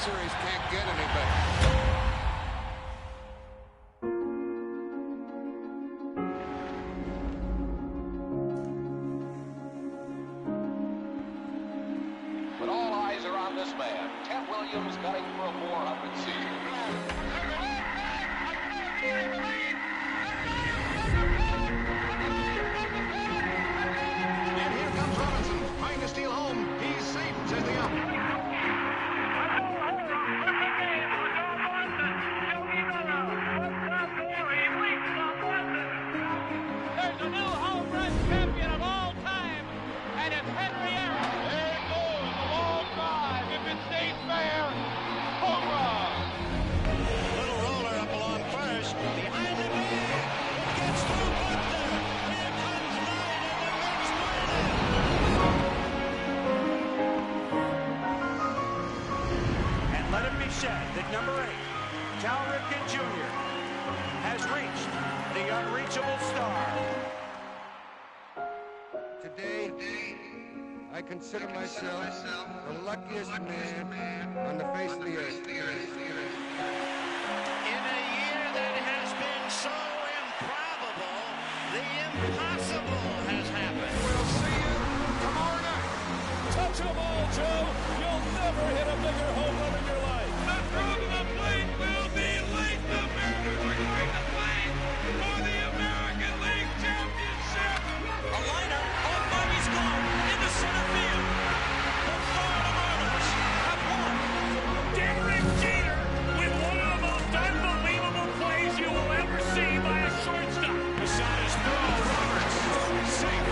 series can't get any better. But all eyes are on this man, Ted Williams, gunning for a 400 season. And here comes Robinson, trying to steal home. He's safe, says the ump. There's a new home run champion of all time, and it's Henry Aaron. There it goes, the long drive. If it stays fair, home run. Little roller up along first. Behind the bag. It gets through Buckner. Here comes Ryan and the Mets win it. And let it be said that number 8, Cal Ripken Jr., has reached the unreachable star. Today, I consider myself the luckiest man on the face of the earth. In a year that has been so improbable, the impossible has happened. We'll see you tomorrow night. Touch 'em all, Joe. You'll never hit a bigger home run in your life. The throw to the plate will be late. The Mariners are going to play for the American League Championship. A liner off Bobby's glove into center field. The Florida Marlins have won. Derek Jeter with one of the most unbelievable plays you will ever see by a shortstop. Beside his throw, Roberts. Safe.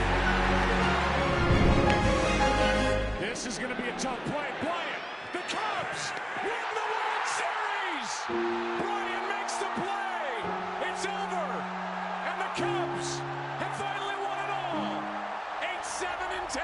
This is going to be a tough play. Bryant, the Cubs win the World Series. Bryant makes the play. It's over. And the Cubs have finally won it all. 8-7-10.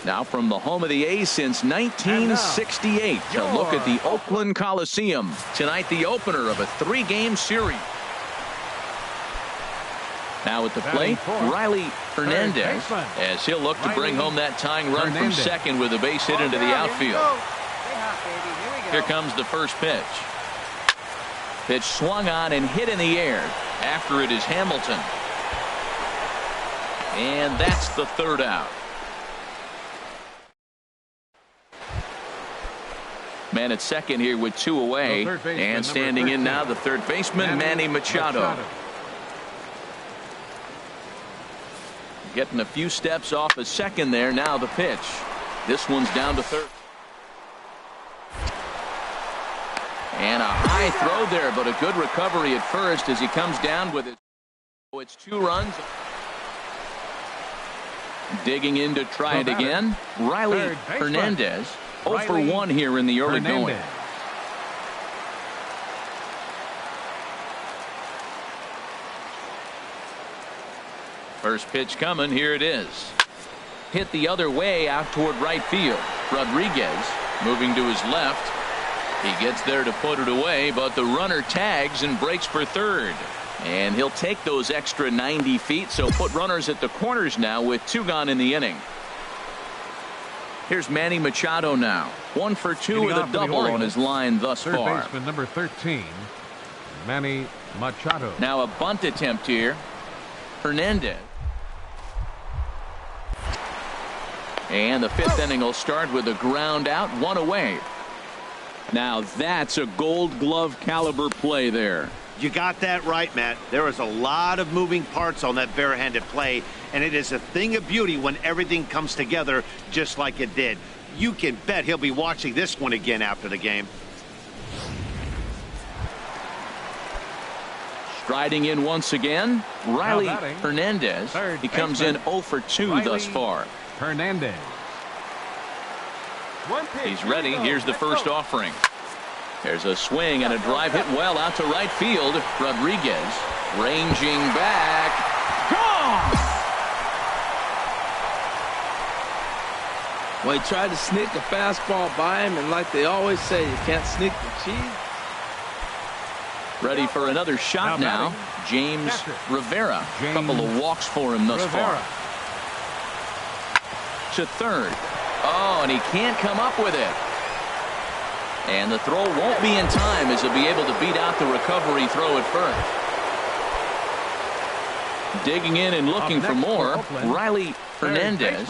Now from the home of the A's since 1968 to look at the Oakland Coliseum. Tonight the opener of a 3-game series. Now at the plate, Riley Hernandez, as he'll look to bring home that tying run from second with a base hit into the outfield. Here comes the first pitch. Pitch swung on and hit in the air. After it is Hamilton. And that's the third out. Man at second here with 2 away. And standing in now, the third baseman, Manny Machado. Getting a few steps off a second there. Now the pitch. This one's down to third. And a high throw there, but a good recovery at first as he comes down with it. So it's 2 runs. Digging in to try it again. Riley Hernandez. 0 for 1 here in the early going. First pitch coming. Here it is. Hit the other way out toward right field. Rodriguez moving to his left. He gets there to put it away, but the runner tags and breaks for third. And he'll take those extra 90 feet, so put runners at the corners now with 2 gone in the inning. Here's Manny Machado now. 1 for 2 with a double on his line thus far. Third baseman number 13, Manny Machado. Now a bunt attempt here. Hernandez. And the 5th inning will start with a ground out, 1 away. Now that's a Gold Glove caliber play there. You got that right, Matt. There is a lot of moving parts on that barehanded play, and it is a thing of beauty when everything comes together just like it did. You can bet he'll be watching this one again after the game. Striding in once again, Riley Hernandez. He comes in 0 for 2 thus far. Hernandez. He's ready. Here's the first offering. There's a swing and a drive hit well out to right field. Rodriguez ranging back. Gone! Well, he tried to sneak a fastball by him, and like they always say, you can't sneak the cheese. Ready for another shot now. James Rivera. A couple of walks for him thus far. To third. Oh, and he can't come up with it. And the throw won't be in time as he'll be able to beat out the recovery throw at first. Digging in and looking for more, Riley Hernandez.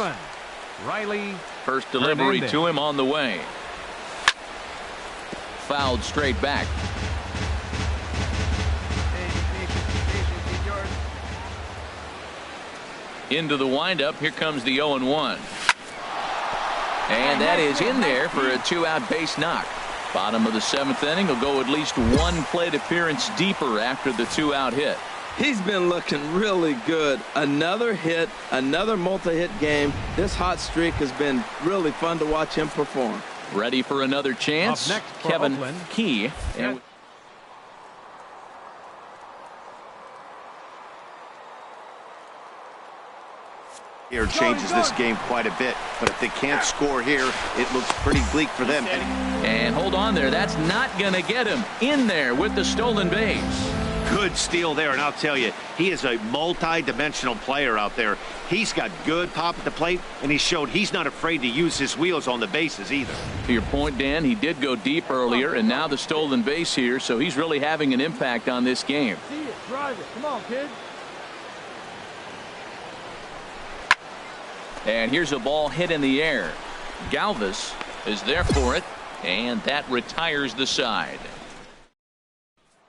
First delivery to him on the way. Fouled straight back. Into the windup. Here comes the 0-1. And that is in there for a 2-out base knock. Bottom of the 7th inning. He'll go at least 1 plate appearance deeper after the 2-out hit. He's been looking really good. Another hit, another multi-hit game. This hot streak has been really fun to watch him perform. Ready for another chance. Kevin Key. And Here changes this game quite a bit, but if they can't score here, it looks pretty bleak for them. And hold on there. That's not going to get him in there with the stolen base. Good steal there, and I'll tell you, he is a multi-dimensional player out there. He's got good pop at the plate, and he showed he's not afraid to use his wheels on the bases either. To your point, Dan, he did go deep earlier, and now the stolen base here, so he's really having an impact on this game. See it, drive it. Come on, kid. And here's a ball hit in the air. Galvis is there for it, and that retires the side.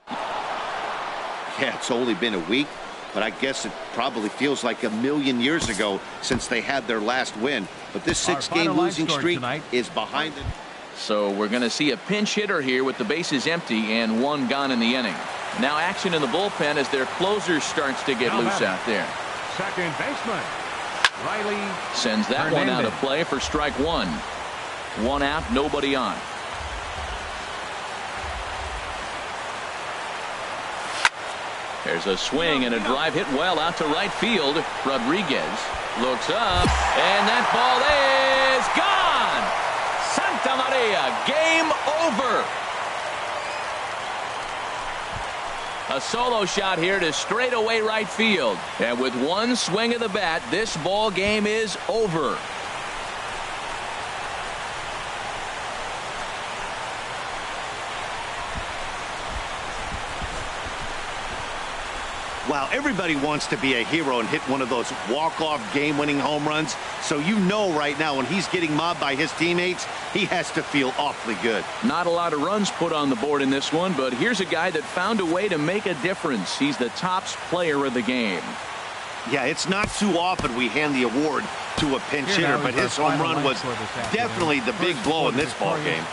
Yeah, it's only been a week, but I guess it probably feels like a million years ago since they had their last win. But this 6-game losing streak is behind them. So we're going to see a pinch hitter here with the bases empty and 1 gone in the inning. Now action in the bullpen as their closer starts to get loose out there. Second baseman Riley sends that one out of play for strike 1. 1 out, nobody on. There's a swing and a drive hit well out to right field. Rodriguez looks up, and that ball is gone. Santa Maria, game over. A solo shot here to straightaway right field. And with 1 swing of the bat, this ball game is over. Wow, everybody wants to be a hero and hit one of those walk-off game-winning home runs. So you know right now when he's getting mobbed by his teammates, he has to feel awfully good. Not a lot of runs put on the board in this one, but here's a guy that found a way to make a difference. He's the tops player of the game. Yeah, it's not too often we hand the award to a pinch hitter, but his home run was definitely the big blow in this ball game.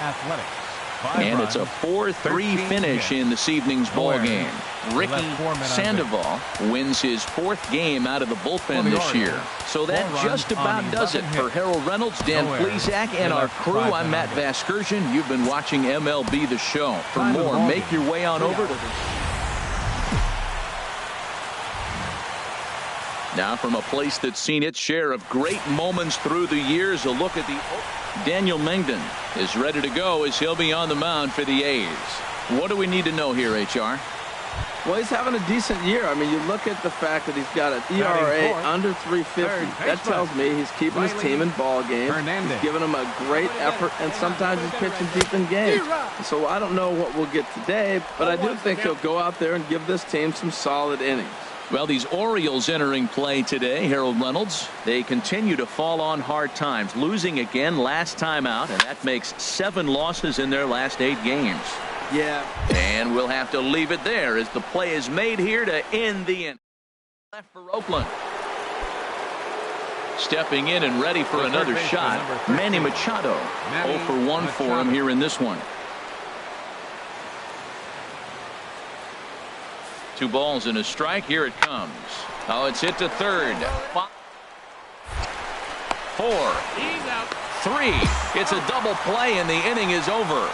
And it's a 4-3 finish in this evening's ball game. Ricky Sandoval wins his 4th game out of the bullpen this year. So that just about does it for Harold Reynolds, Dan Plesac, and our crew. I'm Matt Vasgersian. You've been watching MLB The Show. For more, make your way on over to Now from a place that's seen its share of great moments through the years, a look at the Daniel Mengden is ready to go as he'll be on the mound for the A's. What do we need to know here, HR? Well, he's having a decent year. I mean, you look at the fact that he's got an ERA under 350. That tells me he's keeping his team in ball games. He's giving them a great effort, and sometimes he's pitching deep in games. So I don't know what we'll get today, but I do think he'll go out there and give this team some solid innings. Well, these Orioles entering play today, Harold Reynolds, they continue to fall on hard times, losing again last time out, and that makes 7 losses in their last 8 games. Yeah. And we'll have to leave it there as the play is made here to end the inning. Left for Oakland. Stepping in and ready for another shot, Manny Machado. 0 for 1 for him here in this one. 2 balls and a strike. Here it comes. Oh, it's hit to third. 5, 4, 3. It's a double play and the inning is over.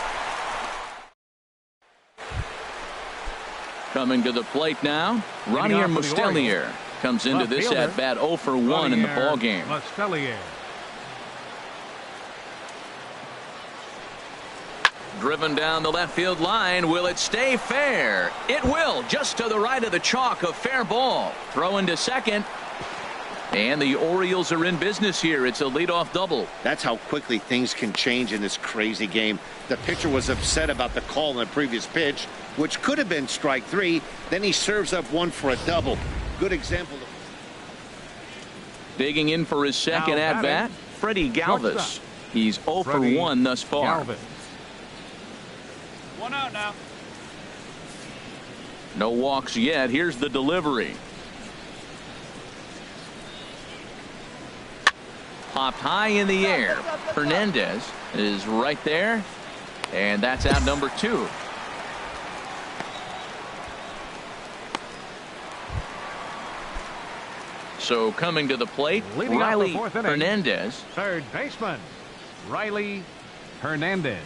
Coming to the plate now, Ronier Mustellier comes into this at bat 0 for 1 in the ball game. Driven down the left field line. Will it stay fair? It will. Just to the right of the chalk. A fair ball. Throw into second. And the Orioles are in business here. It's a leadoff double. That's how quickly things can change in this crazy game. The pitcher was upset about the call in the previous pitch, which could have been strike 3. Then he serves up 1 for a double. Good example. Digging in for his second at bat, Freddie Galvis. He's 0 for 1 thus far. 1 out now. No walks yet. Here's the delivery. Popped high in the air. Hernandez is right there. And that's out number 2. So coming to the plate, Riley Hernandez. Third baseman, Riley Hernandez.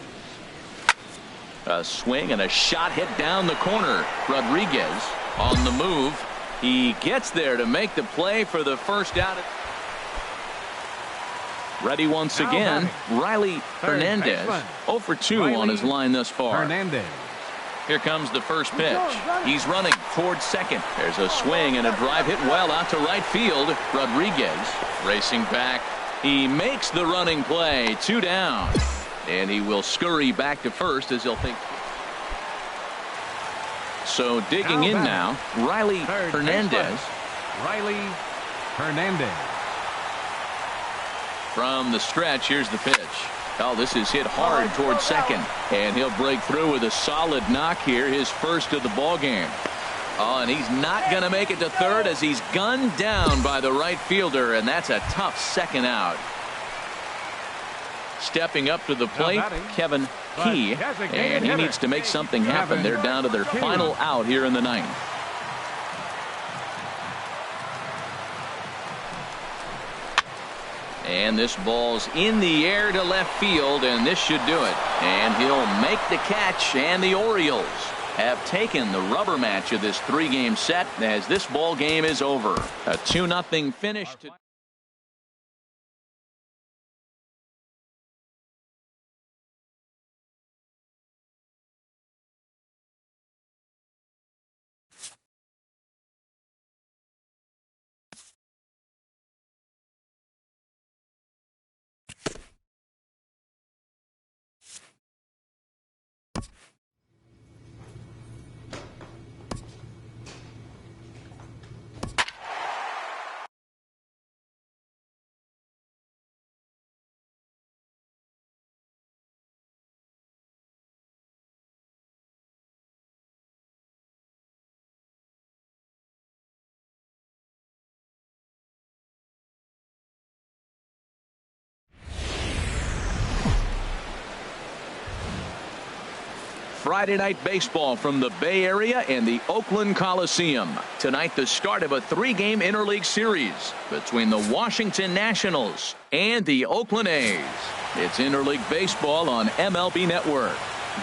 A swing and a shot hit down the corner. Rodriguez on the move. He gets there to make the play for the first out. Ready once again, Riley Hernandez. 0 for 2 on his line thus far. Hernandez. Here comes the first pitch. He's running towards second. There's a swing and a drive hit well out to right field. Rodriguez racing back. He makes the running play. 2 down. And he will scurry back to first as he'll think. So digging in now, Riley Hernandez. Riley Hernandez. From the stretch, here's the pitch. Oh, this is hit hard towards second. And he'll break through with a solid knock here, his first of the ball game. Oh, and he's not going to make it to third as he's gunned down by the right fielder, and that's a tough second out. Stepping up to the plate, Kevin Key, and he needs to make something happen. They're down to their final out here in the 9th. And this ball's in the air to left field, and this should do it. And he'll make the catch, and the Orioles have taken the rubber match of this 3-game set as this ball game is over. A 2-0 finish. Friday night baseball from the Bay Area and the Oakland Coliseum. Tonight, the start of a 3-game interleague series between the Washington Nationals and the Oakland A's. It's interleague baseball on MLB Network.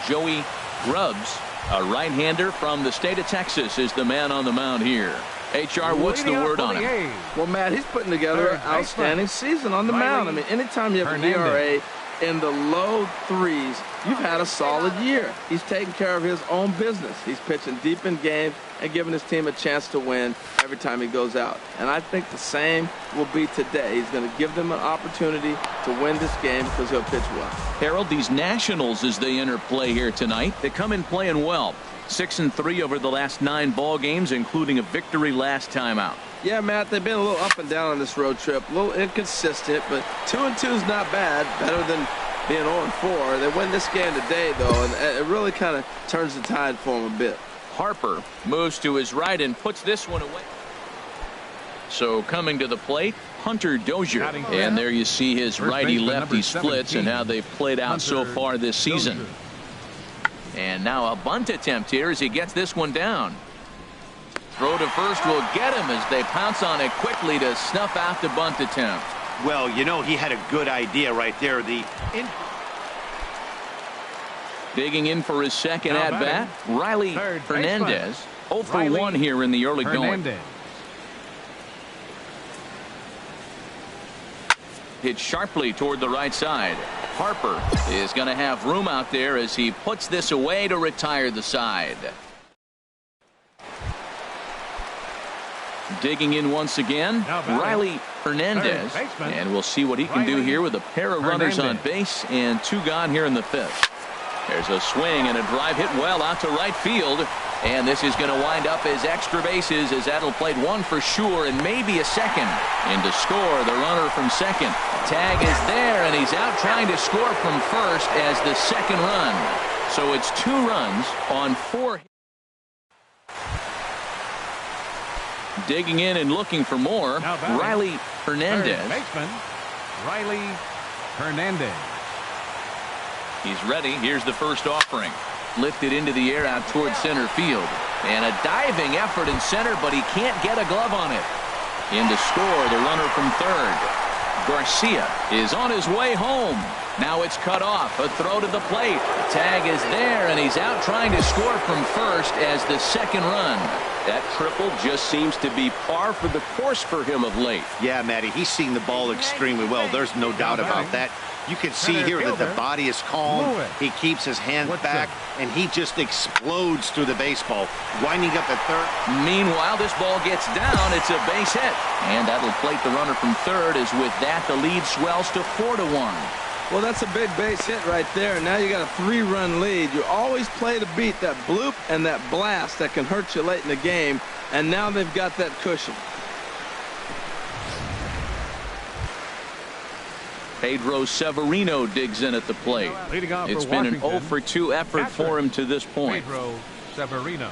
Joey Grubbs, a right-hander from the state of Texas, is the man on the mound here. HR, what's the word on him? Well, Matt, he's putting together an outstanding season on the mound. I mean, anytime you have an ERA in the low 3s, you've had a solid year. He's taking care of his own business. He's pitching deep in games and giving his team a chance to win every time he goes out. And I think the same will be today. He's going to give them an opportunity to win this game because he'll pitch well. Harold, these Nationals, as they enter play here tonight, they come in playing well. 6-3 over the last 9 ball games, including a victory last time out. Yeah, Matt, they've been a little up and down on this road trip, a little inconsistent, but 2-2 is not bad, better than being 0-4. They win this game today, though, and it really kind of turns the tide for them a bit. Harper moves to his right and puts this one away. So coming to the plate, Hunter Dozier. And there you see his righty-lefty splits and how they've played out so far this season. And now a bunt attempt here as he gets this one down. Throw to first will get him as they pounce on it quickly to snuff out the bunt attempt. Well, you know, he had a good idea right there. Digging in for his second at-bat, Riley Hernandez. 0 for 1 here in the early going. Hit sharply toward the right side. Harper is going to have room out there as he puts this away to retire the side. Digging in once again, Riley Hernandez. And we'll see what he can do here with a pair of runners on base and 2 gone here in the 5th. There's a swing and a drive hit well out to right field. And this is going to wind up as extra bases as that'll play 1 for sure and maybe a second. And to score, the runner from second. Tag is there, and he's out trying to score from first as the second run. So it's 2 runs on 4. Digging in and looking for more, Riley Hernandez. Riley Hernandez. He's ready. Here's the first offering. Lifted into the air out towards center field. And a diving effort in center, but he can't get a glove on it. In to score, the runner from third. Garcia is on his way home. Now it's cut off. A throw to the plate. Tag is there, and he's out trying to score from first as the second run. That triple just seems to be par for the course for him of late. Yeah, Matty, he's seeing the ball extremely well. There's no doubt about that. You can see here that the body is calm. He keeps his hand back, and he just explodes through the baseball, winding up at third. Meanwhile, this ball gets down. It's a base hit. And that'll plate the runner from third, as with that, the lead swells to 4-1. Well, that's a big base hit right there. Now you got a 3-run lead. You always play to beat that bloop and that blast that can hurt you late in the game, and now they've got that cushion. Pedro Severino digs in at the plate. It's been an 0 for 2 effort for him to this point. Pedro Severino.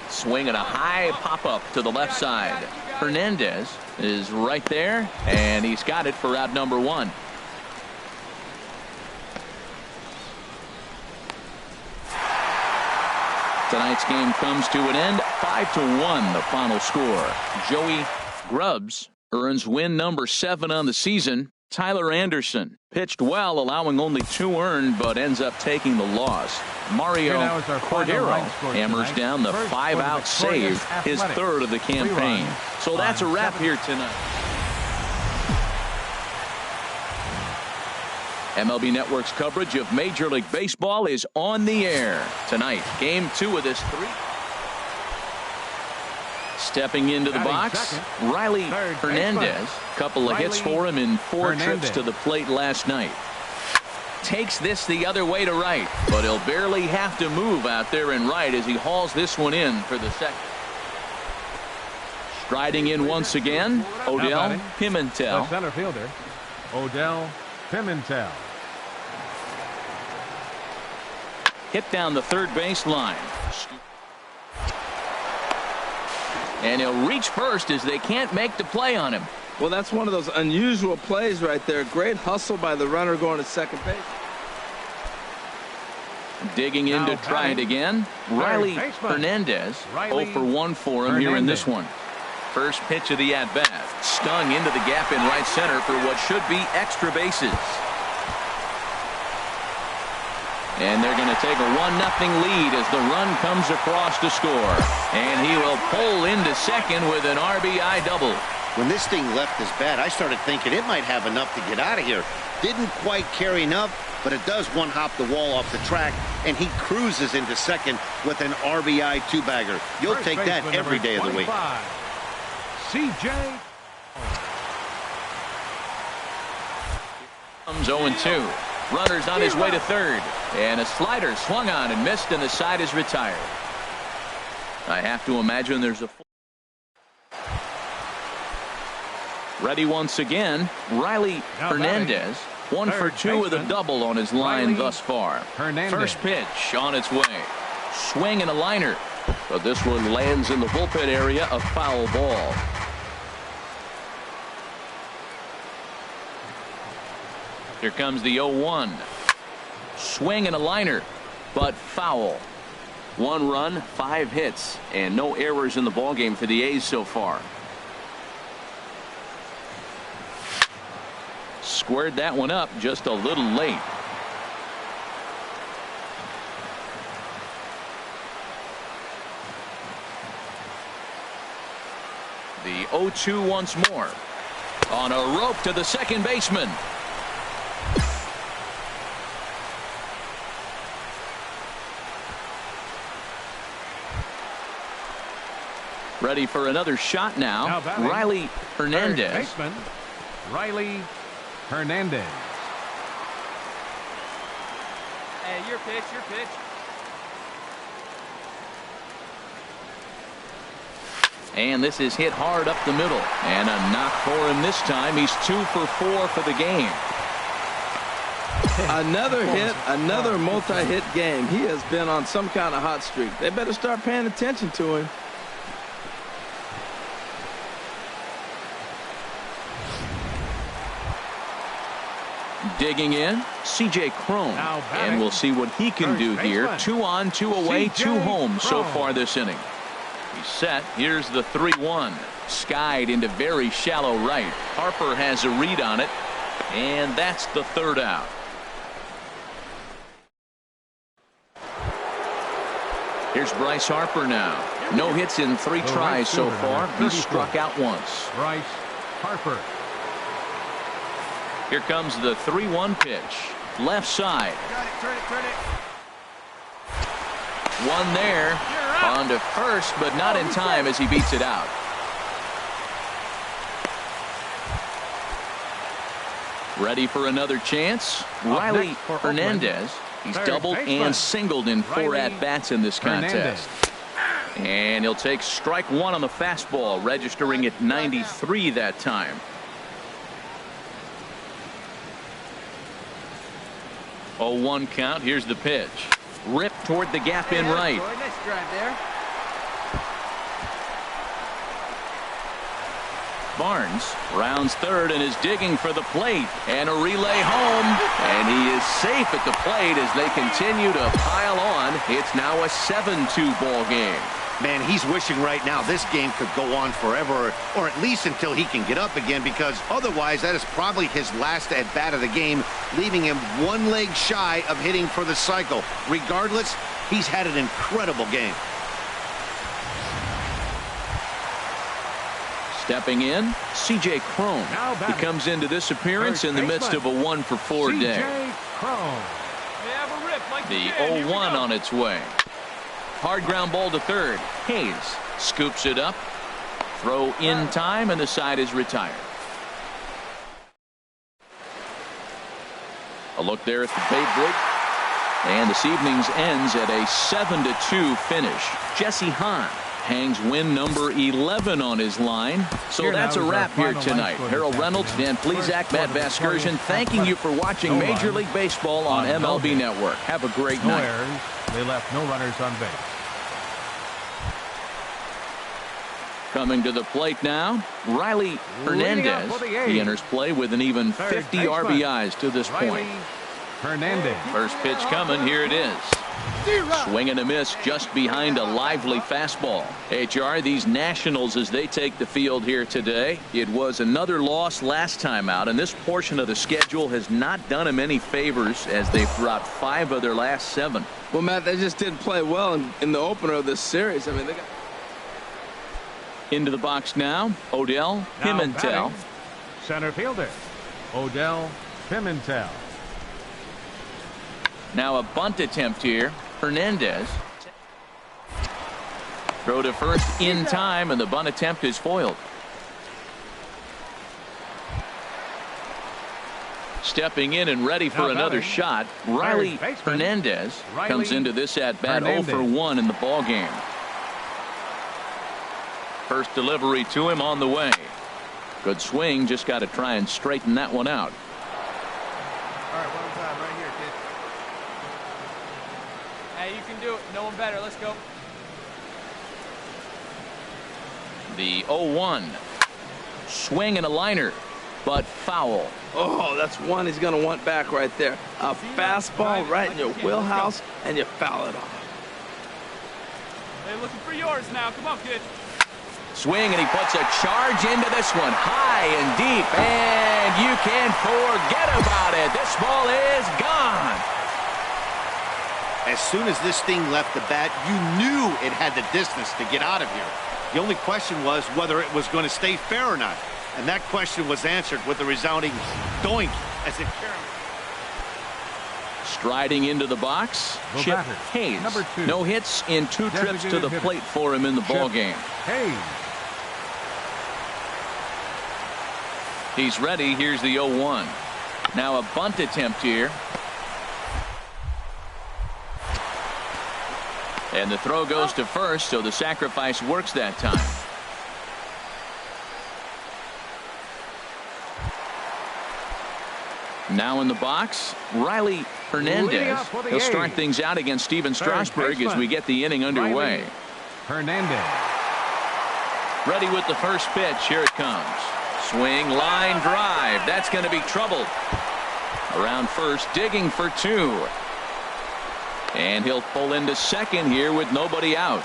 Swing and a high pop-up to the left side. Hernandez is right there, and he's got it for out number 1. Tonight's game comes to an end, 5-1, the final score. Joey Grubbs earns win number 7 on the season. Tyler Anderson pitched well, allowing only 2 earned, but ends up taking the loss. Mario Cordero hammers down the 5-out save, his 3rd of the campaign. So that's a wrap here tonight. MLB Network's coverage of Major League Baseball is on the air. Tonight, Game 2 of this 3. Stepping into the box, Riley Hernandez. Couple of hits for him in 4 trips to the plate last night. Takes this the other way to right, but he'll barely have to move out there in right as he hauls this one in for the second. Striding in once again, Odell Pimentel. The center fielder, Odell Pimentel. Hit down the third base line. And he'll reach first as they can't make the play on him. Well, that's one of those unusual plays right there. Great hustle by the runner going to second base. Digging in to try it again. Riley Hernandez. 0 for 1 for him here in this one. First pitch of the at-bat. Stung into the gap in right center for what should be extra bases. And they're going to take a 1-0 lead as the run comes across to score. And he will pull into second with an RBI double. When this thing left his bat, I started thinking it might have enough to get out of here. Didn't quite carry enough, but it does one-hop the wall off the track, and he cruises into second with an RBI two-bagger. You'll take that every day of the week. CJ. Comes 0-2. Runner's on his way to third. And a slider swung on and missed, and the side is retired. I have to imagine there's a... Ready once again, Riley Hernandez. 1 for 2 with a double on his line thus far. First pitch on its way. Swing and a liner. But this one lands in the bullpen area, a foul ball. Here comes the 0-1. Swing and a liner, but foul. 1 run, 5 hits, and no errors in the ballgame for the A's so far. Squared that one up just a little late. The 0-2 once more. On a rope to the second baseman. Ready for another shot now. Riley Hernandez. Riley Hernandez. Hey, your pitch, your pitch. And this is hit hard up the middle. And a knock for him this time. He's 2 for 4 for the game. Another hit, another multi-hit game. He has been on some kind of hot streak. They better start paying attention to him. Digging in, CJ Cron, and we'll see what he can do here. 2 on, 2 away, 2 home so far this inning. He's set. Here's the 3-1. Skied into very shallow right. Harper has a read on it, and that's the third out. Here's Bryce Harper now. No hits in 3 tries so far. He's struck out once. Bryce Harper. Here comes the 3-1 pitch. Left side. Turn it. One there. On to first, but not in time as he beats it out. Ready for another chance? Riley Hernandez. He's doubled and singled in 4 at-bats in this contest. And he'll take strike 1 on the fastball, registering at 93 that time. 0-1 count. Here's the pitch. Rip toward the gap in right. Nice drive there. Barnes rounds third and is digging for the plate. And a relay home. And he is safe at the plate as they continue to pile on. It's now a 7-2 ball game. Man, he's wishing right now this game could go on forever, or at least until he can get up again, because otherwise that is probably his last at-bat of the game, leaving him 1 leg shy of hitting for the cycle. Regardless, he's had an incredible game. Stepping in, CJ Cron. He comes into this appearance in the midst of a 1 for 4 day. The 0-1 on its way. Hard ground ball to third. Hayes scoops it up. Throw in time, and the side is retired. A look there at the bait break. And this evening's ends at a 7-2 finish. Jesse Hahn hangs win number 11 on his line. So that's a wrap here tonight. Harold Reynolds, Dan Plesac, Matt Vasgersian, thanking you for watching Major League Baseball on MLB Network. Have a great night. They left no runners on base. Coming to the plate now, Riley Hernandez. He enters play with an even 50 RBIs to this point. Hernandez. First pitch coming, here it is. Swing and a miss just behind a lively fastball. HR, these Nationals, as they take the field here today, it was another loss last time out, and this portion of the schedule has not done them any favors as they've dropped 5 of their last 7. Well, Matt, they just didn't play well in the opener of this series. I mean, they got... Into the box now, Odell Pimentel. Center fielder, Odell Pimentel. Now a bunt attempt here. Hernandez. Throw to first in time, and the bunt attempt is foiled. Stepping in and ready for another shot, Riley Hernandez comes into this at-bat 0 for 1 in the ball game. First delivery to him on the way. Good swing, just got to try and straighten that one out. All right, one time right here, kid. Hey, you can do it. No one better. Let's go. The 0-1. Swing and a liner, but foul. Oh, that's one he's going to want back right there. A fastball right in your wheelhouse, and you foul it off. They're looking for yours now. Come on, kid. Swing, and he puts a charge into this one, high and deep, and you can forget about it. This ball is gone. As soon as this thing left the bat, you knew it had the distance to get out of here. The only question was whether it was going to stay fair or not. And that question was answered with a resounding doink as it carried. Striding into the box, Chip Hayes. No hits in 2 trips to the plate for him in the ball game. He's ready. Here's the 0-1. Now a bunt attempt here. And the throw goes to first, so the sacrifice works that time. Now in the box, Riley Hernandez. He'll start things out against Steven Strasburg as we get the inning underway. Hernandez. Ready with the first pitch. Here it comes. Swing, line drive. That's going to be trouble. Around first, digging for 2. And he'll pull into second here with nobody out.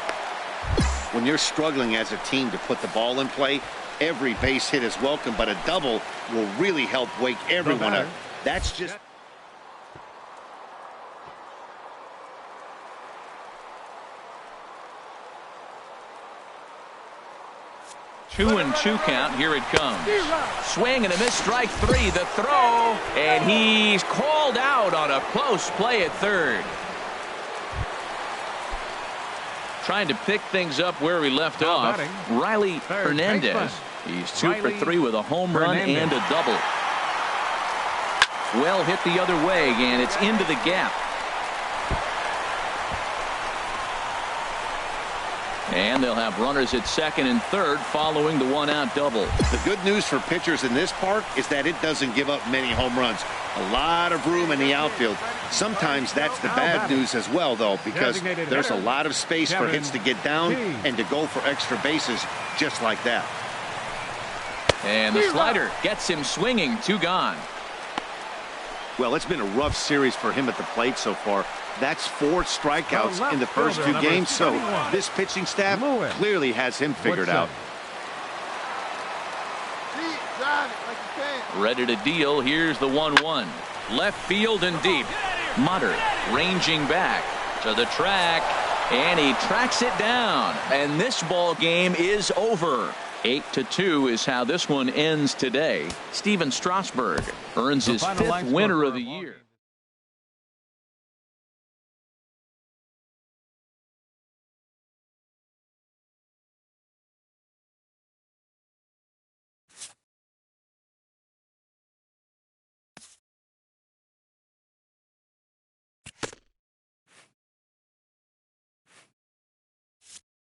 When you're struggling as a team to put the ball in play, every base hit is welcome, but a double will really help wake everyone up. That's just... Two and 2 count. Here it comes. Swing and a miss. Strike 3. The throw, and he's called out on a close play at third. Trying to pick things up where we left off. Riley Hernandez. He's 2 for 3 with a home run and a double. Well hit the other way, and it's into the gap. And they'll have runners at second and third following the 1-out double. The good news for pitchers in this park is that it doesn't give up many home runs. A lot of room in the outfield. Sometimes that's the bad news as well, though, because there's a lot of space for hits to get down and to go for extra bases just like that. And the slider gets him swinging. 2 gone. Well, it's been a rough series for him at the plate so far. That's 4 strikeouts in the first 2 games, so this pitching staff clearly has him figured out. Ready to deal. Here's the 1-1. Left field and deep. Mutter ranging back to the track, and he tracks it down. And this ball game is over. 8-2 is how this one ends today. Steven Strasburg earns his 5th winner of the year.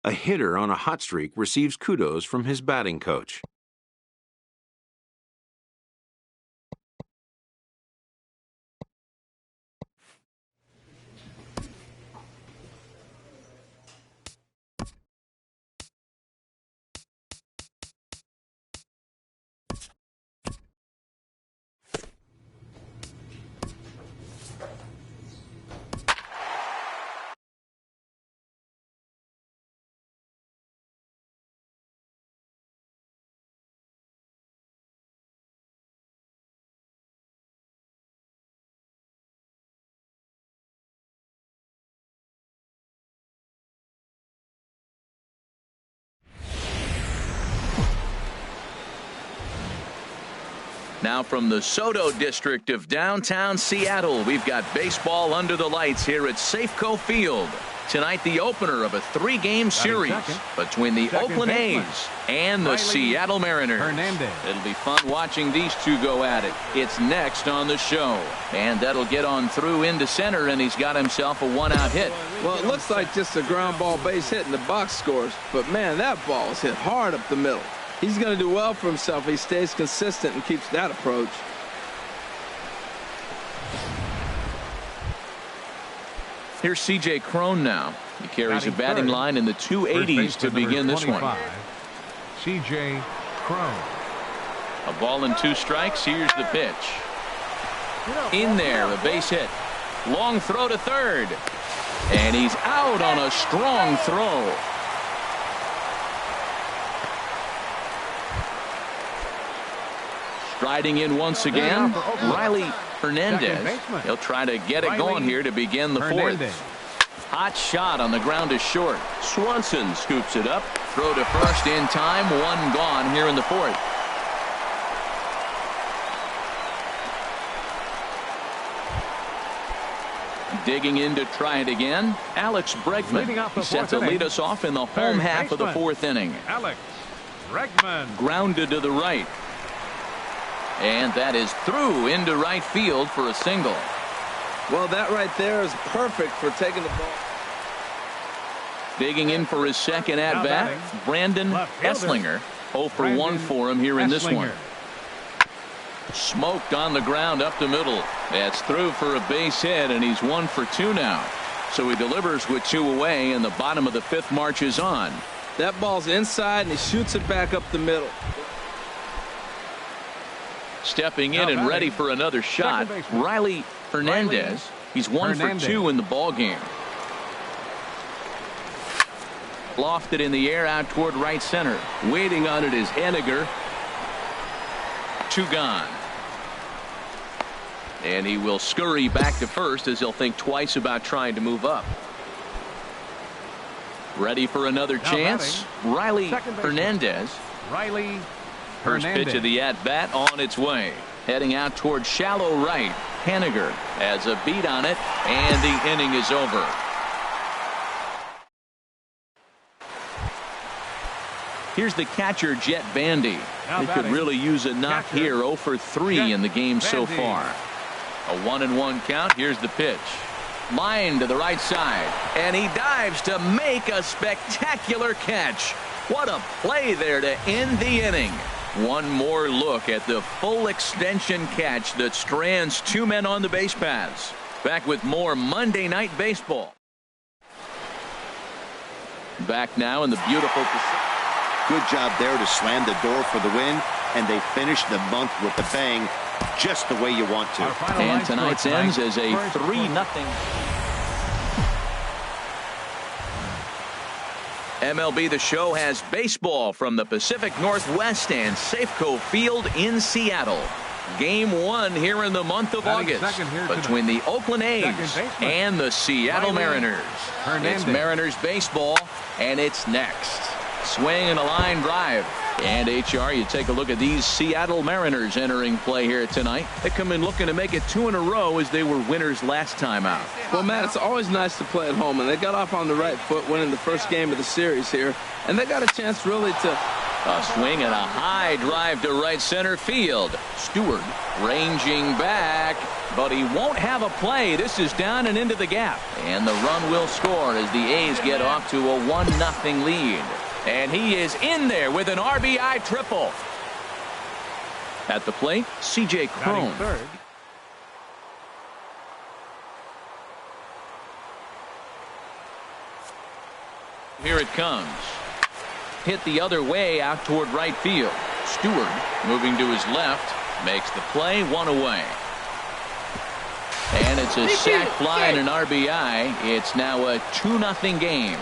A hitter on a hot streak receives kudos from his batting coach. Now from the Soto district of downtown Seattle, we've got baseball under the lights here at Safeco Field. Tonight, the opener of a 3-game series between the Oakland A's and the Seattle Mariners. It'll be fun watching these two go at it. It's next on the show. And that'll get on through into center, and he's got himself a 1-out hit. Well, it looks like just a ground ball base hit and the box scores. But, man, that ball is hit hard up the middle. He's going to do well for himself if he stays consistent and keeps that approach. Here's C.J. Cron now. He carries a batting line in the 280s to begin this one. C.J. Cron. A ball and 2 strikes. Here's the pitch. In there, a base hit. Long throw to third. And he's out on a strong throw. Striding in once again, Riley Hernandez. He'll try to get it going here to begin the 4th. Hot shot on the ground is short. Swanson scoops it up. Throw to first in time. 1 gone here in the 4th. Digging in to try it again, Alex Bregman. He's set to lead us off in the home half of the 4th inning. Alex Bregman. Grounded to the right. And that is through into right field for a single. Well, that right there is perfect for taking the ball. Digging in for his second at-bat, Brandon Esslinger. 0 for 1 for him here in this one. Smoked on the ground up the middle. That's through for a base hit, and he's 1 for 2 now. So he delivers with 2 away, and the bottom of the 5th marches on. That ball's inside, and he shoots it back up the middle. Stepping in and ready for another shot, Riley Hernandez. He's 1 for 2 in the ball game. Lofted in the air out toward right center. Waiting on it is Henniger. 2 gone. And he will scurry back to first as he'll think twice about trying to move up. Ready for another chance, Riley Hernandez. First pitch of the at-bat on its way. Heading out toward shallow right. Henniger has a beat on it, and the inning is over. Here's the catcher, Jet Bandy. He could really use a knock here. 0 for 3 in the game so far. A 1-1 count. Here's the pitch. Line to the right side, and he dives to make a spectacular catch. What a play there to end the inning. One more look at the full extension catch that strands 2 men on the base paths. Back with more Monday Night Baseball. Back now in the beautiful. Good job there to slam the door for the win, and they finished the month with a bang, just the way you want to. And tonight's ends as a 3-0. MLB The Show has baseball from the Pacific Northwest and Safeco Field in Seattle. Game 1 here in the month of August between the Oakland A's and the Seattle Mariners. It's Mariners baseball, and it's next. Swing and a line drive. And HR, you take a look at these Seattle Mariners entering play here tonight. They come in looking to make it 2 in a row as they were winners last time out. Well, Matt, it's always nice to play at home, and they got off on the right foot winning the first game of the series here, and they got a chance really to. A swing and a high drive to right center field. Stewart ranging back, but he won't have a play. This is down and into the gap, and the run will score as the A's get off to a 1-0 lead. And he is in there with an RBI triple. At the plate, C.J. Cron. Here it comes. Hit the other way out toward right field. Stewart moving to his left. Makes the play. 1 away. And it's a sac fly and an RBI. It's now a 2-0 game.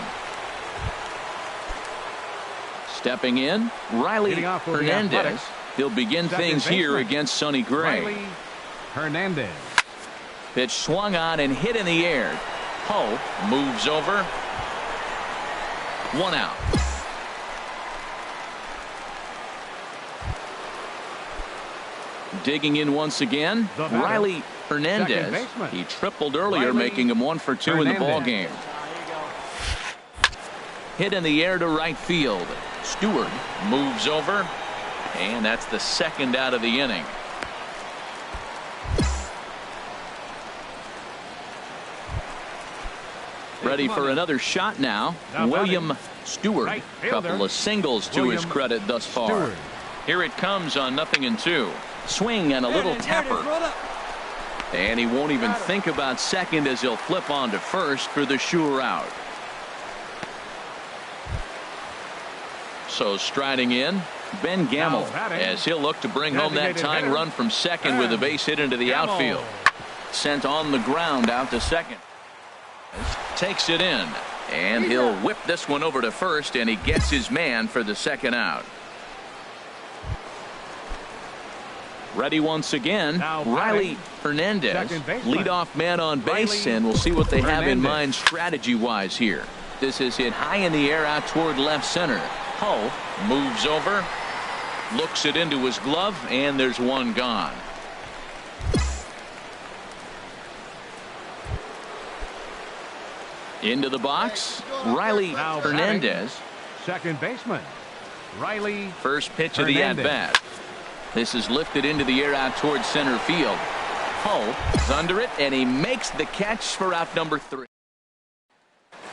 Stepping in, Riley Hernandez. He'll begin things here against Sonny Gray. Hernandez. Pitch swung on and hit in the air. Poe moves over. 1 out. Digging in once again, Riley Hernandez. He tripled earlier, making him 1 for 2 in the ball game. Hit in the air to right field. Stewart moves over, and that's the second out of the inning. Ready for another shot now. William Stewart. Couple of singles to his credit thus far. Here it comes on 0-2. Swing and a little tapper. And he won't even think about second as he'll flip on to first for the sure out. So striding in, Ben Gamble, as he'll look to bring home that tying run from second with a base hit into the outfield. Sent on the ground out to second. Takes it in, and he'll whip this one over to first, and he gets his man for the second out. Ready once again, Riley Hernandez, leadoff man on base, and we'll see what they have in mind strategy-wise here. This is hit high in the air out toward left center. Hull moves over, looks it into his glove, and there's one gone. Into the box, Riley Hernandez. Second baseman, Riley. First pitch of the at-bat. This is lifted into the air out towards center field. Hull is under it, and he makes the catch for out number 3.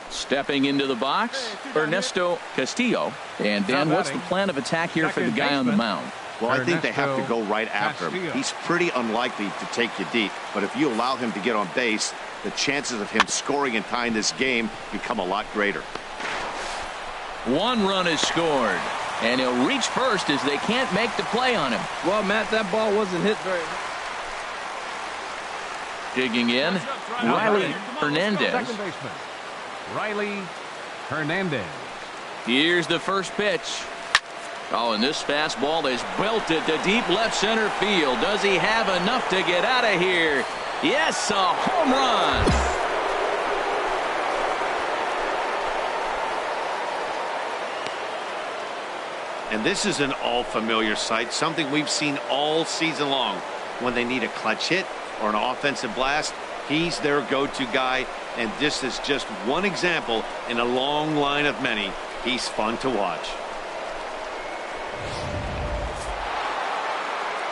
Stepping into the box, Ernesto Castillo. And Dan, what's the plan of attack here for the guy on the mound? Well, I think they have to go right after him. He's pretty unlikely to take you deep, but if you allow him to get on base, the chances of him scoring and tying this game become a lot greater. 1 run is scored, and he'll reach first as they can't make the play on him. Well, Matt, that ball wasn't hit very hard. Digging in, Riley Hernandez. Second baseman, Riley Hernandez. Here's the first pitch. Oh, and this fastball is belted to deep left center field. Does he have enough to get out of here? Yes, a home run. And this is an all-familiar sight, something we've seen all season long. When they need a clutch hit or an offensive blast, he's their go-to guy, and this is just one example in a long line of many. He's fun to watch.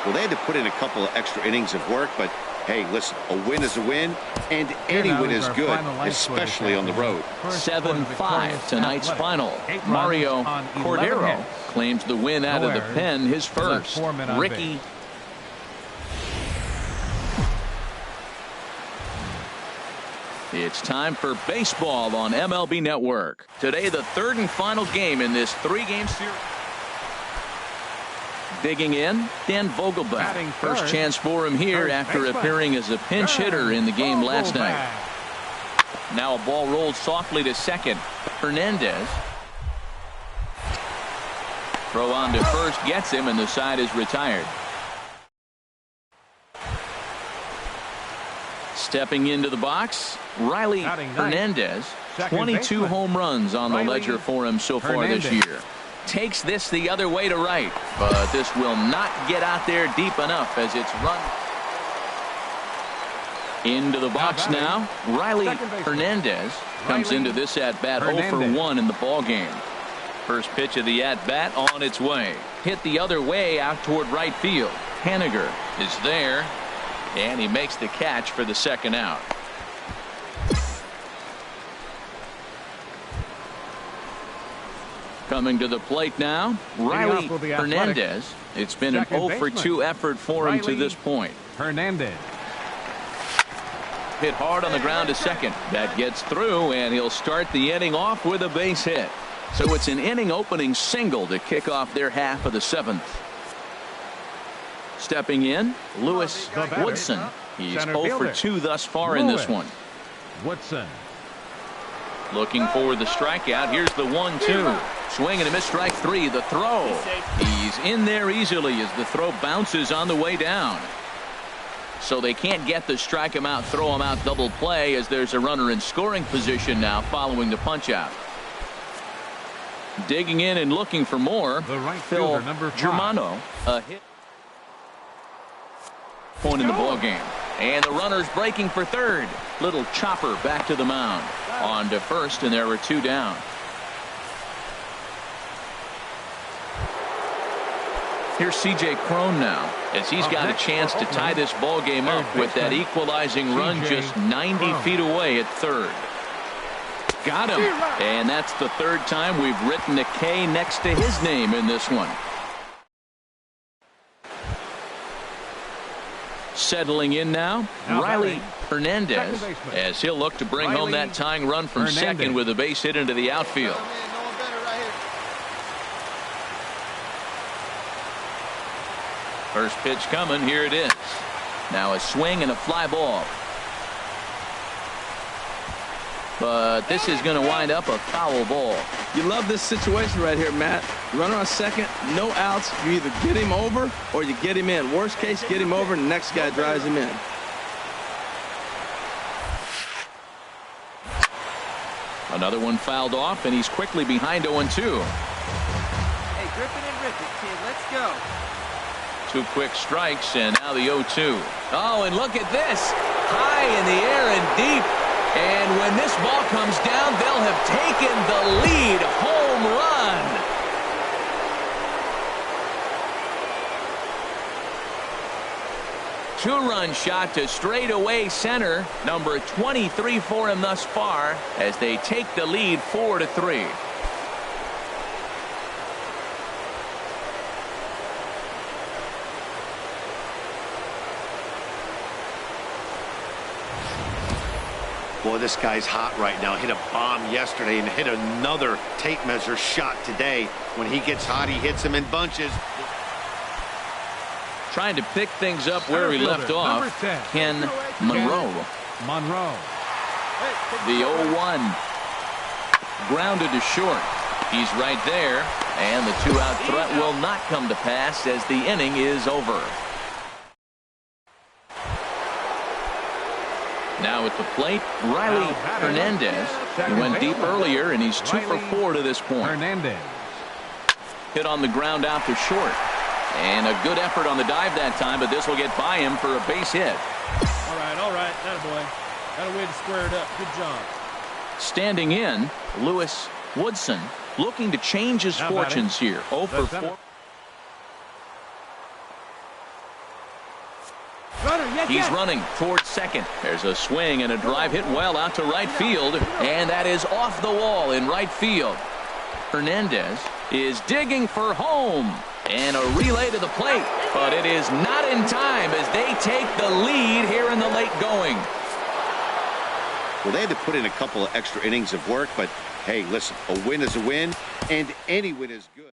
Well, they had to put in a couple of extra innings of work, but hey, listen, a win is a win, and any win is good, especially on the road. 7-5 tonight's final. Mario Cordero claims the win out of the pen, his first. Ricky. It's time for baseball on MLB Network. Today, the third and final game in this 3-game series. Digging in, Dan Vogelbach. First chance for him here after appearing as a pinch hitter in the game last night. Now a ball rolled softly to second. Hernandez. Throw on to first gets him, and the side is retired. Stepping into the box, Riley Hernandez. 22 home runs on the ledger for him so far this year. Takes this the other way to right, but this will not get out there deep enough as it's run into the box now. Riley Hernandez comes into this at-bat 0 for 1 in the ball game. First pitch of the at-bat on its way. Hit the other way out toward right field. Haniger is there, and he makes the catch for the second out. Coming to the plate now, Riley Hernandez. It's been an 0 for 2 effort for him to this point. Hernandez. Hit hard on the ground to second. That gets through, and he'll start the inning off with a base hit. So it's an inning opening single to kick off their half of the 7th. Stepping in, Lewis Woodson. He's 0 for 2 thus far in this one. Woodson. Looking for the strikeout. Here's the 1-2. Swing and a miss, strike 3. The throw. He's in there easily as the throw bounces on the way down. So they can't get the strike him out, throw him out double play as there's a runner in scoring position now following the punch out. Digging in and looking for more. The right Phil fielder, number 5. Germano. A hit. point in the ball game. And the runner's breaking for third. Little chopper back to the mound. On to first, and there were 2 down. Here's C.J. Cron now, as he's got a chance to tie this ball game up with that equalizing run just 90 feet away at third. Got him. And that's the 3rd time we've written a K next to his name in this one. Settling in now, Riley Hernandez, as he'll look to bring home that tying run from second with a base hit into the outfield. First pitch coming. Here it is. Now a swing and a fly ball. But this is going to wind up a foul ball. You love this situation right here, Matt. Runner on second, no outs. You either get him over or you get him in. Worst case, get him over and the next guy drives him in. Another one fouled off, and he's quickly behind 0-2. Hey, Griffin and Rickett, kid, let's go. 2 quick strikes, and now the 0-2. Oh, and look at this. High in the air and deep. And when this ball comes down, they'll have taken the lead. Home run. Two-run shot to straightaway center. Number 23 for him thus far as they take the lead 4-3. Boy, this guy's hot right now. Hit a bomb yesterday and hit another tape measure shot today. When he gets hot, he hits them in bunches. Trying to pick things up where he left off, Ken Monroe. The 0-1. Grounded to short. He's right there, and the 2-out threat will not come to pass as the inning is over. Now at the plate, Riley Hernandez. He went deep earlier, and he's 2 for 4 to this point. Hit on the ground out to short. And a good effort on the dive that time, but this will get by him for a base hit. All right. Attaboy. Got a way to square it up. Good job. Standing in, Lewis Woodson, looking to change his fortunes here. 0 for 4. He's running towards second. There's a swing and a drive hit well out to right field, and that is off the wall in right field. Hernandez is digging for home, and a relay to the plate, but it is not in time as they take the lead here in the late going. Well, they had to put in a couple of extra innings of work, but hey, listen, a win is a win, and any win is good.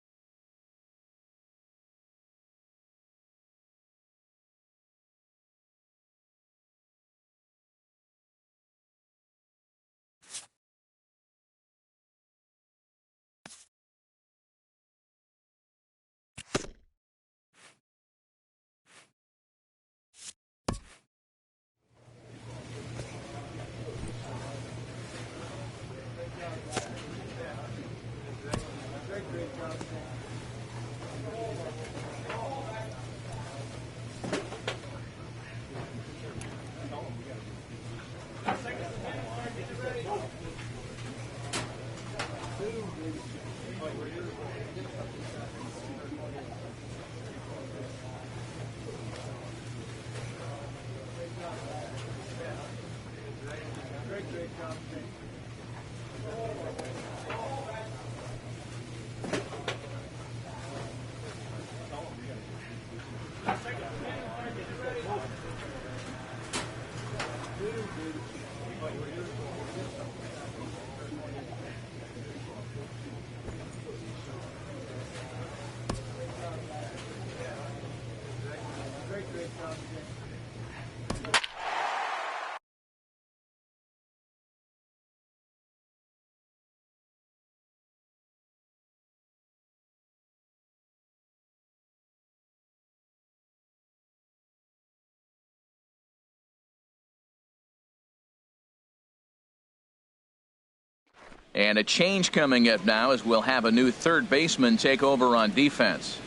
And a change coming up now as we'll have a new third baseman take over on defense.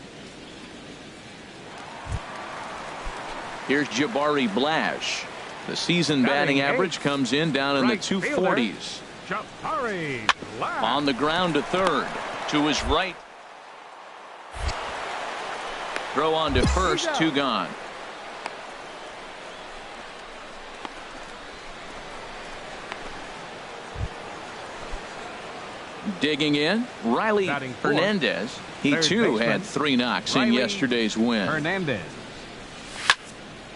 Here's Jabari Blash. The season batting average comes in down in the 240s. On the ground to third. To his right. Throw on to first, 2 gone. Digging in, Riley Hernandez. He too had 3 knocks in yesterday's win.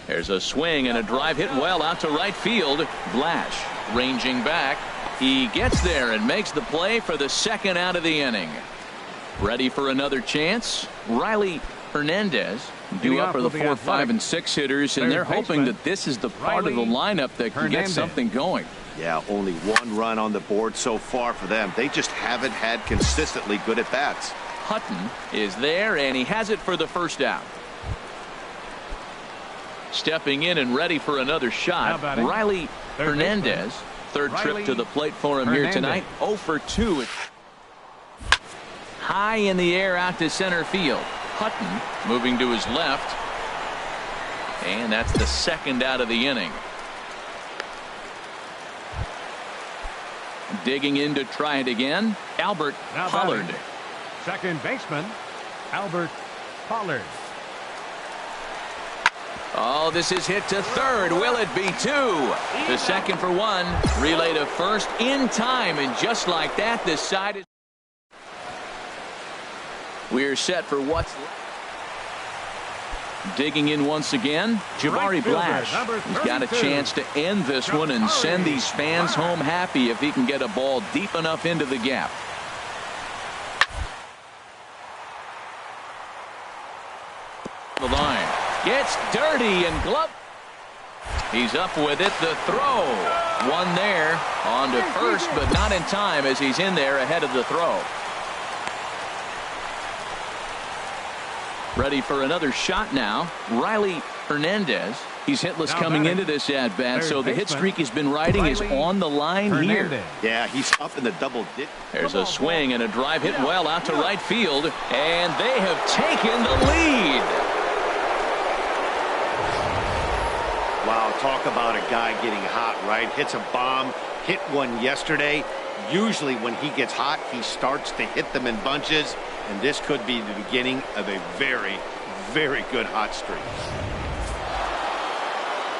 There's a swing and a drive hit well out to right field. Blash ranging back. He gets there and makes the play for the 2nd out of the inning. Ready for another chance. Riley Hernandez due up for the 4, 5, and 6 hitters, and they're hoping that this is the part of the lineup that can get something going. Yeah, only 1 run on the board so far for them. They just haven't had consistently good at bats. Hutton is there, and he has it for the 1st out. Stepping in and ready for another shot, Riley Hernandez. 3rd trip to the plate for him here tonight. 0 for 2. High in the air out to center field. Hutton moving to his left. And that's the 2nd out of the inning. Digging in to try it again. Albert Pollard. Second baseman, Albert Pollard. Oh, this is hit to 3rd. Will it be 2? The 2nd for 1. Relay to 1st in time. And just like that, this side is. We're set for what's left. Digging in once again, Jabari Blash. He's got a chance to end this one and send these fans home happy if he can get a ball deep enough into the gap. The line gets dirty and glove. He's up with it. The throw. 1 there on to first, but not in time as he's in there ahead of the throw. Ready for another shot now. Riley Hernandez. He's hitless coming into this at bat, so the hit streak he's been riding is on the line here. Yeah, he's up in the double digits. There's a swing and a drive hit well out to right field, and they have taken the lead. Wow, talk about a guy getting hot, right? Hits a bomb, hit one yesterday. Usually when he gets hot, he starts to hit them in bunches, and this could be the beginning of a very, very good hot streak.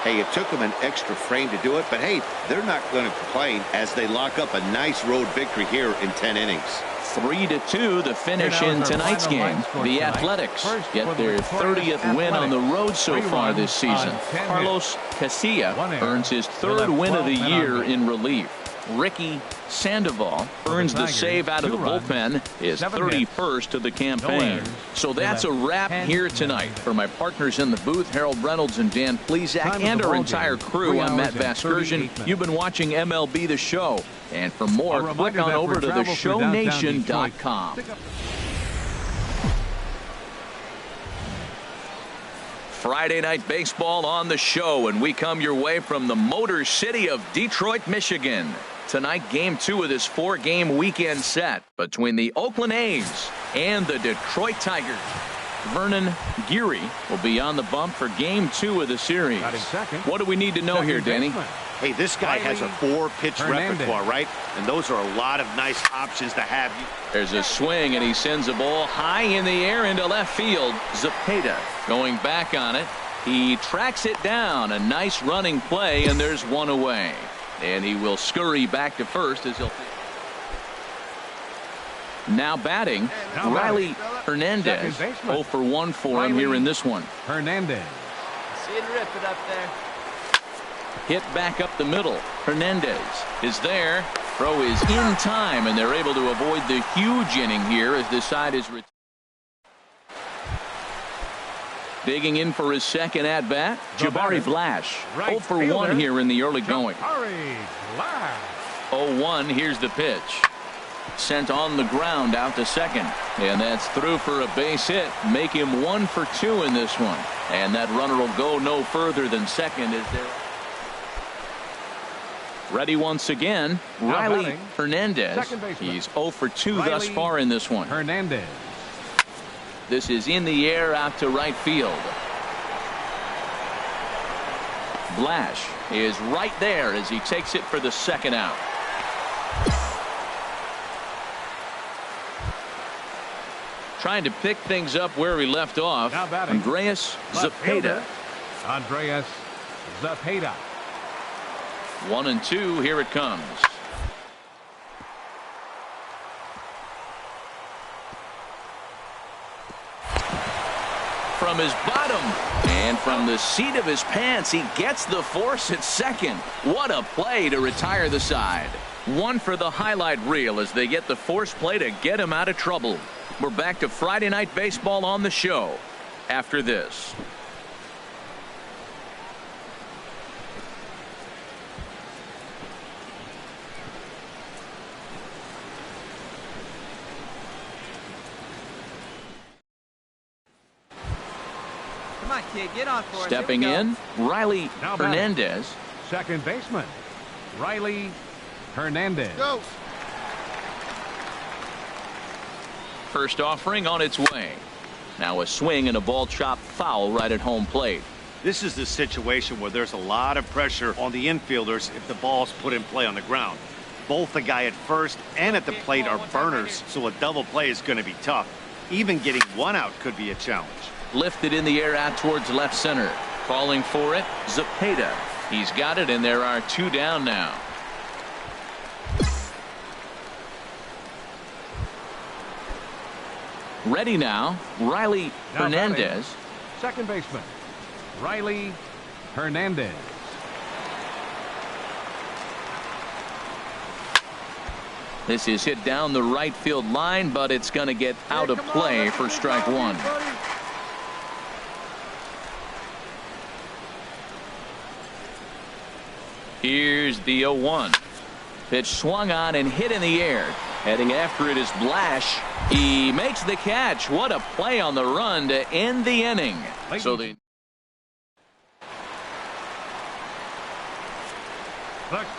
Hey, it took them an extra frame to do it, but hey, they're not going to complain as they lock up a nice road victory here in 10 innings. 3-2 the finish in tonight's game. The Athletics get their 30th win on the road so far this season. Carlos Casilla earns his 3rd win of the year in relief. Ricky Sandoval earns the save out of the bullpen, his 31st of the campaign. So that's a wrap here tonight. For my partners in the booth, Harold Reynolds and Dan Plesac, and our entire crew, I'm Matt Vasgersian. You've been watching MLB The Show. And for more, click on over to the Show17.com. Friday night baseball on the show, and we come your way from the Motor City of Detroit, Michigan. Tonight, game 2 of this 4-game weekend set between the Oakland A's and the Detroit Tigers. Vernon Geary will be on the bump for game 2 of the series. What do we need to know here, Danny? Hey, this guy has a 4-pitch repertoire, right? And those are a lot of nice options to have. There's a swing, and he sends a ball high in the air into left field. Zepeda going back on it. He tracks it down. A nice running play, and there's 1 away. And he will scurry back to first as he'll. Now batting, Riley Hernandez. 0 for 1 for him here in this one. Hernandez. See it rip it up there. Hit back up the middle. Hernandez is there. Throw is in time, and they're able to avoid the huge inning here as this side is. Digging in for his 2nd at-bat, Jabari Blash. 0 for 1 here in the early going. 0-1, here's the pitch. Sent on the ground out to second. And that's through for a base hit. Make him 1 for 2 in this one. And that runner will go no further than second as they're. Ready once again, Riley Hernandez. He's 0 for 2 thus far in this one. Hernandez. This is in the air out to right field. Blash is right there as he takes it for the second out. Trying to pick things up where we left off. Andreas Zepeda. Andreas Zepeda. 1-2. Here it comes. From his bottom and from the seat of his pants, he gets the force at second. What a play to retire the side. One for the highlight reel as they get the force play to get him out of trouble. We're back to Friday Night Baseball on the show after this. Come on, kid, get on for it. Stepping in, Riley Hernandez. Second baseman, Riley Hernandez. Go. First offering on its way. Now a swing and a ball chopped foul right at home plate. This is the situation where there's a lot of pressure on the infielders if the ball's put in play on the ground. Both the guy at first and at the plate are burners, so a double play is going to be tough. Even getting one out could be a challenge. Lifted in the air out towards left center. Calling for it, Zepeda. He's got it, and there are two down now. Ready now, Riley Hernandez. Second baseman, Riley Hernandez. This is hit down the right field line, but it's going to get out of play for strike one. Here's the 0-1. Pitch swung on and hit in the air. Heading after it is Blash. He makes the catch. What a play on the run to end the inning. So the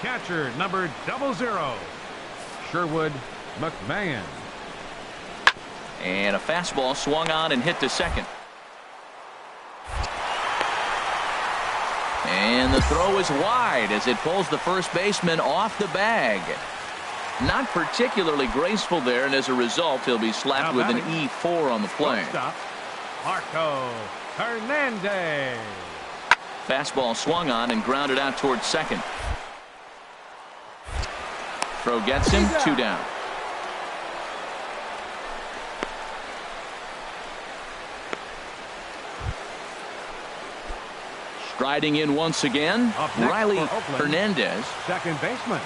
catcher, number 00, Sherwood McMahon. And a fastball swung on and hit to second. And the throw is wide as it pulls the first baseman off the bag. Not particularly graceful there, and as a result, he'll be slapped with an E4 on the play. Marco Hernandez. Fastball swung on and grounded out towards second. Throw gets him, two down. Striding in once again, Riley Hernandez. Second baseman,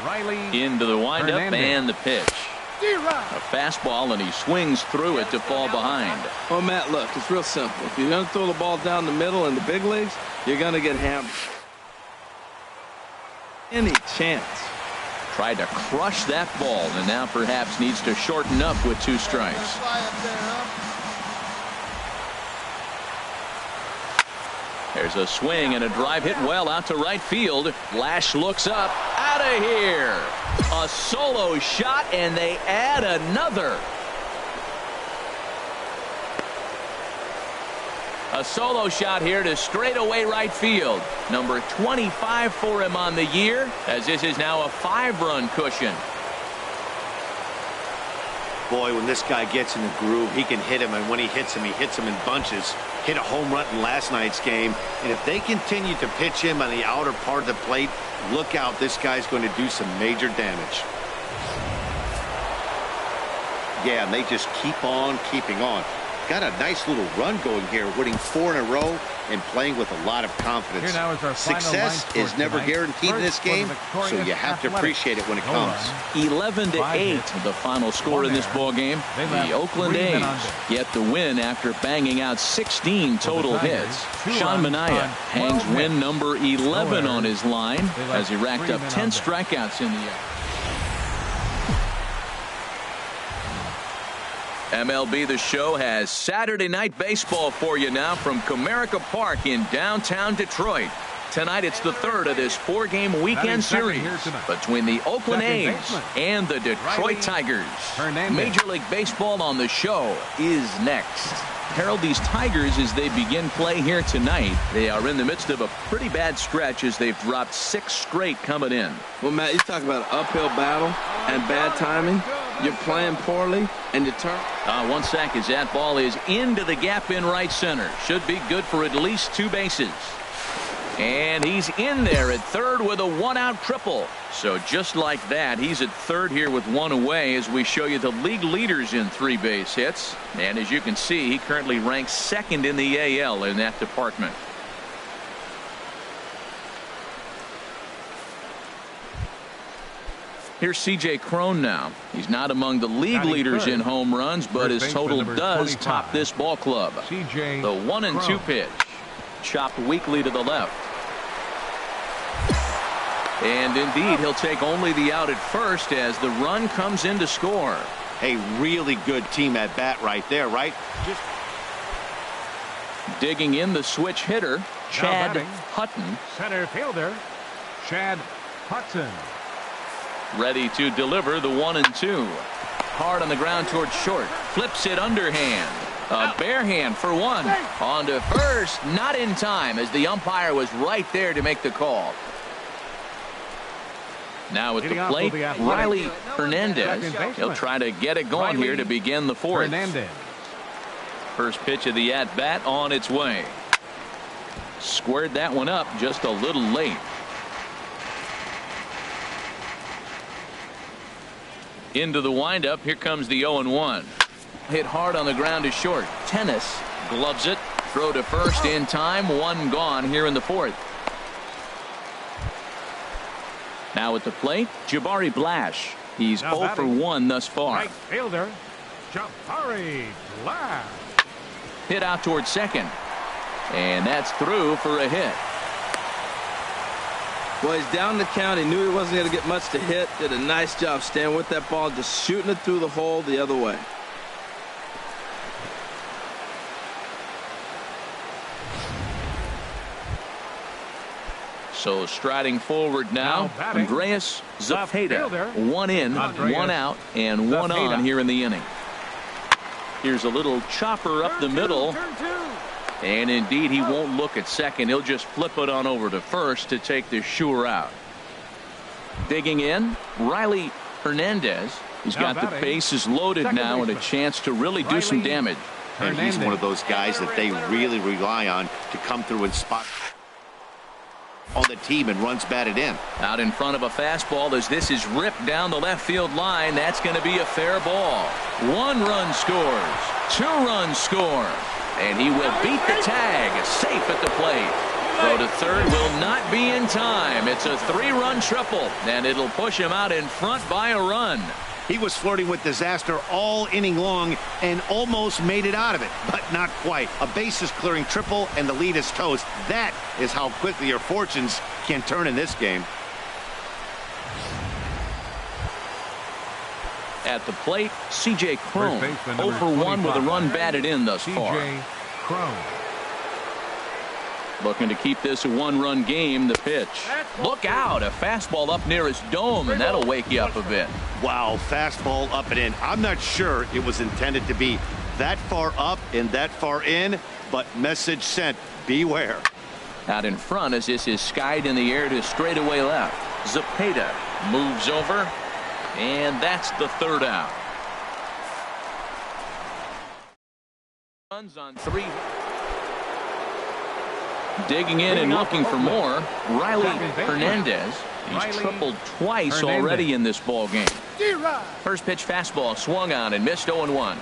Riley into the windup Hernandez. And the pitch. A fastball, and he swings through it to fall behind. Well, Matt, look, it's real simple. If you're going to throw the ball down the middle in the big leagues, you're going to get hammered. Any chance. Tried to crush that ball, and now perhaps needs to shorten up with two strikes. There's a swing and a drive hit well out to right field. Lash looks up. Out of here. A solo shot, and they add another. A solo shot here to straightaway right field. Number 25 for him on the year, as this is now a 5-run cushion. Boy, when this guy gets in the groove, he can hit him, and when he hits him in bunches. Hit a home run in last night's game, and if they continue to pitch him on the outer part of the plate, look out, this guy's going to do some major damage. Yeah, and they just keep on keeping on. Got a nice little run going here, winning 4 in a row and playing with a lot of confidence. Here now is our Success is never guaranteed in this game, so you have to appreciate it when it comes. 11-8, the final score in this ball game. The Oakland A's get the win after banging out 16 total hits. Sean Manaea hangs win number 11 on his line as he racked up 10 strikeouts in the air. MLB The Show has Saturday Night Baseball for you now from Comerica Park in downtown Detroit. Tonight it's the third of this 4-game weekend series between the Oakland A's and the Detroit Tigers. Major League Baseball on the Show is next. Harold, these Tigers, as they begin play here tonight, they are in the midst of a pretty bad stretch as they've dropped 6 straight coming in. Well, Matt, you talk about an uphill battle and bad timing. You're playing poorly, and you turn. 1 sec as that ball is into the gap in right center. Should be good for at least 2 bases. And he's in there at third with a 1-out triple. So just like that, he's at third here with 1 away as we show you the league leaders in 3 base hits. And as you can see, he currently ranks 2nd in the AL in that department. Here's C.J. Cron now. He's not among the league leaders in home runs, but his total does top this ball club. The 1-2 pitch. Chopped weakly to the left. And indeed, he'll take only the out at first as the run comes in to score. A really good team at bat right there, right? Digging in the switch hitter, Chad Hutton. Center fielder, Chad Hutton. Ready to deliver the 1-2. Hard on the ground towards short. Flips it underhand. A bare hand for 1. On to first. Not in time as the umpire was right there to make the call. Now at the plate, Riley Hernandez. He'll try to get it going here to begin the 4th. First pitch of the at-bat on its way. Squared that one up just a little late. Into the windup. Here comes the 0-1. Hit hard on the ground to short. Tennis gloves it. Throw to first in time. 1 gone here in the 4th. Now at the plate, Jabari Blash. He's 0 for 1 thus far. Right fielder, Jabari Blash. Hit out towards second. And that's through for a hit. Well, he's down the count. He knew he wasn't going to get much to hit. Did a nice job staying with that ball, just shooting it through the hole the other way. So striding forward now, Andreas Zepeda. 1 in, 1 out, and 1 on here in the inning. Here's a little chopper up the middle. And indeed, he won't look at second. He'll just flip it on over to first to take the sure out. Digging in, Riley Hernandez. He's got the bases loaded now and a chance to really do some damage. And he's one of those guys that they really rely on to come through and spot on the team and runs batted in. Out in front of a fastball as this is ripped down the left field line. That's going to be a fair ball. 1 run scores. 2 runs score. And he will beat the tag. Safe at the plate. Throw to third will not be in time. It's a 3-run triple, and it'll push him out in front by a run. He was flirting with disaster all inning long and almost made it out of it, but not quite. A bases clearing triple and the lead is toast. That is how quickly your fortunes can turn in this game. At the plate, C.J. Cron. 0 for 1 with a run batted in thus far. Looking to keep this a 1-run game. The pitch. Look out. A fastball up near his dome, and that'll wake you up a bit. Wow, fastball up and in. I'm not sure it was intended to be that far up and that far in, but message sent. Beware. Out in front as this is skied in the air to straightaway left. Zepeda moves over, and that's the 3rd out. Runs on 3. Digging in and looking for more, Riley Hernandez. He's tripled twice already in this ball game. First pitch fastball swung on and missed 0-1.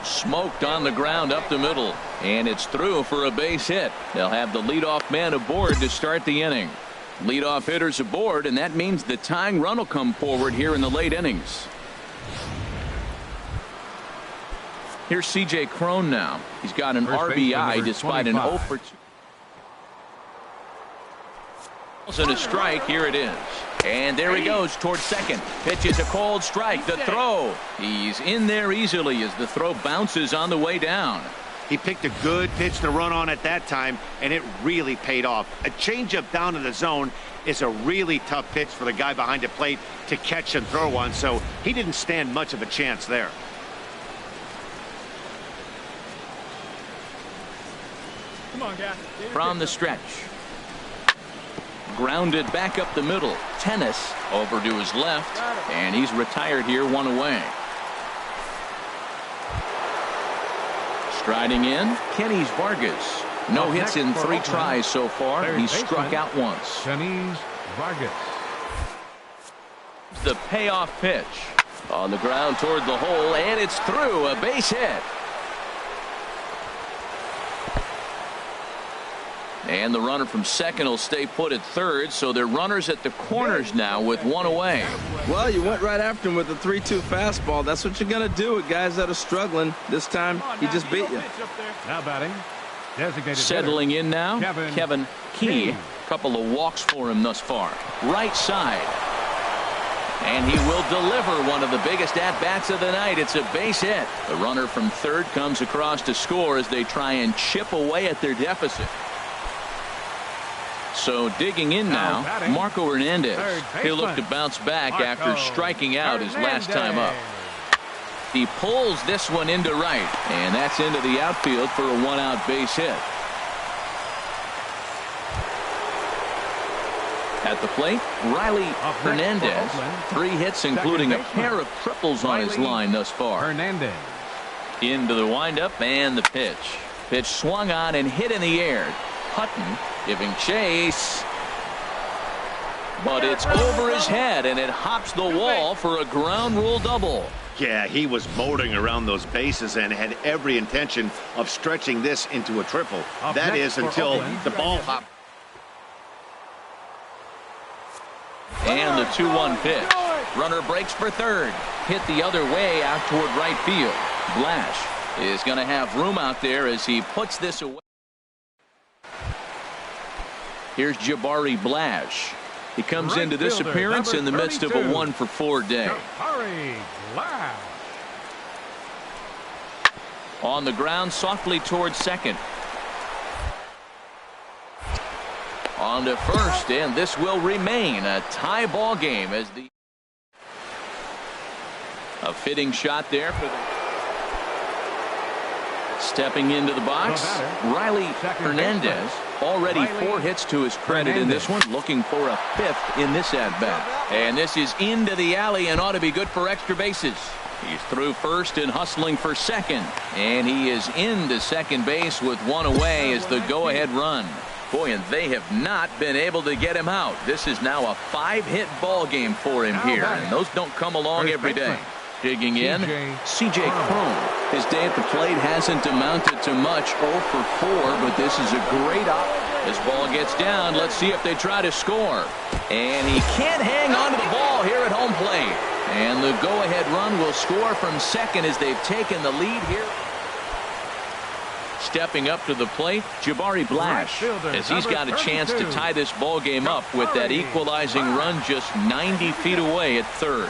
Smoked on the ground up the middle, and it's through for a base hit. They'll have the leadoff man aboard to start the inning. Leadoff hitters aboard, and that means the tying run will come forward here in the late innings. Here's C.J. Cron now. He's got an RBI despite an 0 for 2. And a strike. Here it is. And there he goes towards second. Pitch is a cold strike. The throw. He's in there easily as the throw bounces on the way down. He picked a good pitch to run on at that time, and it really paid off. A changeup down in the zone is a really tough pitch for the guy behind the plate to catch and throw on, so he didn't stand much of a chance there. Come on, guys. From the stretch. Grounded back up the middle. Tennis over to his left, and he's retired here, 1 away. Striding in, Kenny's Vargas. No hits in 3 tries so far. He struck out once. Kenny's Vargas. The payoff pitch. On the ground toward the hole, and it's through. A base hit. And the runner from second will stay put at third, so they're runners at the corners now with 1 away. Well, you went right after him with a 3-2 fastball. That's what you're going to do with guys that are struggling. This time, he just beat you. Now batting, designated settling in now, Kevin Key. Couple of walks for him thus far. Right side. And he will deliver one of the biggest at-bats of the night. It's a base hit. The runner from third comes across to score as they try and chip away at their deficit. So digging in now, Marco Hernandez. He'll look to bounce back after striking out his last time up. He pulls this one into right, and that's into the outfield for a 1-out base hit. At the plate, Riley Hernandez. 3 hits, including a pair of triples on his line thus far. Hernandez. Into the windup and the pitch. Pitch swung on and hit in the air. Hutton giving chase, but it's over his head and it hops the wall for a ground rule double. Yeah, he was motoring around those bases and had every intention of stretching this into a triple. That is until the ball hopped. And the 2-1 pitch. Runner breaks for third. Hit the other way out toward right field. Blash is going to have room out there as he puts this away. Here's Jabari Blash. He comes into this appearance in the midst of a 1-for-4 day. On the ground, softly towards second. On to first, and this will remain a tie ball game as a fitting shot there for the. Stepping into the box, Riley Hernandez. Already 4 hits to his credit in this one, looking for a 5th in this at-bat. And this is into the alley and ought to be good for extra bases. He's through first and hustling for second. And he is into second base with 1 away as the go-ahead run. Boy, and they have not been able to get him out. This is now a 5-hit ball game for him here, and those don't come along every day. Digging in, C.J. Cron. His day at the plate hasn't amounted to much, 0 for 4, but this is a great op. This ball gets down. Let's see if they try to score. And he can't hang on to the ball here at home plate. And the go-ahead run will score from second as they've taken the lead here. Stepping up to the plate, Jabari Blash, as he's got a chance to tie this ball game up with that equalizing run just 90 feet away at third.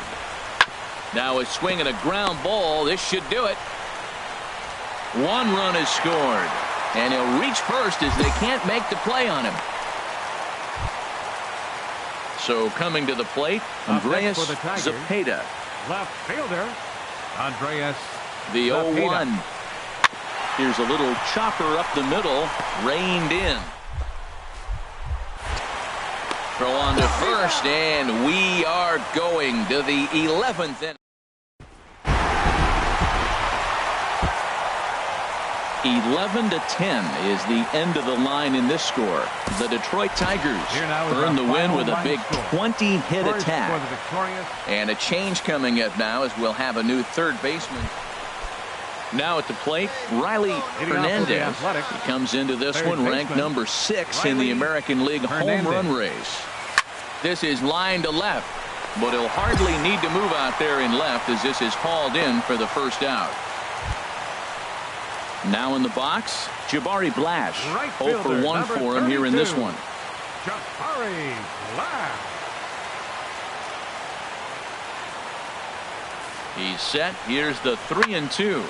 Now a swing and a ground ball. This should do it. 1 run is scored, and he'll reach first as they can't make the play on him. So coming to the plate, Andreas Zepeda. Left fielder, Andreas. The 0-1. Here's a little chopper up the middle, reined in. Throw on to first, and we are going to the 11th inning. 11-10 is the end of the line in this score. The Detroit Tigers earn the win with a big 20-hit attack. And a change coming up now as we'll have a new third baseman. Now at the plate, Riley Hernandez. He comes into this one ranked number 6 in the American League home run race. This is line to left, but he'll hardly need to move out there in left as this is hauled in for the first out. Now in the box, Jabari Blash. 0 for 1 for him here in this one. Jabari Blash. He's set. Here's the 3-2.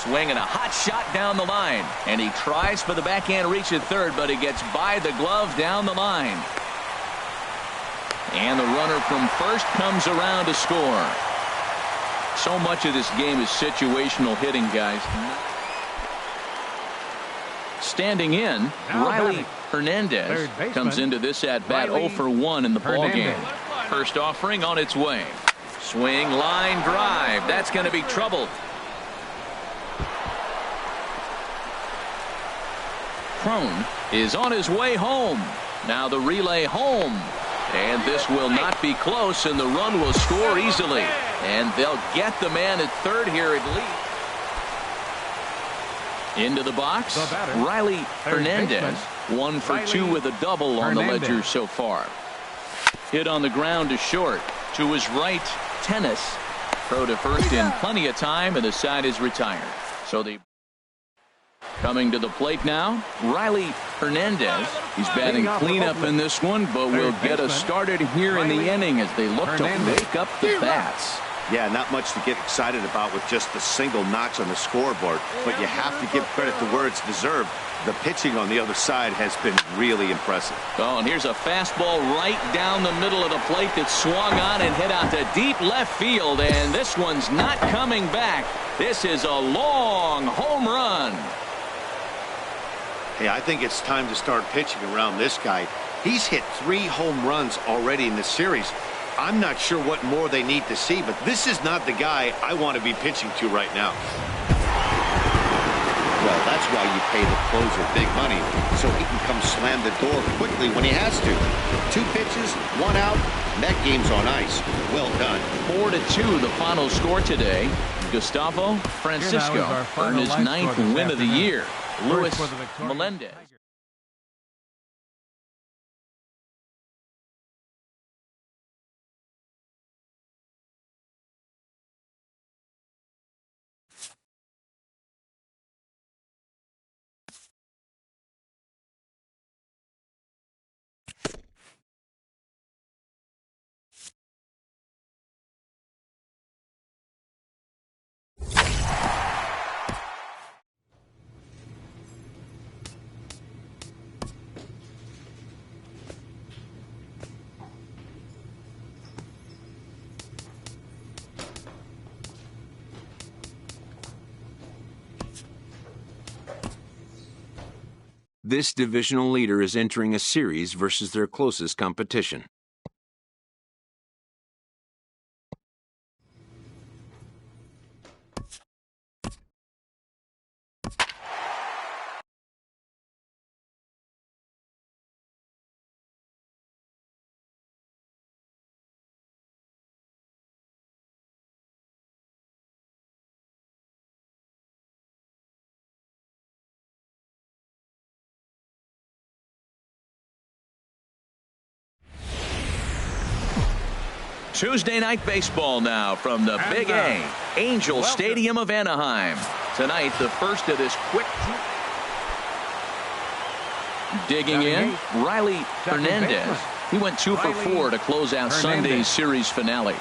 Swing and a hot shot down the line. And he tries for the backhand reach at third, but he gets by the glove down the line. And the runner from first comes around to score. So much of this game is situational hitting, guys. Standing in, Riley Hernandez comes into this at-bat 0 for 1 in the ballgame. First offering on its way. Swing, line drive. That's going to be trouble. Crone is on his way home. Now the relay home. And this will not be close, and the run will score easily. And they'll get the man at third here at least. Into the box, Riley Hernandez, 1 for 2 with a double on the ledger so far. Hit on the ground to short. To his right, Tennis. Throw to first in plenty of time, and the side is retired. So the coming to the plate now, Riley Hernandez. He's batting cleanup in this one, but will get us started here in the inning as they look to wake up the bats. Yeah, not much to get excited about with just the single notch on the scoreboard, but you have to give credit to where it's deserved. The pitching on the other side has been really impressive. Oh, and here's a fastball right down the middle of the plate that swung on and hit out to deep left field, and this one's not coming back. This is a long home run. Hey, I think it's time to start pitching around this guy. He's hit 3 home runs already in this series. I'm not sure what more they need to see, but this is not the guy I want to be pitching to right now. Well, that's why you pay the closer big money, so he can come slam the door quickly when he has to. 2 pitches, 1 out, and that game's on ice. Well done. 4-2 the final score today. Gustavo Francisco earned his 9th win of the year. Luis Melendez. This divisional leader is entering a series versus their closest competition. Tuesday night baseball now from the Big A, Angel Stadium of Anaheim. Tonight, the first of this quick. Digging in, Riley Hernandez. He went 2 for 4 to close out Sunday's series finale.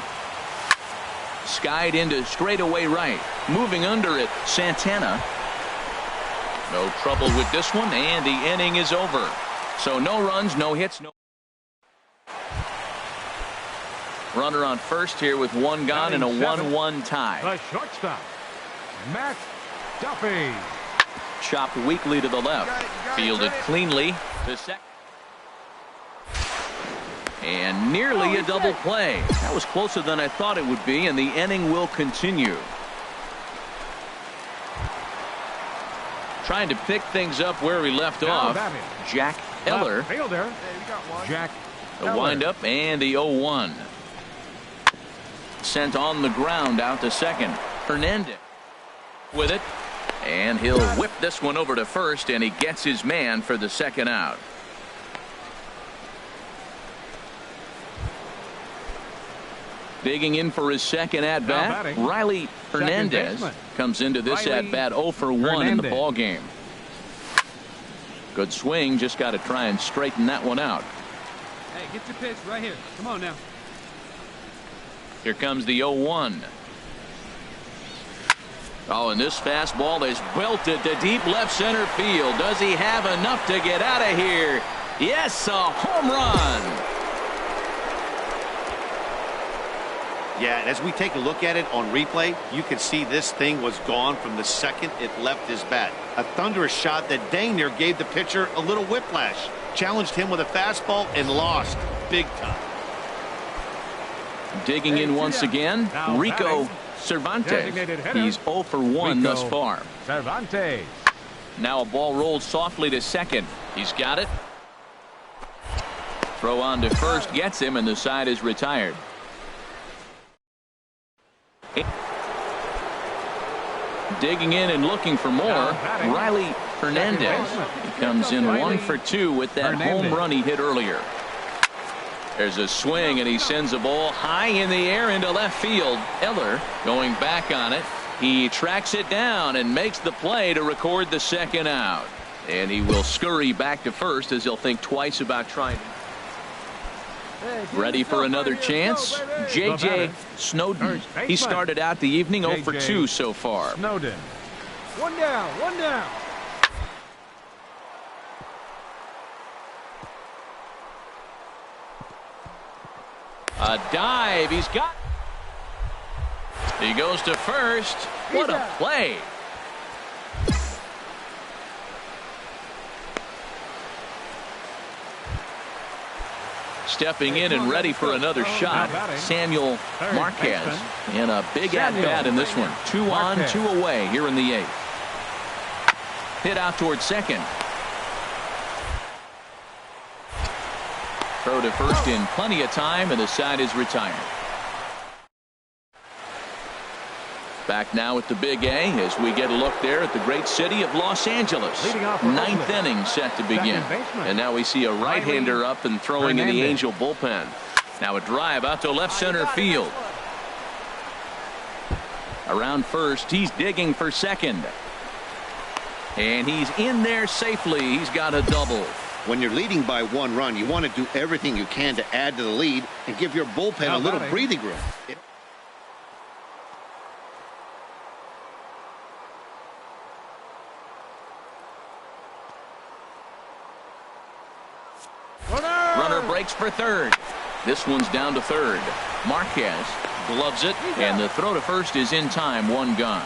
Skied into straightaway right. Moving under it, Santana. No trouble with this one, and the inning is over. So no runs, no hits, no. Runner on first here with 1 gone and a 1-1 tie. The shortstop, Matt Duffy. Chopped weakly to the left. Fielded cleanly. The second. And nearly a double play. That was closer than I thought it would be, and the inning will continue. Trying to pick things up where we left off. Jack Eller. Jack The windup and the 0-1. Sent on the ground out to second. Hernandez with it. And he'll whip this one over to first, and he gets his man for the second out. Digging in for his second at-bat, Riley Hernandez comes into this at-bat 0 for 1 in the ball game. Good swing, just got to try and straighten that one out. Hey, get your pitch right here. Come on now. Here comes the 0-1. Oh, and this fastball is belted to deep left center field. Does he have enough to get out of here? Yes, a home run. Yeah, as we take a look at it on replay, you can see this thing was gone from the second it left his bat. A thunderous shot that dang near gave the pitcher a little whiplash. Challenged him with a fastball and lost big time. Digging in once again, Rico Cervantes. He's 0 for 1 thus far. Cervantes. Now a ball rolled softly to second. He's got it. Throw on to first gets him, and the side is retired. Digging in and looking for more, Riley Hernandez. He comes in 1 for 2 with that home run he hit earlier. There's a swing, and he sends a ball high in the air into left field. Eller going back on it. He tracks it down and makes the play to record the second out. And he will scurry back to first as he'll think twice about trying. Ready for another chance? J.J. Snowden. He started out the evening 0 for 2 so far. Snowden. One down, one down. A dive. He's got. He goes to first. What a play. Stepping in and ready for another shot, Samuel Marquez. And a big at-bat in this one. 2 on, 2 away here in the 8th. Hit out towards second. Throw to first in plenty of time, and the side is retired. Back now at the Big A as we get a look there at the great city of Los Angeles. 9th inning set to begin. And now we see a right-hander up and throwing in the Angel bullpen. Now a drive out to left center field. Around first, he's digging for second. And he's in there safely. He's got a double. When you're leading by 1 run, you want to do everything you can to add to the lead and give your bullpen a little breathing room. Runner breaks for third. This one's down to third. Marquez gloves it, and the throw to first is in time. 1 gone.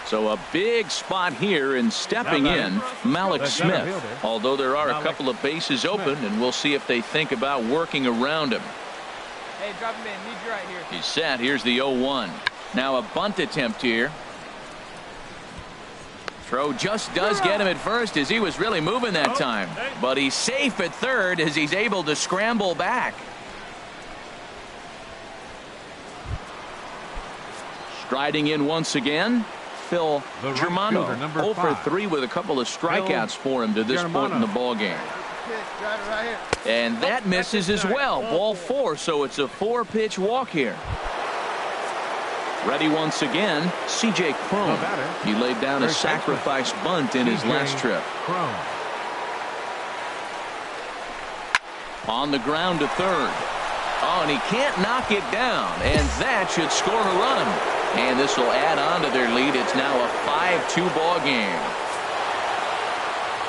So a big spot here, and stepping in, Malik Smith. Although there are a couple of bases open, and we'll see if they think about working around him. Hey, drop him in. Need you right here. He's set. Here's the 0-1. Now a bunt attempt here. Throw just does get him at first as he was really moving that time. But he's safe at third as he's able to scramble back. Striding in once again, Phil Germano. 0 for 3 with a couple of strikeouts for him to this point in the ball game. And that misses as well. Ball 4, so it's a 4-pitch walk here. Ready once again, C.J. Cron. He laid down a sacrifice bunt in his last trip. On the ground to third. Oh, and he can't knock it down, and that should score a run. And this will add on to their lead. It's now a 5-2 ball game.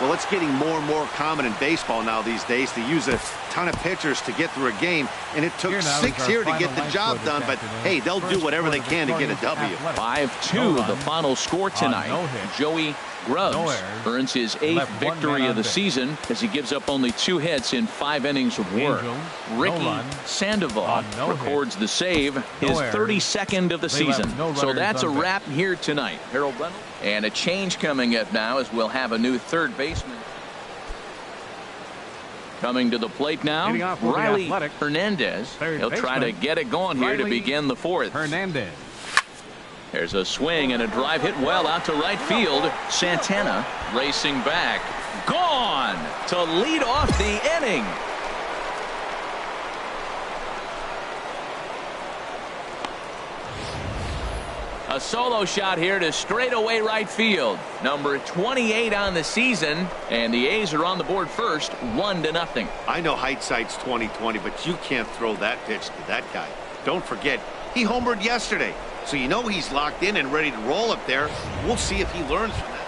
Well, it's getting more and more common in baseball now these days to use a ton of pitchers to get through a game, and it took 6 here to get the job done, but hey, they'll do whatever they can to get a W. 5-2 the final score tonight. Joey Grubbs earns his 8th victory of the season as he gives up only 2 hits in 5 innings of work. Ricky Sandoval records the save, his 32nd of the season. So that's a wrap here tonight. Harold Reynolds. And a change coming up now as we'll have a new third baseman. Coming to the plate now, Riley Hernandez. He'll try to get it going here to begin the 4th. Hernandez. There's a swing and a drive hit well out to right field. Santana racing back. Gone to lead off the inning. A solo shot here to straightaway right field. Number 28 on the season, and the A's are on the board first, 1-0. I know hindsight's 20/20, but you can't throw that pitch to that guy. Don't forget, He homered yesterday, so you know he's locked in and ready to roll up there. We'll see if he learns from that.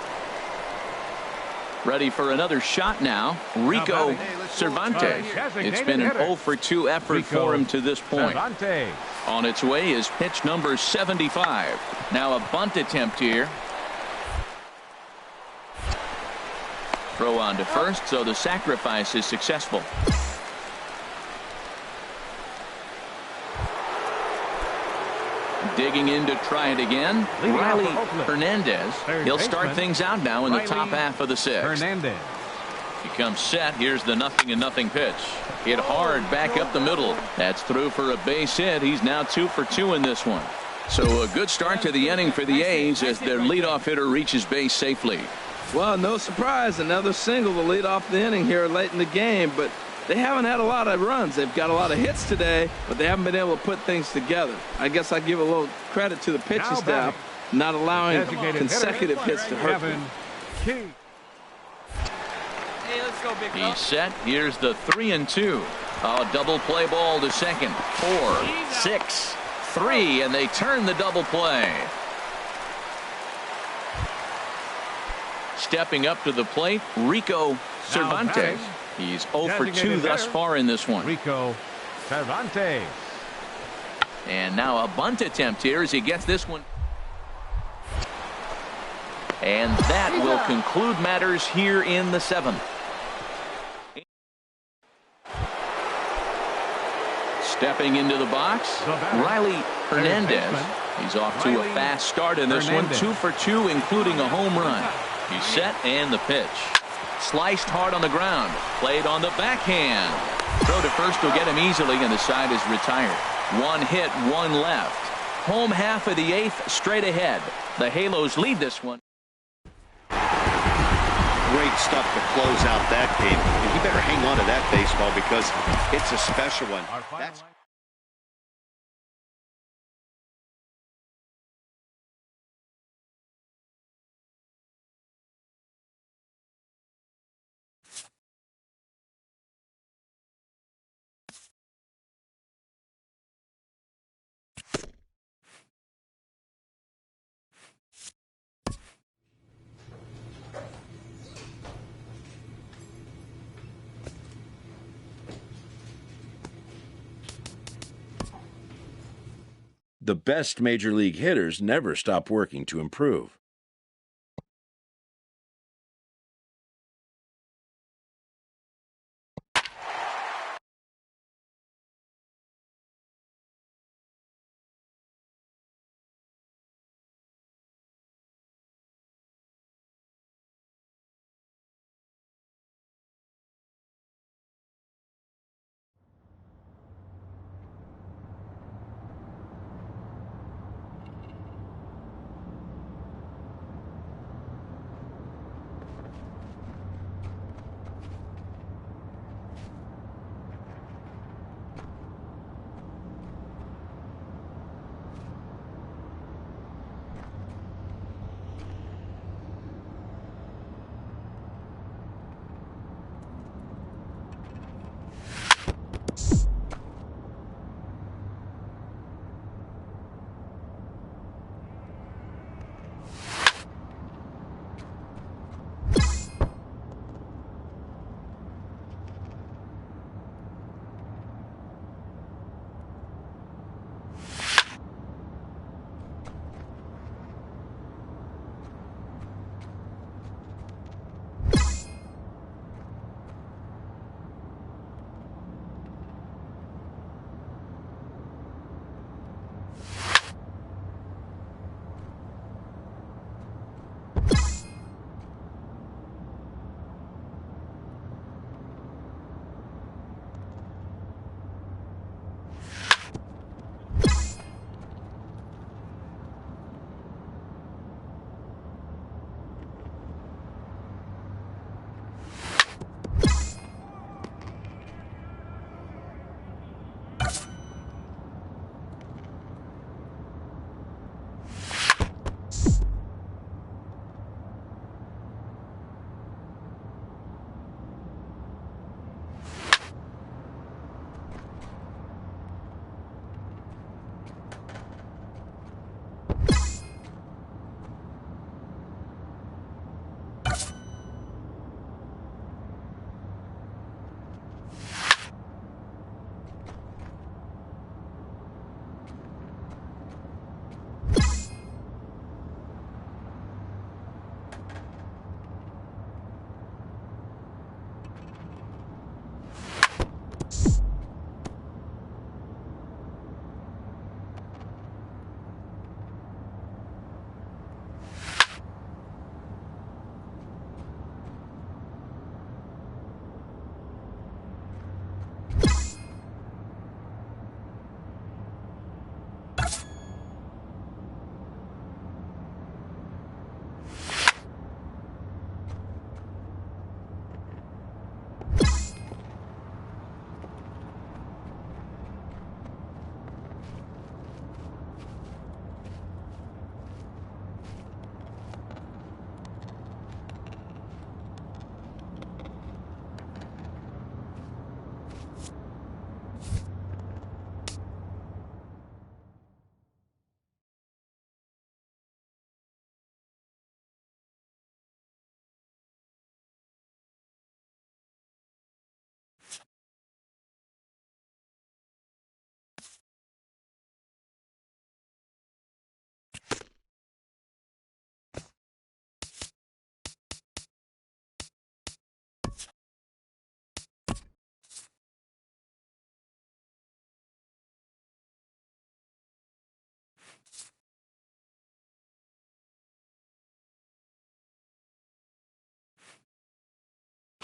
Ready for another shot now, Rico Cervantes. It's been an 0 for 2 effort for him to this point. On its way is pitch number 75. Now a bunt attempt here. Throw on to first, so the sacrifice is successful. Digging in to try it again, Riley Hernandez. He'll start things out now in the top half of the sixth. He comes set. Here's the 0-0 pitch. Hit hard back up the middle. That's through for a base hit. He's now 2 for 2 in this one. So a good start to the inning for the A's as their leadoff hitter reaches base safely. Well, no surprise. Another single to lead off the inning here late in the game, but they haven't had a lot of runs. They've got a lot of hits today, but they haven't been able to put things together. I guess I give a little credit to the pitching staff, not allowing consecutive hits to hurt them. Hey, let's go, big He's set. Here's the 3-2. A double play ball to second. 4, 6, 3, and they turn the double play. Stepping up to the plate, Rico Cervantes. He's 0 for 2 thus far in this one. Rico Cervantes. And now a bunt attempt here as he gets this one. And that will conclude matters here in the 7th. Stepping into the box, Riley Hernandez. He's off to a fast start in this one. 2 for 2, including a home run. He's set, and the pitch. Sliced hard on the ground. Played on the backhand. Throw to first will get him easily, and the side is retired. 1 hit, 1 left. Home half of the 8th straight ahead. The Halos lead this one. Great stuff to close out that game. And you better hang on to that baseball because it's a special one. That's the best major league hitters never stop working to improve.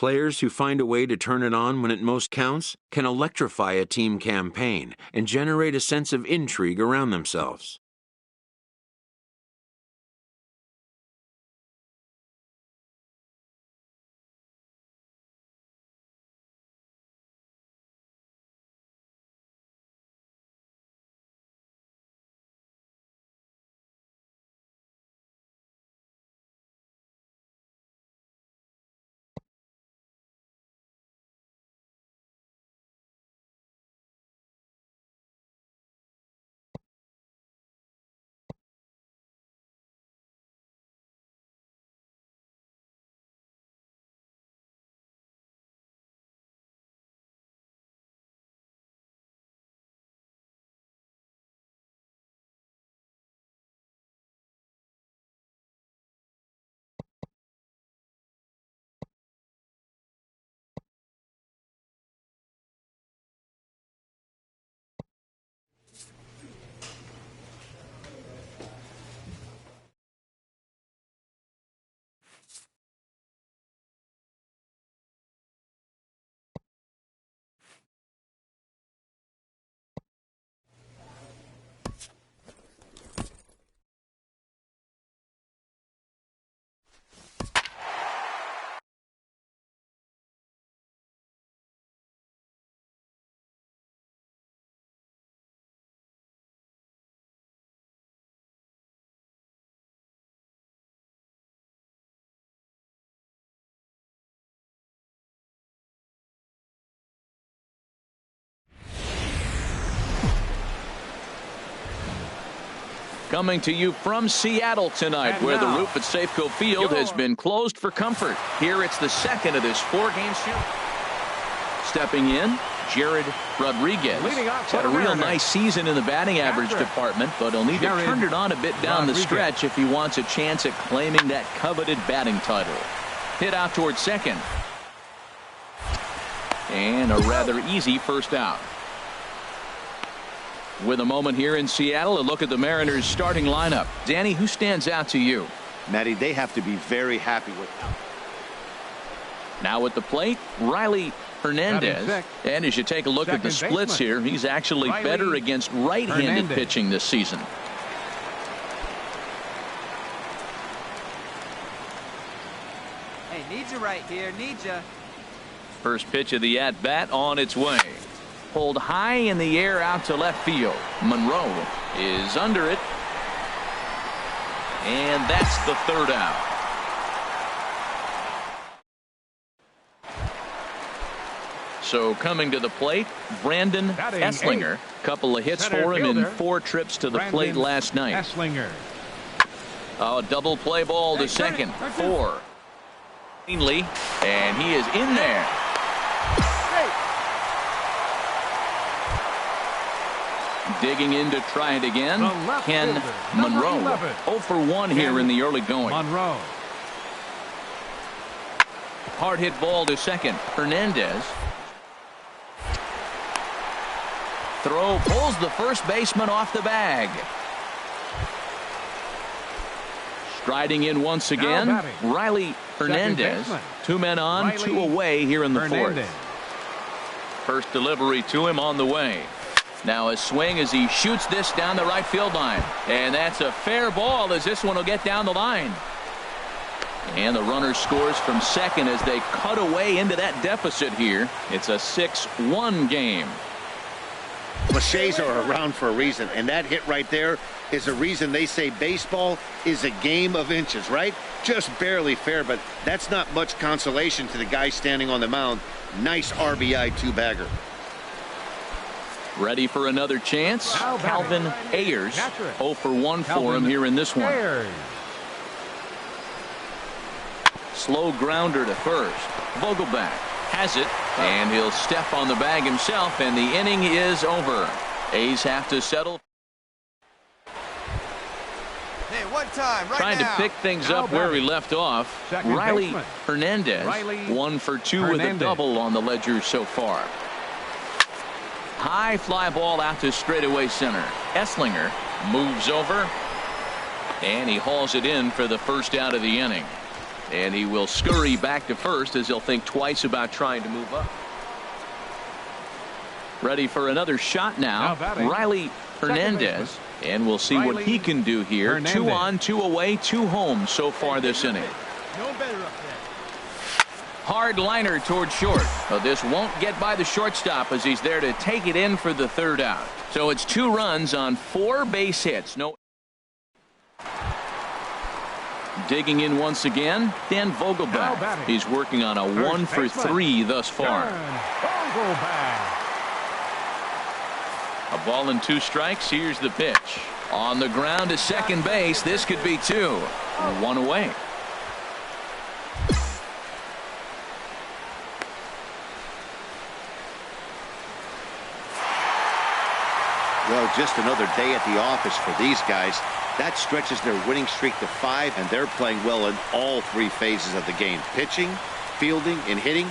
Players who find a way to turn it on when it most counts can electrify a team campaign and generate a sense of intrigue around themselves. Coming to you from Seattle tonight, And where the now, roof at Safeco Field has been closed for comfort. Here it's the second of this 4-game series. Stepping in, Jared Rodriguez. Leading off He's had a for the real Mariners, nice season in the batting average Patrick. department, but he'll need to Jared turn it on a bit down the Rodriguez. stretch if he wants a chance at claiming that coveted batting title. Hit out towards second. And a rather easy first out. With a moment here in Seattle, a look at the Mariners' starting lineup. Danny, who stands out to you? Matty, they have to be very happy with that. Now at the plate, Riley Hernandez. And as you take a look at the splits here, he's actually better against right-handed pitching this season. Hey, need you right here. Need you. First pitch of the at-bat on its way. Pulled high in the air out to left field. Monroe is under it. And that's the third out. So coming to the plate, Brandon Esslinger. Couple of hits for him in 4 trips to the plate last night. Esslinger. Oh, double play ball to second. 4. Cleanly, and he is in there. Digging in to try it again. Ken Monroe. 0 for 1 here in the early going. Monroe. Hard hit ball to second. Hernandez. Throw pulls the first baseman off the bag. Striding in once again, Riley Hernandez. 2 men on, 2 away here in the 4th. First delivery to him on the way. Now a swing as he shoots this down the right field line. And that's a fair ball as this one will get down the line. And the runner scores from second as they cut away into that deficit here. It's a 6-1 game. Cliches are around for a reason, and that hit right there is a reason they say baseball is a game of inches, right? Just barely fair, but that's not much consolation to the guy standing on the mound. Nice RBI 2-bagger. Ready for another chance. Calvin Ayers. 0 for 1 for him here in this one. Slow grounder to first. Vogelback has it, and he'll step on the bag himself, and the inning is over. A's have to settle. Hey, one time, right Trying now. to pick things up where we left off. Riley Hernandez, 1 for 2 with a double on the ledger so far. High fly ball out to straightaway center. Esslinger moves over, and he hauls it in for the first out of the inning. And he will scurry back to first as he'll think twice about trying to move up. Ready for another shot now. Riley Hernandez. And we'll see what he can do here. Hernandez. 2 on, 2 away, 2 home so far this inning. No better up there. Hard liner toward short. But this won't get by the shortstop as he's there to take it in for the 3rd out. So it's 2 runs on 4 base hits. No. Digging in once again, Dan Vogelbach. He's working on a 1 for 3 thus far. A ball and 2 strikes. Here's the pitch. On the ground to second base. This could be 2. 1 away. Well, just another day at the office for these guys. That stretches their winning streak to 5, and they're playing well in all 3 phases of the game. Pitching, fielding, and hitting.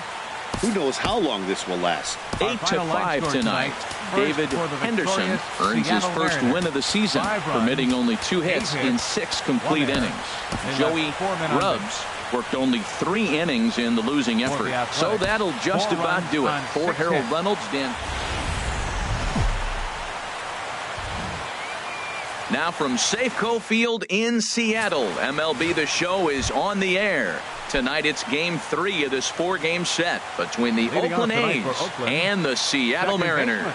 Who knows how long this will last. 8-5 tonight. David Henderson earns his first win of the season, permitting only 2 hits in 6 complete innings. Joey Rubbs worked only 3 innings in the losing effort. So that'll just about do it. For Harold Reynolds, Dan. Now from Safeco Field in Seattle, MLB The Show is on the air. Tonight it's Game 3 of this 4-game set between the Oakland A's and the Seattle Mariners.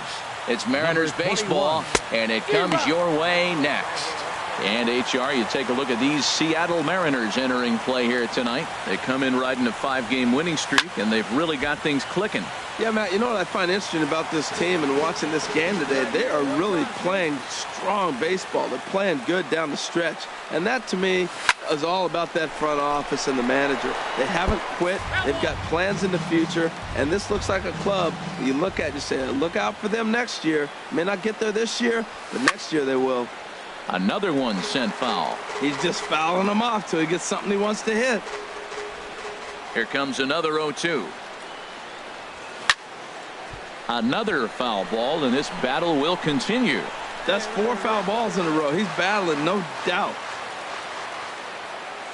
It's Mariners baseball, and it comes your way next. And HR, you take a look at these Seattle Mariners entering play here tonight. They come in riding a 5-game winning streak, and they've really got things clicking. Yeah, Matt, you know what I find interesting about this team and watching this game today? They are really playing strong baseball. They're playing good down the stretch. And that, to me, is all about that front office and the manager. They haven't quit. They've got plans in the future. And this looks like a club you look at and you say, look out for them next year. May not get there this year, but next year they will. Another one sent foul. He's just fouling them off till he gets something he wants to hit. Here comes another 0-2. Another foul ball, and this battle will continue. That's 4 foul balls in a row. He's battling, no doubt.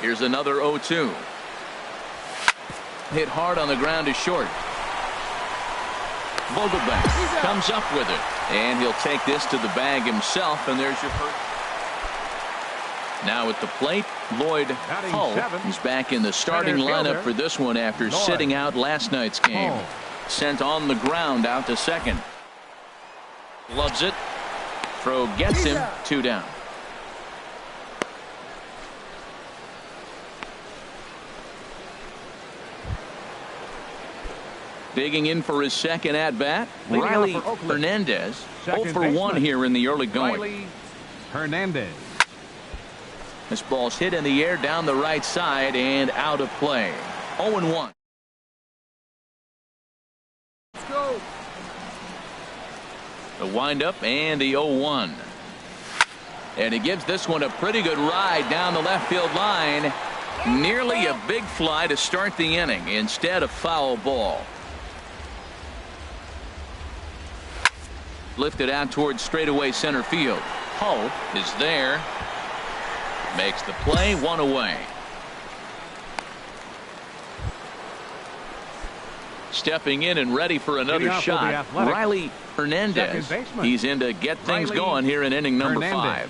Here's another 0-2. Hit hard on the ground to short. Vogelbach comes up with it, and he'll take this to the bag himself, and there's your first. Now at the plate, Lloyd Hull. He's back in the starting lineup for this one after sitting out last night's game. Sent on the ground out to second. Loves it. Throw gets him. 2 down. Digging in for his second at-bat, Riley Hernandez. 0 for 1 here in the early going. Riley Hernandez. This ball's hit in the air down the right side and out of play. 0-1. Let's go. The windup and the 0-1. And he gives this one a pretty good ride down the left field line. Nearly a big fly to start the inning. Instead, a foul ball. Lifted out towards straightaway center field. Hull is there. Makes the play. 1 away. Stepping in and ready for another shot, Riley Hernandez. He's in to get things going here in inning number 5.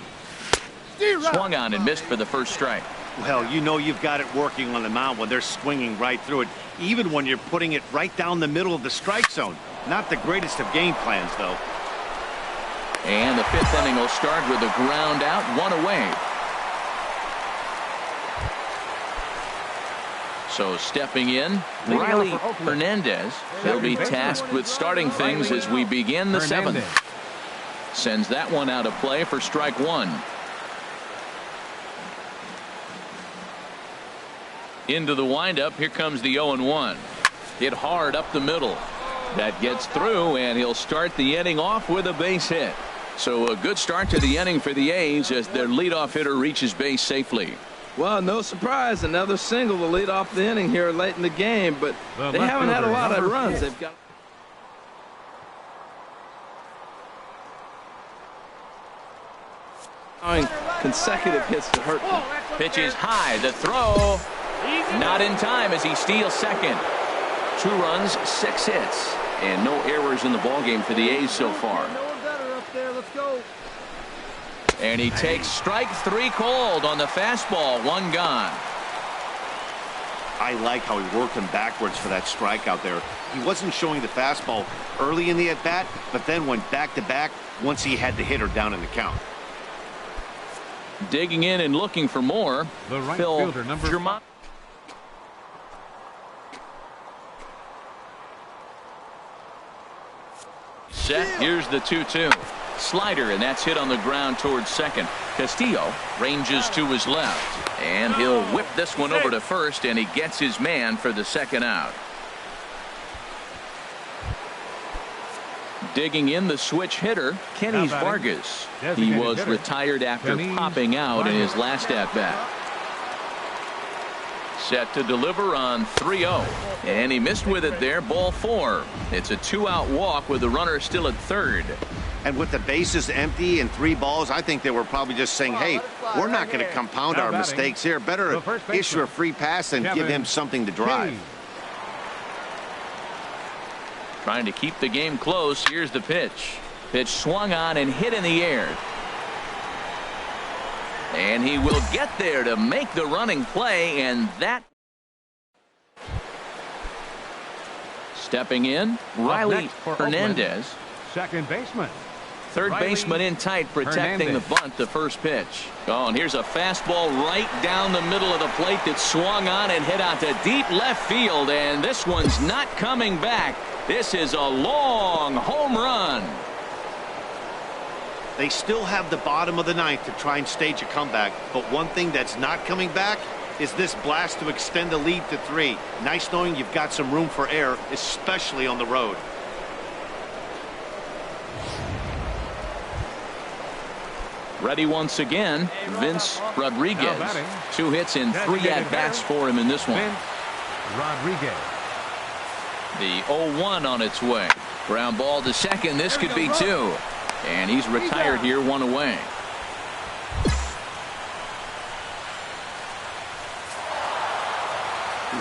Swung on and missed for the first strike. Well, you know you've got it working on the mound when they're swinging right through it, even when you're putting it right down the middle of the strike zone. Not the greatest of game plans, though. And the 5th inning will start with a ground out, 1 away. So stepping in, Riley Hernandez. He'll be tasked with starting things as we begin the 7th. Sends that one out of play for strike 1. Into the windup. Here comes the 0-1. Hit hard up the middle. That gets through, and he'll start the inning off with a base hit. So a good start to the inning for the A's as their leadoff hitter reaches base safely. Well, no surprise, another single to lead off the inning here late in the game, but they haven't had a lot of runs. They've got consecutive hits to hurt them. Pitch is high. The throw Not in time as he steals second. 2 runs, 6 hits, and no errors in the ballgame for the A's so far. And he takes strike 3 called on the fastball. 1 gone. I like how he worked him backwards for that strikeout there. He wasn't showing the fastball early in the at-bat, but then went back-to-back once he had the hitter down in the count. Digging in and looking for more, The right Phil fielder, number Germán. Set. Here's the 2-2. Slider, and that's hit on the ground towards second. Castillo ranges to his left, and he'll whip this one over to first, and he gets his man for the second out. Digging in, the switch hitter, Kenny Vargas. He was retired after popping out in his last at-bat. Set to deliver on 3-0, and he missed with it there. Ball 4. It's a 2-out walk with the runner still at third. And with the bases empty and 3 balls, I think they were probably just saying, hey, we're not going to compound our mistakes here. Better issue a free pass and give him something to drive. Trying to keep the game close. Here's the pitch. Pitch swung on and hit in the air. And he will get there to make the running play, and that. Stepping in, Riley Hernandez. Second baseman. Third baseman in tight, protecting the bunt, the first pitch. Oh, and here's a fastball right down the middle of the plate that swung on and hit out to deep left field, and this one's not coming back. This is a long home run. They still have the bottom of the 9th to try and stage a comeback, but one thing that's not coming back is this blast to extend the lead to 3. Nice knowing you've got some room for error, especially on the road. Ready once again, Vince Rodriguez. 2 hits and 3 at-bats for him in this one. Rodriguez. The 0-1 on its way. Ground ball to second. This could be 2. And he's retired here, 1 away.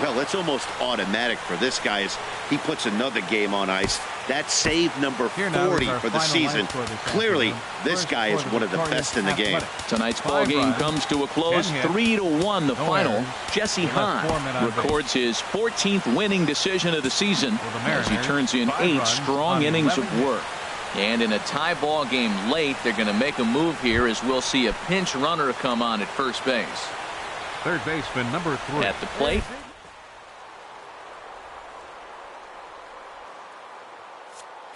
Well, it's almost automatic for this guy as he puts another game on ice. That's save number 40 for the season. Clearly, this guy is one of the best in the game. Tonight's ball game comes to a close, 3-1 the final. Jesse Hahn records his 14th winning decision of the season as he turns in 8 strong innings of work. And in a tie ball game late, they're going to make a move here as we'll see a pinch runner come on at first base. Third baseman number 3 at the plate.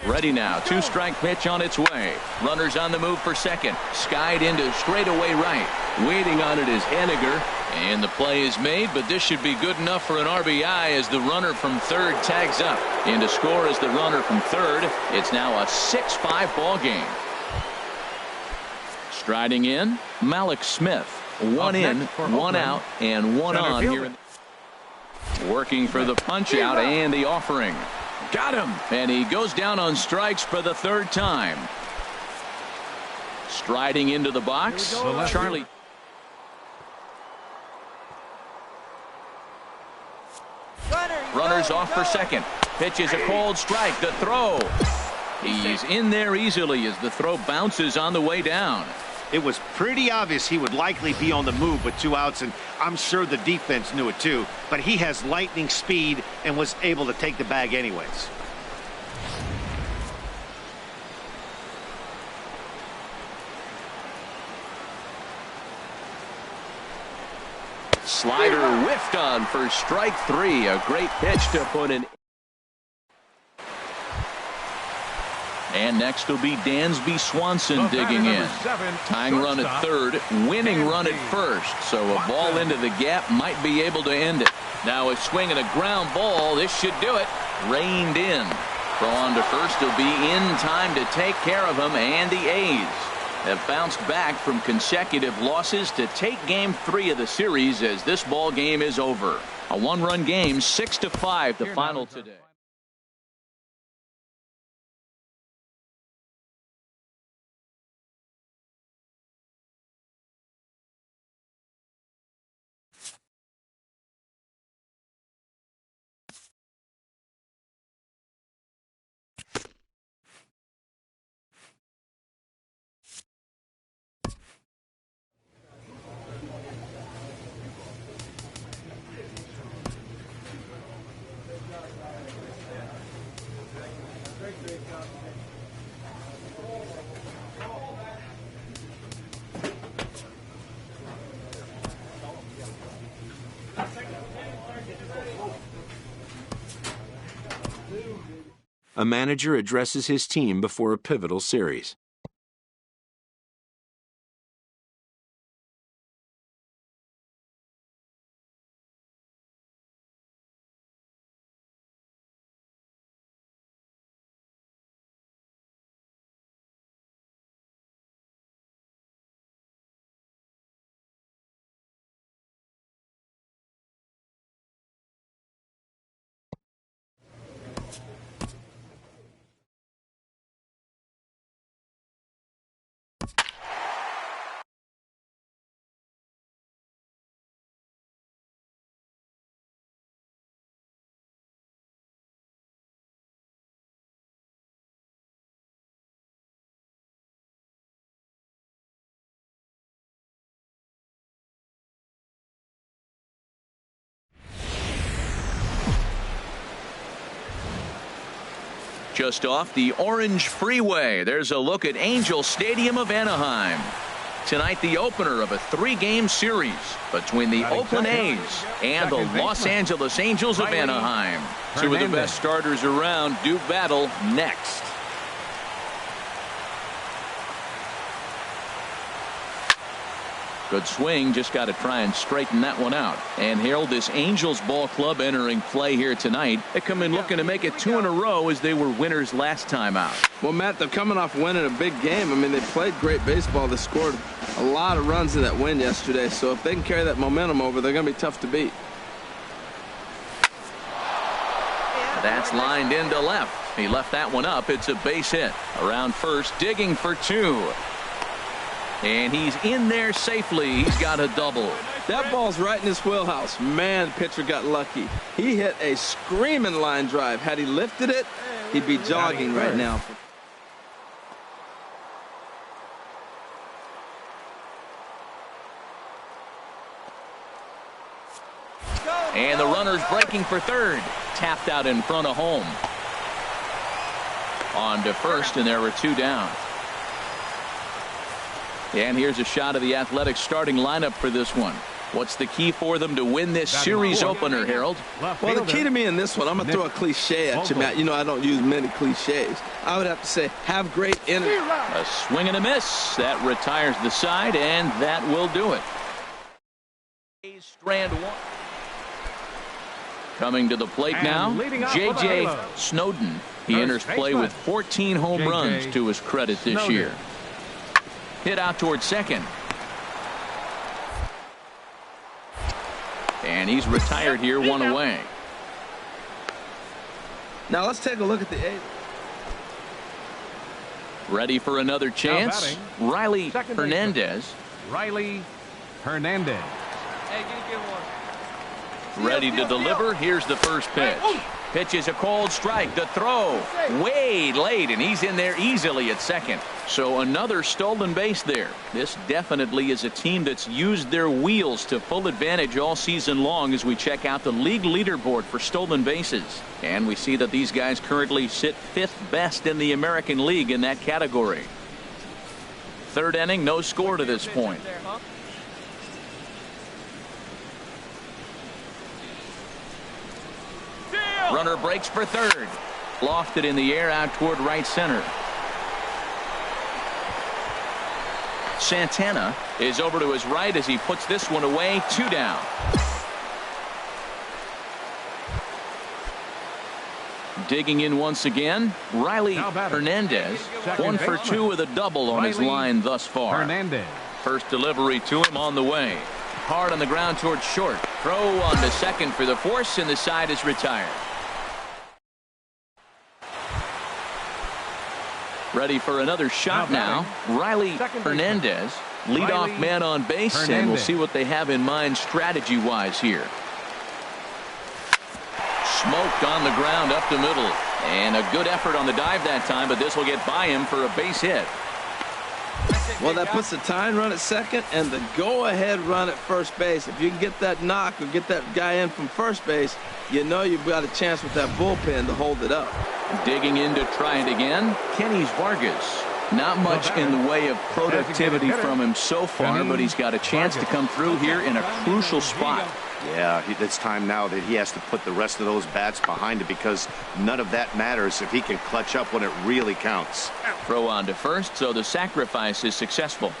Ready now. 2-strike pitch on its way. Runners on the move for second. Skied into straightaway right. Waiting on it is Henniger. And the play is made, but this should be good enough for an RBI as the runner from third tags up. And to score as the runner from third. It's now a 6-5 ball game. Striding in, Malik Smith. 1 in, 1 out, and 1 on here. Working for the punch out and the offering. Got him, and he goes down on strikes for the 3rd time. Striding into the box, Charlie. Runners off for second. Pitch is a cold strike. The throw. He's in there easily as the throw bounces on the way down. It was pretty obvious he would likely be on the move with 2 outs, and I'm sure the defense knew it too. But he has lightning speed and was able to take the bag anyways. Slider whiffed on for strike 3. A great pitch to put in. And next will be Dansby Swanson digging in. Tying run at third, winning run at first. So a ball into the gap might be able to end it. Now a swing and a ground ball. This should do it. Reined in. Throw on to first. He'll be in time to take care of him. And the A's have bounced back from consecutive losses to take game 3 of the series as this ball game is over. A 1-run game, 6-5 the final today. A manager addresses his team before a pivotal series. Just off the Orange Freeway, there's a look at Angel Stadium of Anaheim. Tonight, the opener of a 3-game series between the Oakland A's and the Los Angeles Angels of Anaheim. Two of the best starters around do battle next. Good swing, just got to try and straighten that one out. And Harold, this Angels ball club entering play here tonight. They come in looking to make it 2 in a row as they were winners last time out. Well, Matt, they're coming off winning a big game. I mean, they played great baseball. They scored a lot of runs in that win yesterday. So if they can carry that momentum over, they're going to be tough to beat. That's lined into left. He left that one up. It's a base hit. Around first, digging for 2. And he's in there safely. He's got a double. That ball's right in his wheelhouse. Man, the pitcher got lucky. He hit a screaming line drive. Had he lifted it, he'd be jogging right now. And the runner's breaking for third. Tapped out in front of home. On to first, and there were 2 down. And here's a shot of the Athletics starting lineup for this one. What's the key for them to win this series opener, Harold? Well, the key to me in this one, I'm going to throw a cliche at you, Matt. You know I don't use many cliches. I would have to say, have great energy. A swing and a miss. That retires the side, and that will do it. Strand 1. Coming to the plate now, J.J. Snowden. He enters play with 14 home runs to his credit this year. Hit out towards second. And he's retired here, 1 away. Now let's take a look at the 8th. Ready for another chance. Riley Hernandez. Riley Hernandez. Hey, give one. Ready to deliver. Here's the first pitch. Pitch is a cold strike. The throw way late, and he's in there easily at second. So another stolen base there. This definitely is a team that's used their wheels to full advantage all season long as we check out the league leaderboard for stolen bases. And we see that these guys currently sit 5th best in the American League in that category. 3rd inning, no score to this point. Runner breaks for third. Lofted in the air out toward right center. Santana is over to his right as he puts this one away. 2 down. Digging in once again, Riley Hernandez. 1 for 2 with a double on his line thus far. First delivery to him on the way. Hard on the ground towards short. Throw on to second for the force, and the side is retired. Ready for another shot now. Riley Hernandez, leadoff man on base, and we'll see what they have in mind strategy-wise here. Smoked on the ground up the middle. And a good effort on the dive that time, but this will get by him for a base hit. Well, that puts the tying run at second and the go-ahead run at first base. If you can get that knock or get that guy in from first base, you know you've got a chance with that bullpen to hold it up. Digging in to try it again, Kenny's Vargas. Not much in the way of productivity from him so far, but he's got a chance to come through here in a crucial spot. Yeah, it's time now that he has to put the rest of those bats behind it, because none of that matters if he can clutch up when it really counts. Throw on to first, so the sacrifice is successful.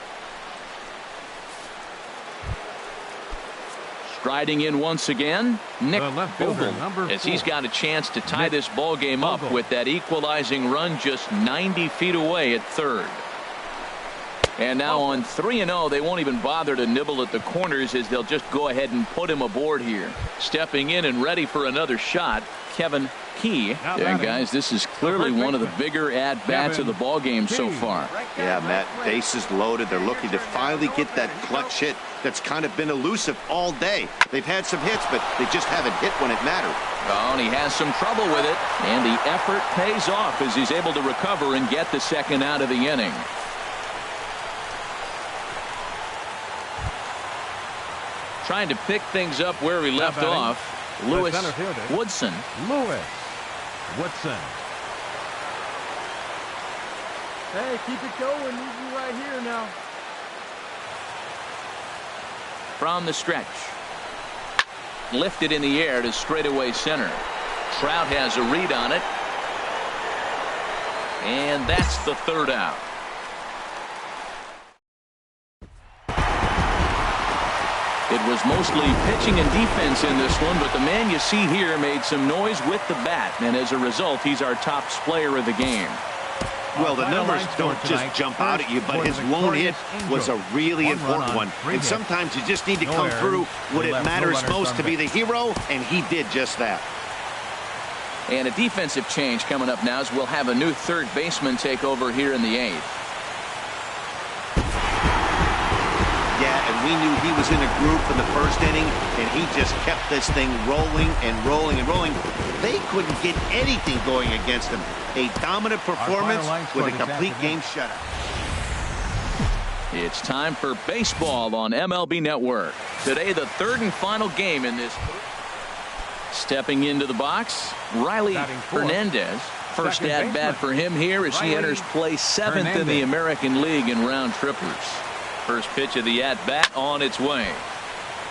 Striding in once again, Nick Vogel, as he's got a chance to tie this ball game up with that equalizing run just 90 feet away at third. And now on 3-0, they won't even bother to nibble at the corners, as they'll just go ahead and put him aboard here. Stepping in and ready for another shot, Kevin Key. And guys, this is clearly one of the bigger at-bats of the ball game so far. Yeah, Matt, bases loaded. They're looking to finally get that clutch hit that's kind of been elusive all day. They've had some hits, but they just haven't hit when it mattered. Oh, and he has some trouble with it, and the effort pays off as he's able to recover and get the second out of the inning. Trying to pick things up where we left off, Lewis Woodson. Hey, keep it going. Need you right here now. From the stretch. Lifted in the air to straightaway center. Trout has a read on it. And that's the third out. It was mostly pitching and defense in this one, but the man you see here made some noise with the bat, and as a result, he's our top player of the game. Well, the numbers don't just jump out at you, but his lone hit was a really important one. And sometimes you just need to come through when it matters most to be the hero, and he did just that. And a defensive change coming up now, as we'll have a new third baseman take over here in the eighth. Yeah, and we knew he was in a group in the first inning, and he just kept this thing rolling and rolling and rolling. They couldn't get anything going against him. A dominant performance with a complete game shutout. It's time for baseball on MLB Network. Today, the third and final game in this. Stepping into the box, Riley Hernandez. First at-bat for him here as he enters play seventh in the American League in round trippers. First pitch of the at-bat on its way.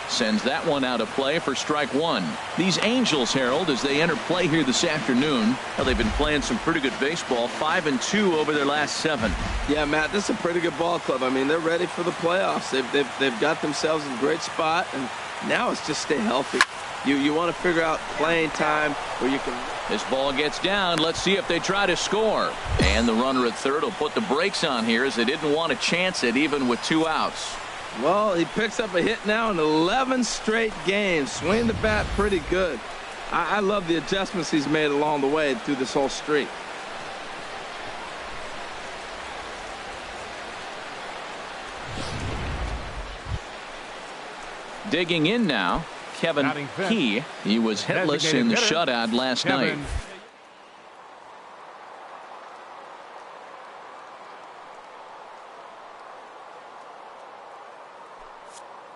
Sends that one out of play for strike one. These Angels, Harold, as they enter play here this afternoon, well, they've been playing some pretty good baseball, 5-2 over their last 7. Yeah, Matt, this is a pretty good ball club. I mean, they're ready for the playoffs. They've got themselves in a great spot, and now it's just stay healthy. You want to figure out playing time where you can. This ball gets down. Let's see if they try to score. And the runner at third will put the brakes on here, as they didn't want to chance it even with 2 outs. Well, he picks up a hit now in 11 straight games. Swinging the bat pretty good. I love the adjustments he's made along the way through this whole streak. Digging in now, Kevin Key. He was hitless in the shutout last night.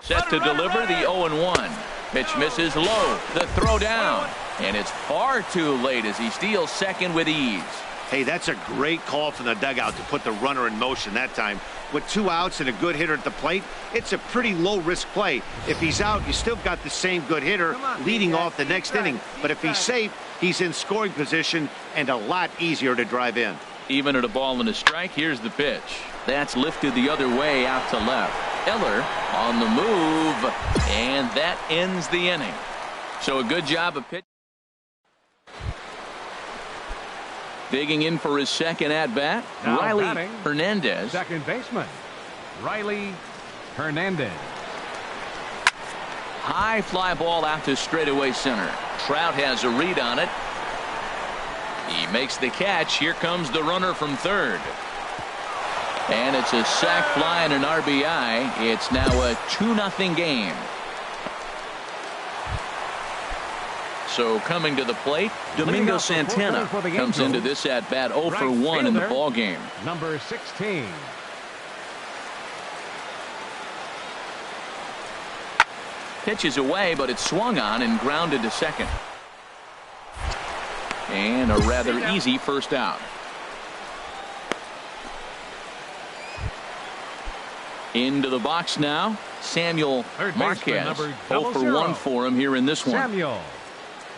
Set to deliver the 0-1. Pitch misses low. The throw down. And it's far too late as he steals second with ease. Hey, that's a great call from the dugout to put the runner in motion that time. With 2 outs and a good hitter at the plate, it's a pretty low-risk play. If he's out, you still got the same good hitter leading off the next inning. But if he's safe, he's in scoring position and a lot easier to drive in. Even at a ball and a strike, here's the pitch. That's lifted the other way out to left. Eller on the move, and that ends the inning. So a good job of pitch. Digging in for his second at-bat, Riley Hernandez. Second baseman, Riley Hernandez. High fly ball out to straightaway center. Trout has a read on it. He makes the catch. Here comes the runner from third. And it's a sac fly and an RBI. It's now a 2-0 game. So coming to the plate, Domingo Santana comes into this at-bat 0 for 1 in the ball game. Number 16. Pitches away, but it's swung on and grounded to second. And a rather easy first out. Into the box now, Samuel Marquez. 0 for 1 for him here in this one. Samuel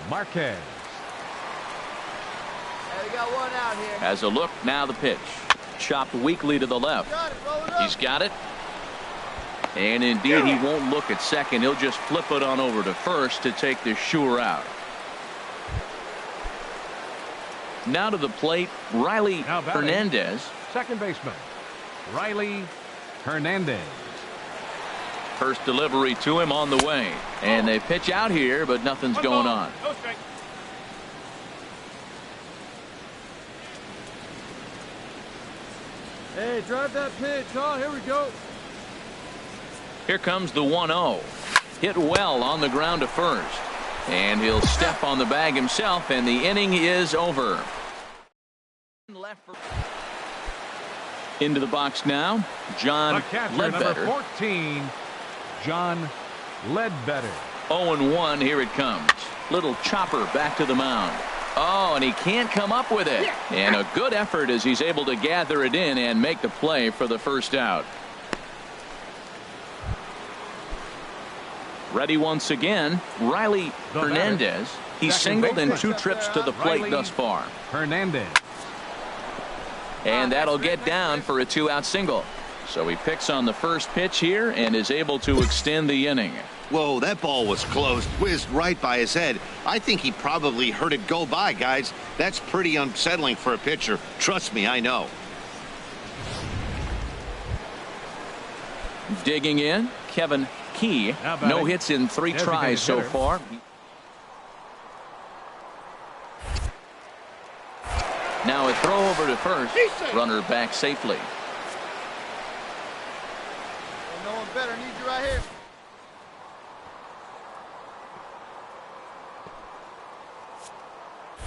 Marquez. Hey, we got one out here. Has a look, now the pitch. Chopped weakly to the left. He's got it. And indeed, he won't look at second. He'll just flip it on over to first to take the sure out. Now to the plate, Riley Hernandez. Second baseman, Riley Hernandez. First delivery to him on the way. And they pitch out here, but nothing's going on. Hey, drive that pitch, huh? Here we go. Here comes the 1-0. Hit well on the ground to first. And he'll step on the bag himself, and the inning is over. Into the box now, John Ledbetter. Number 14, John Ledbetter. 0-1, here it comes. Little chopper back to the mound. Oh, and he can't come up with it. And a good effort as he's able to gather it in and make the play for the first out. Ready once again, Riley Hernandez. He's singled in 2 trips to the plate thus far. Hernandez. And that'll get down for a 2-out single. So he picks on the first pitch here and is able to extend the inning. Whoa, that ball was close. Whizzed right by his head. I think he probably heard it go by, guys. That's pretty unsettling for a pitcher. Trust me, I know. Digging in, Kevin Key. No hits in 3 tries so far. Now a throw over to first. Runner back safely. No one better need you right here.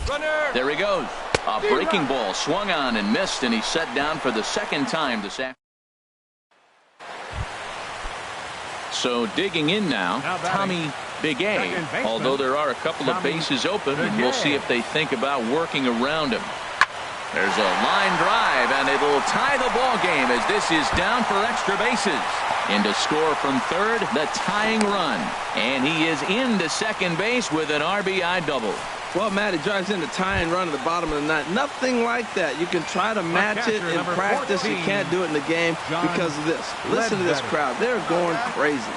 Runner. There he goes. A breaking ball swung on and missed, and he's set down for the second time this afternoon. So digging in now, Tommy Big A, although there are a couple of bases open, and we'll see if they think about working around him. There's a line drive, and it'll tie the ball game as this is down for extra bases. In to score from third, the tying run. And he is into second base with an RBI double. Well, Matt, he drives in the tying run at the bottom of the ninth. Nothing like that. You can try to match it in practice. 14, you can't do it in the game because of this. Listen to this crowd. They're going crazy.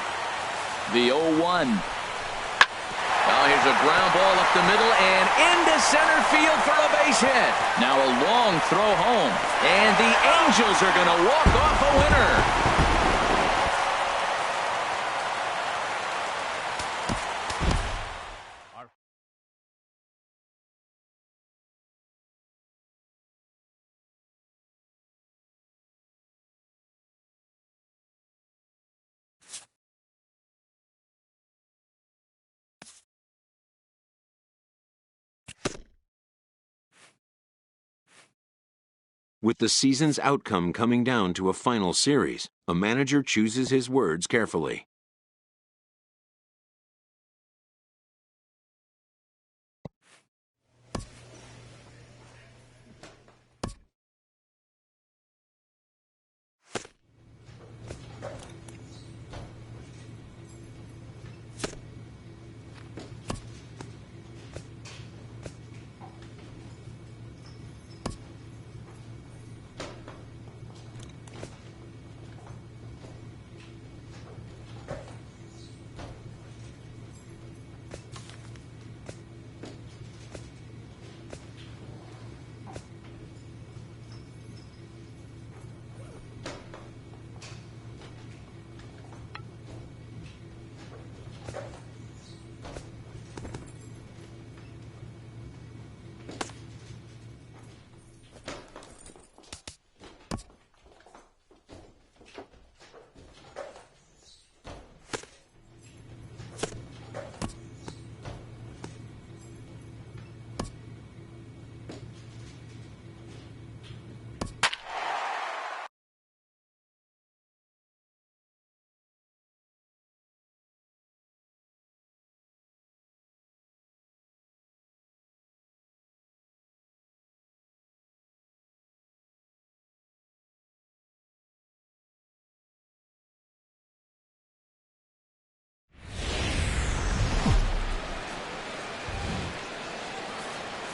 The 0-1. Well, here's a ground ball up the middle and into center field for a base hit. Now a long throw home. And the Angels are going to walk off a winner. With the season's outcome coming down to a final series, a manager chooses his words carefully.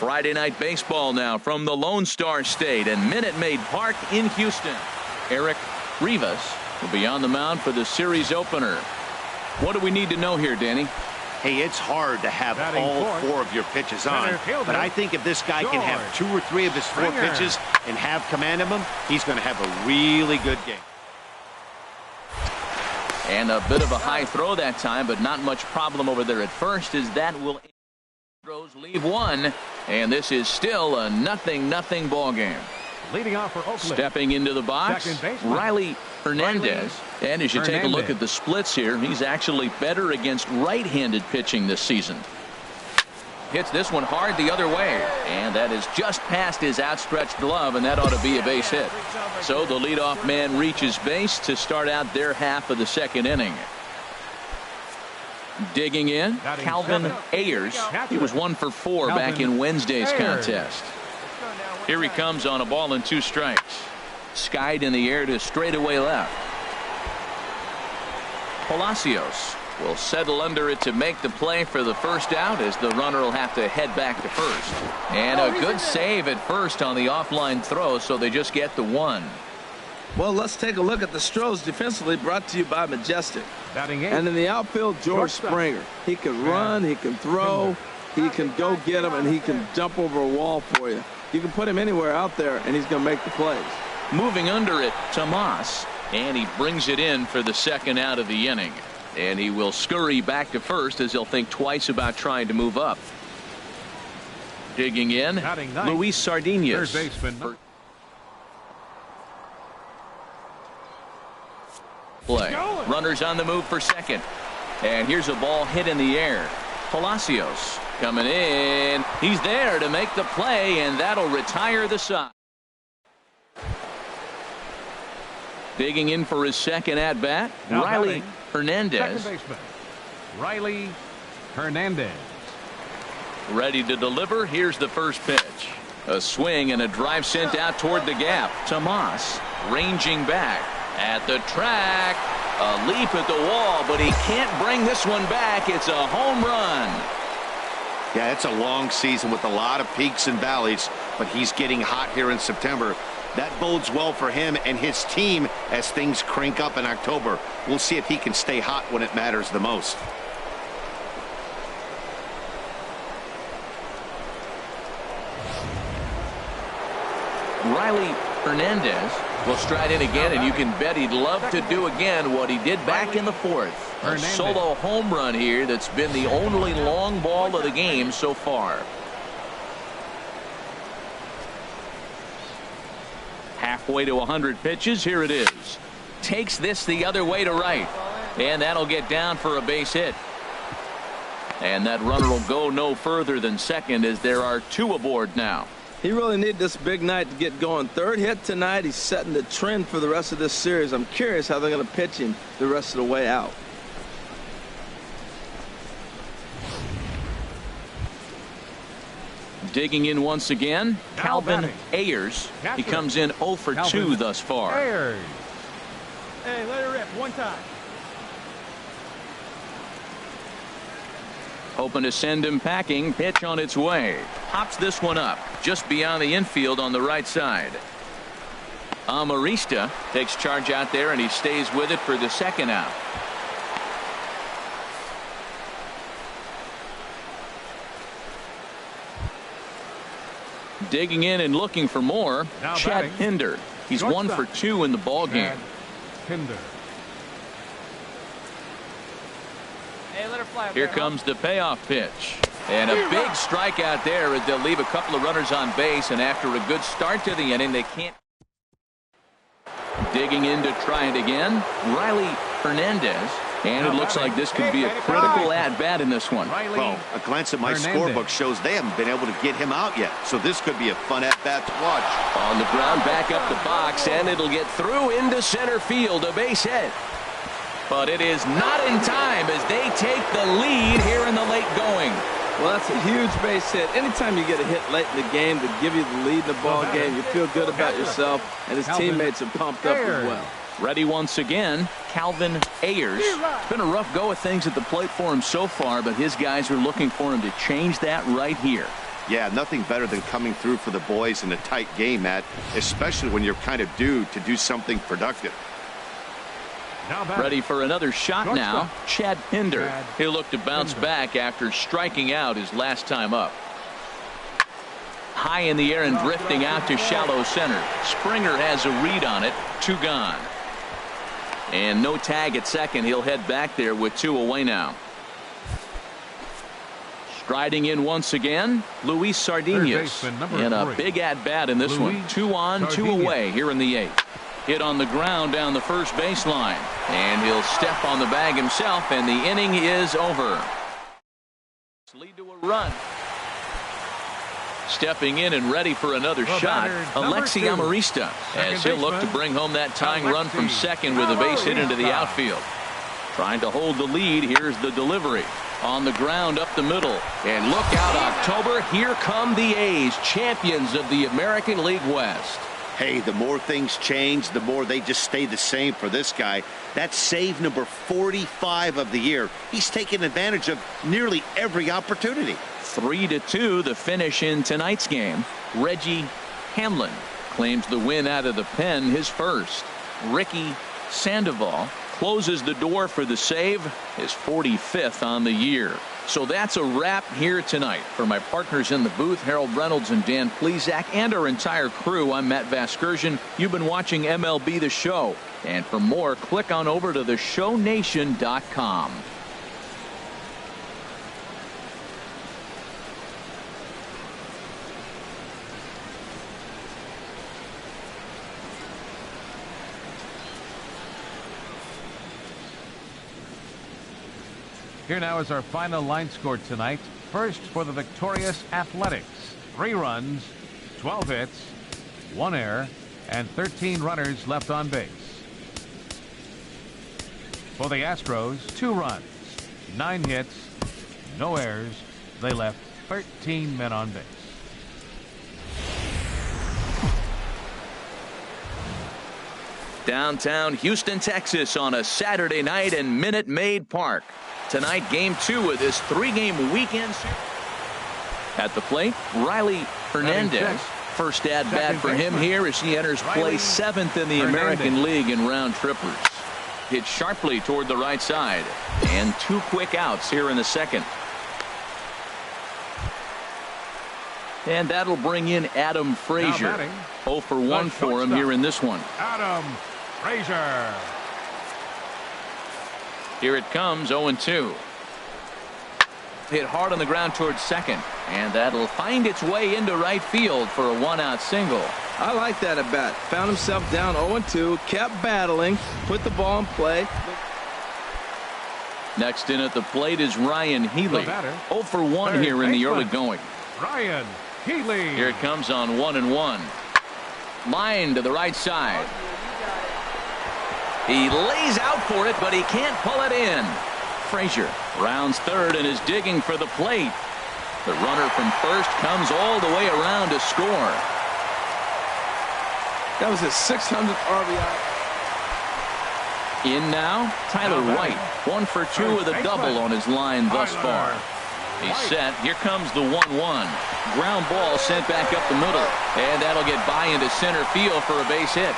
Friday Night Baseball now from the Lone Star State and Minute Maid Park in Houston. Eric Rivas will be on the mound for the series opener. What do we need to know here, Danny? Hey, it's hard to have all 4 of your pitches on, but I think if this guy can have 2 or 3 of his 4 pitches and have command of them, he's going to have a really good game. And a bit of a high throw that time, but not much problem over there at first, as that will leave 1, and this is still a 0-0 ball game. Leading off for Oakland. Stepping into the box, Riley Hernandez. And as you take a look at the splits here, he's actually better against right-handed pitching this season. Hits this one hard the other way, and that is just past his outstretched glove, and that ought to be a base hit. So the leadoff man reaches base to start out their half of the second inning. Digging in, Calvin Ayers. He was 1 for 4 back in Wednesday's contest. Here he comes on a ball and 2 strikes. Skied in the air to straightaway left. Palacios will settle under it to make the play for the first out, as the runner will have to head back to first. And a good save at first on the offline throw, so they just get the 1. Well, let's take a look at the Stros defensively, brought to you by Majestic. And in the outfield, George Springer. He can run, he can throw, he can go get him, and he can jump over a wall for you. You can put him anywhere out there, and he's going to make the plays. Moving under it, Tomas, and he brings it in for the second out of the inning. And he will scurry back to first, as he'll think twice about trying to move up. Digging in, Luis Sardinas. Third baseman. Play. Runners on the move for second. And here's a ball hit in the air. Palacios coming in. He's there to make the play, and that'll retire the side. Digging in for his second at bat, Riley Hernandez. Second baseman, Riley Hernandez. Ready to deliver. Here's the first pitch. A swing and a drive sent out toward the gap. Tomas ranging back at the track. A leap at the wall, but he can't bring this one back. It's a home run. Yeah, it's a long season with a lot of peaks and valleys, but he's getting hot here in September. That bodes well for him and his team as things crank up in October. We'll see if he can stay hot when it matters the most. Riley Hernandez will stride in again, and you can bet he'd love to do again what he did back in the 4th. A solo home run here that's been the only long ball of the game so far. Halfway to 100 pitches. Here it is. Takes this the other way to right, and that'll get down for a base hit. And that runner will go no further than second, as there are 2 aboard now. He really needed this big night to get going. 3rd hit tonight. He's setting the trend for the rest of this series. I'm curious how they're going to pitch him the rest of the way out. Digging in once again, Calvin Ayers. He comes in 0 for 2 thus far. Hey, let it rip one time. Hoping to send him packing. Pitch on its way. Pops this one up just beyond the infield on the right side. Amarista takes charge out there, and he stays with it for the second out. Digging in and looking for more, Chad Pinder. He's 1 for 2 in the ball game. Pinder. Hey, let her fly up Here there, comes the payoff pitch. And a big strikeout there, as they'll leave a couple of runners on base, and after a good start to the inning, they can't. Digging in to try it again, Riley Hernandez. And it looks like this could be a critical at-bat in this one. Well, a glance at my scorebook shows they haven't been able to get him out yet, so this could be a fun at-bat to watch. On the ground, back up the box, and it'll get through into center field, a base hit. But it is not in time, as they take the lead here in the late going. Well, that's a huge base hit. Anytime you get a hit late in the game to give you the lead in the ball game, you feel good about yourself, and his teammates are pumped up as well. Ready once again, Calvin Ayers. It's been a rough go of things at the plate for him so far, but his guys are looking for him to change that right here. Yeah, nothing better than coming through for the boys in a tight game, Matt, especially when you're kind of due to do something productive. Ready for another shot now, Chad Pinder. He'll look to bounce back after striking out his last time up. High in the air and drifting out to shallow center. Springer has a read on it. 2 gone. And no tag at second. He'll head back there with 2 away now. Striding in once again, Luis Sardinas. And a big at-bat in this one. 2 on, 2 away here in the 8th. Hit on the ground down the first baseline. And he'll step on the bag himself, and the inning is over. Lead to a run. Stepping in and ready for another shot, Alexi Amarista, as he'll look to bring home that tying run from second with a base hit into the outfield. Trying to hold the lead. Here's the delivery. On the ground up the middle. And look out, October. Here come the A's, champions of the American League West. Hey, the more things change, the more they just stay the same for this guy. That's save number 45 of the year. He's taken advantage of nearly every opportunity. 3-2 the finish in tonight's game. Reggie Hamlin claims the win out of the pen, his first. Ricky Sandoval closes the door for the save, his 45th on the year. So that's a wrap here tonight. For my partners in the booth, Harold Reynolds and Dan Plesac, and our entire crew, I'm Matt Vasgersian. You've been watching MLB The Show. And for more, click on over to theshownation.com. Here now is our final line score tonight. First for the victorious Athletics. 3 runs, 12 hits, 1 error, and 13 runners left on base. For the Astros, 2 runs, 9 hits, no errors. They left 13 men on base. Downtown Houston, Texas on a Saturday night in Minute Maid Park. Tonight, game 2 of this 3-game weekend series. At the plate, Riley Hernandez. First at-bat for him here as he enters play 7th in the American League in round trippers. Hit sharply toward the right side. And 2 quick outs here in the second. And that'll bring in Adam Frazier. 0 for 1 for him here in this one. Adam Frazier. Here it comes, 0-2. Hit hard on the ground towards second. And that'll find its way into right field for a 1-out single. I like that at bat. Found himself down 0-2, kept battling, put the ball in play. Next in at the plate is Ryan Healy. 0 for 1 here in the early going. Ryan Healy. Here it comes on 1-1. Line to the right side. He lays out for it, but he can't pull it in. Frazier rounds third and is digging for the plate. The runner from first comes all the way around to score. That was his 600th RBI. In now, Tyler White. 1 for 2 with a double on his line thus far. He's set. Here comes the 1-1. Ground ball sent back up the middle. And that'll get by into center field for a base hit.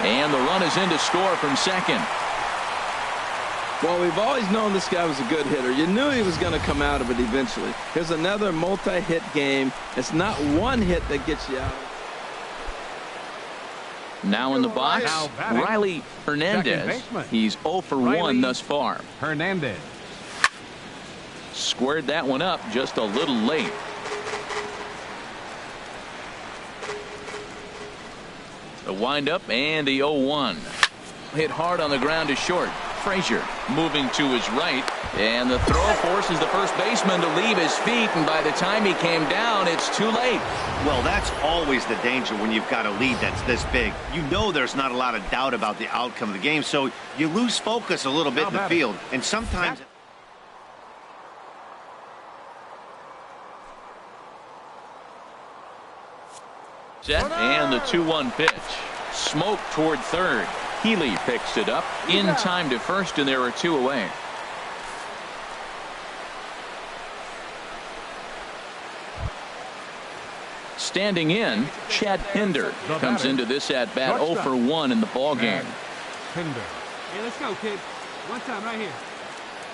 And the run is in to score from second. Well, we've always known this guy was a good hitter. You knew he was going to come out of it eventually. Here's another multi-hit game. It's not one hit that gets you out. Now in the box, Riley Hernandez. He's 0 for 1 thus far. Hernandez squared that one up just a little late. The windup and the 0-1. Hit hard on the ground to short. Frazier moving to his right, and the throw forces the first baseman to leave his feet, and by the time he came down, it's too late. Well, that's always the danger when you've got a lead that's this big. You know there's not a lot of doubt about the outcome of the game, so you lose focus a little bit in the field, and sometimes... Set, and the 2-1 pitch. Smoke toward third. Healy picks it up in time to first, and there are 2 away. Standing in, Chad Pinder comes into this at-bat 0 for 1 in the ball game. Hey, let's go, kid. One time right here.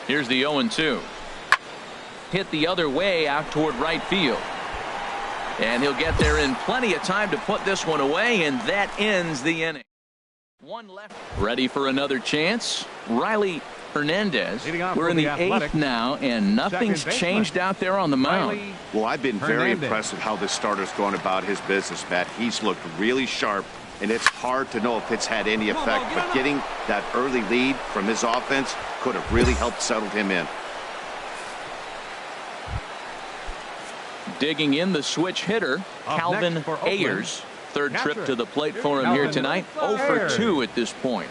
Here's the 0-2. Hit the other way out toward right field. And he'll get there in plenty of time to put this one away, and that ends the inning. One left. Ready for another chance. Riley Hernandez. We're in the 8th now, and nothing's changed out there on the mound. Well, I've been very impressed with how this starter's going about his business, Matt. He's looked really sharp, and it's hard to know if it's had any effect, but getting that early lead from his offense could have really helped settle him in. Digging in the switch hitter, Calvin Ayers. Third trip to the plate for him here tonight. 0 for 2 at this point.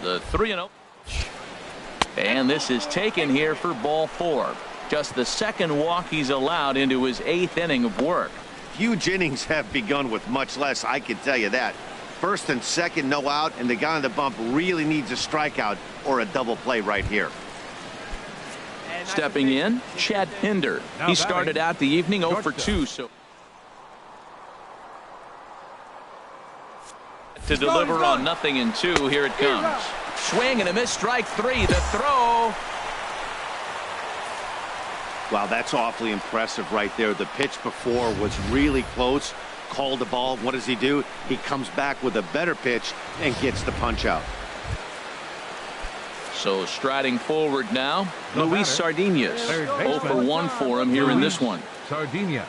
The 3-0. And this is taken here for ball 4. Just the second walk he's allowed into his 8th inning of work. Huge innings have begun with much less, I can tell you that. First and second, no out, and the guy on the bump really needs a strikeout or a double play right here. Stepping in, Chad Pinder. He started out the evening 0 for 2. So to deliver on 0-2, here it comes. Swing and a miss, strike 3. The throw. Wow, that's awfully impressive right there. The pitch before was really close. Called the ball. What does he do? He comes back with a better pitch and gets the punch out. So striding forward now, Luis Sardinas. 0 for 1 for him here in this one. Sardinas.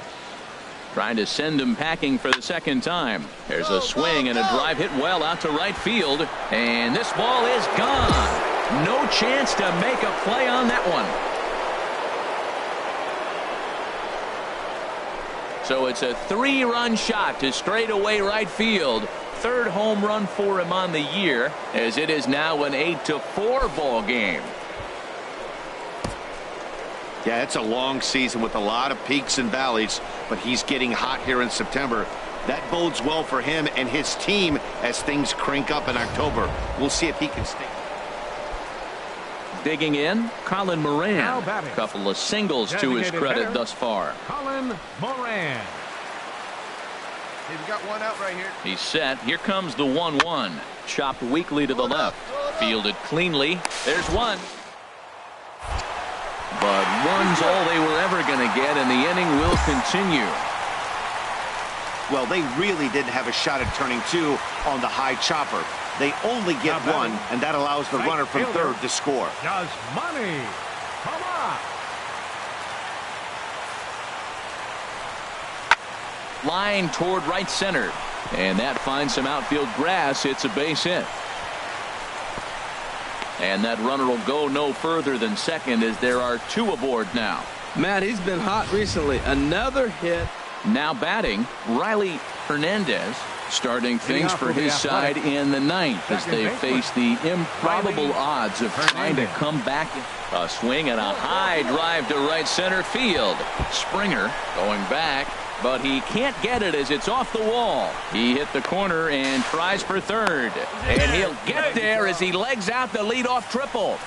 Trying to send him packing for the second time. There's a swing and a drive hit well out to right field. And this ball is gone. No chance to make a play on that one. So it's a 3-run shot to straightaway right field. Third home run for him on the year, as it is now an 8-4 ball game. Yeah, it's a long season with a lot of peaks and valleys, but he's getting hot here in September. That bodes well for him and his team as things crank up in October. We'll see if he can stay. Digging in, Colin Moran. A couple of singles to his credit thus far. Colin Moran. He's got one out right here. He's set. Here comes the 1-1. Chopped weakly to the left. Fielded cleanly. There's one. But one's all they were ever going to get, and the inning will continue. Well, they really didn't have a shot at turning 2 on the high chopper. They only get one, and that allows the runner from third to score. Does money. Come on. Line toward right center. And that finds some outfield grass. It's a base hit. And that runner will go no further than second, as there are 2 aboard now. Matt, he's been hot recently. Another hit. Now batting, Riley Hernandez, starting things for his side in the 9th as they face the improbable odds of trying to come back. A swing and a high drive to right center field. Springer going back, but he can't get it as it's off the wall. He hit the corner and tries for third. And he'll get there as he legs out the leadoff triple.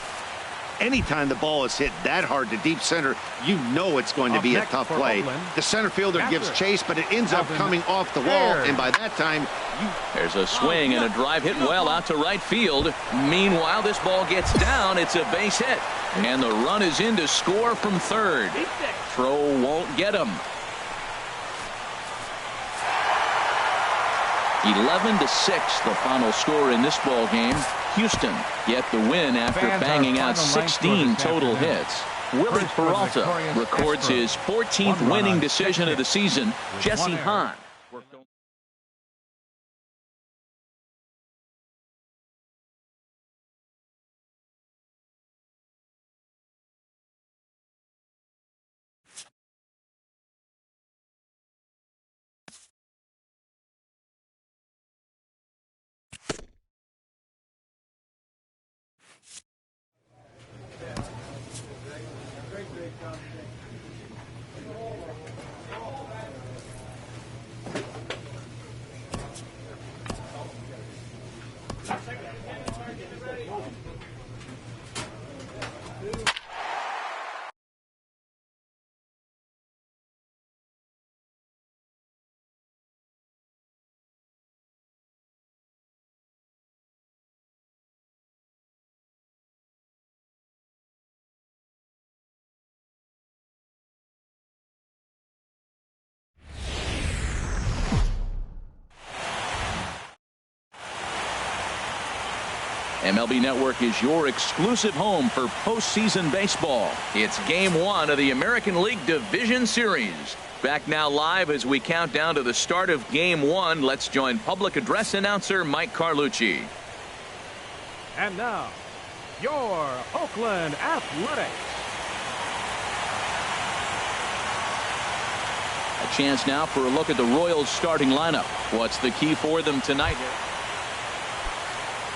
Anytime the ball is hit that hard to deep center, you know it's going to be a tough play. The center fielder gives chase, but it ends up coming off the wall, and by that time, there's a swing and a drive hit well out to right field. Meanwhile, this ball gets down. It's a base hit, and the run is in to score from third. Throw won't get him. 11-6, the final score in this ball game. Houston get the win after banging out 16 total hits. Willie Peralta records his 14th winning decision of the season. Jesse Hahn. MLB Network is your exclusive home for postseason baseball. It's Game 1 of the American League Division Series. Back now live as we count down to the start of Game 1. Let's join public address announcer Mike Carlucci. And now, your Oakland Athletics. A chance now for a look at the Royals starting lineup. What's the key for them tonight?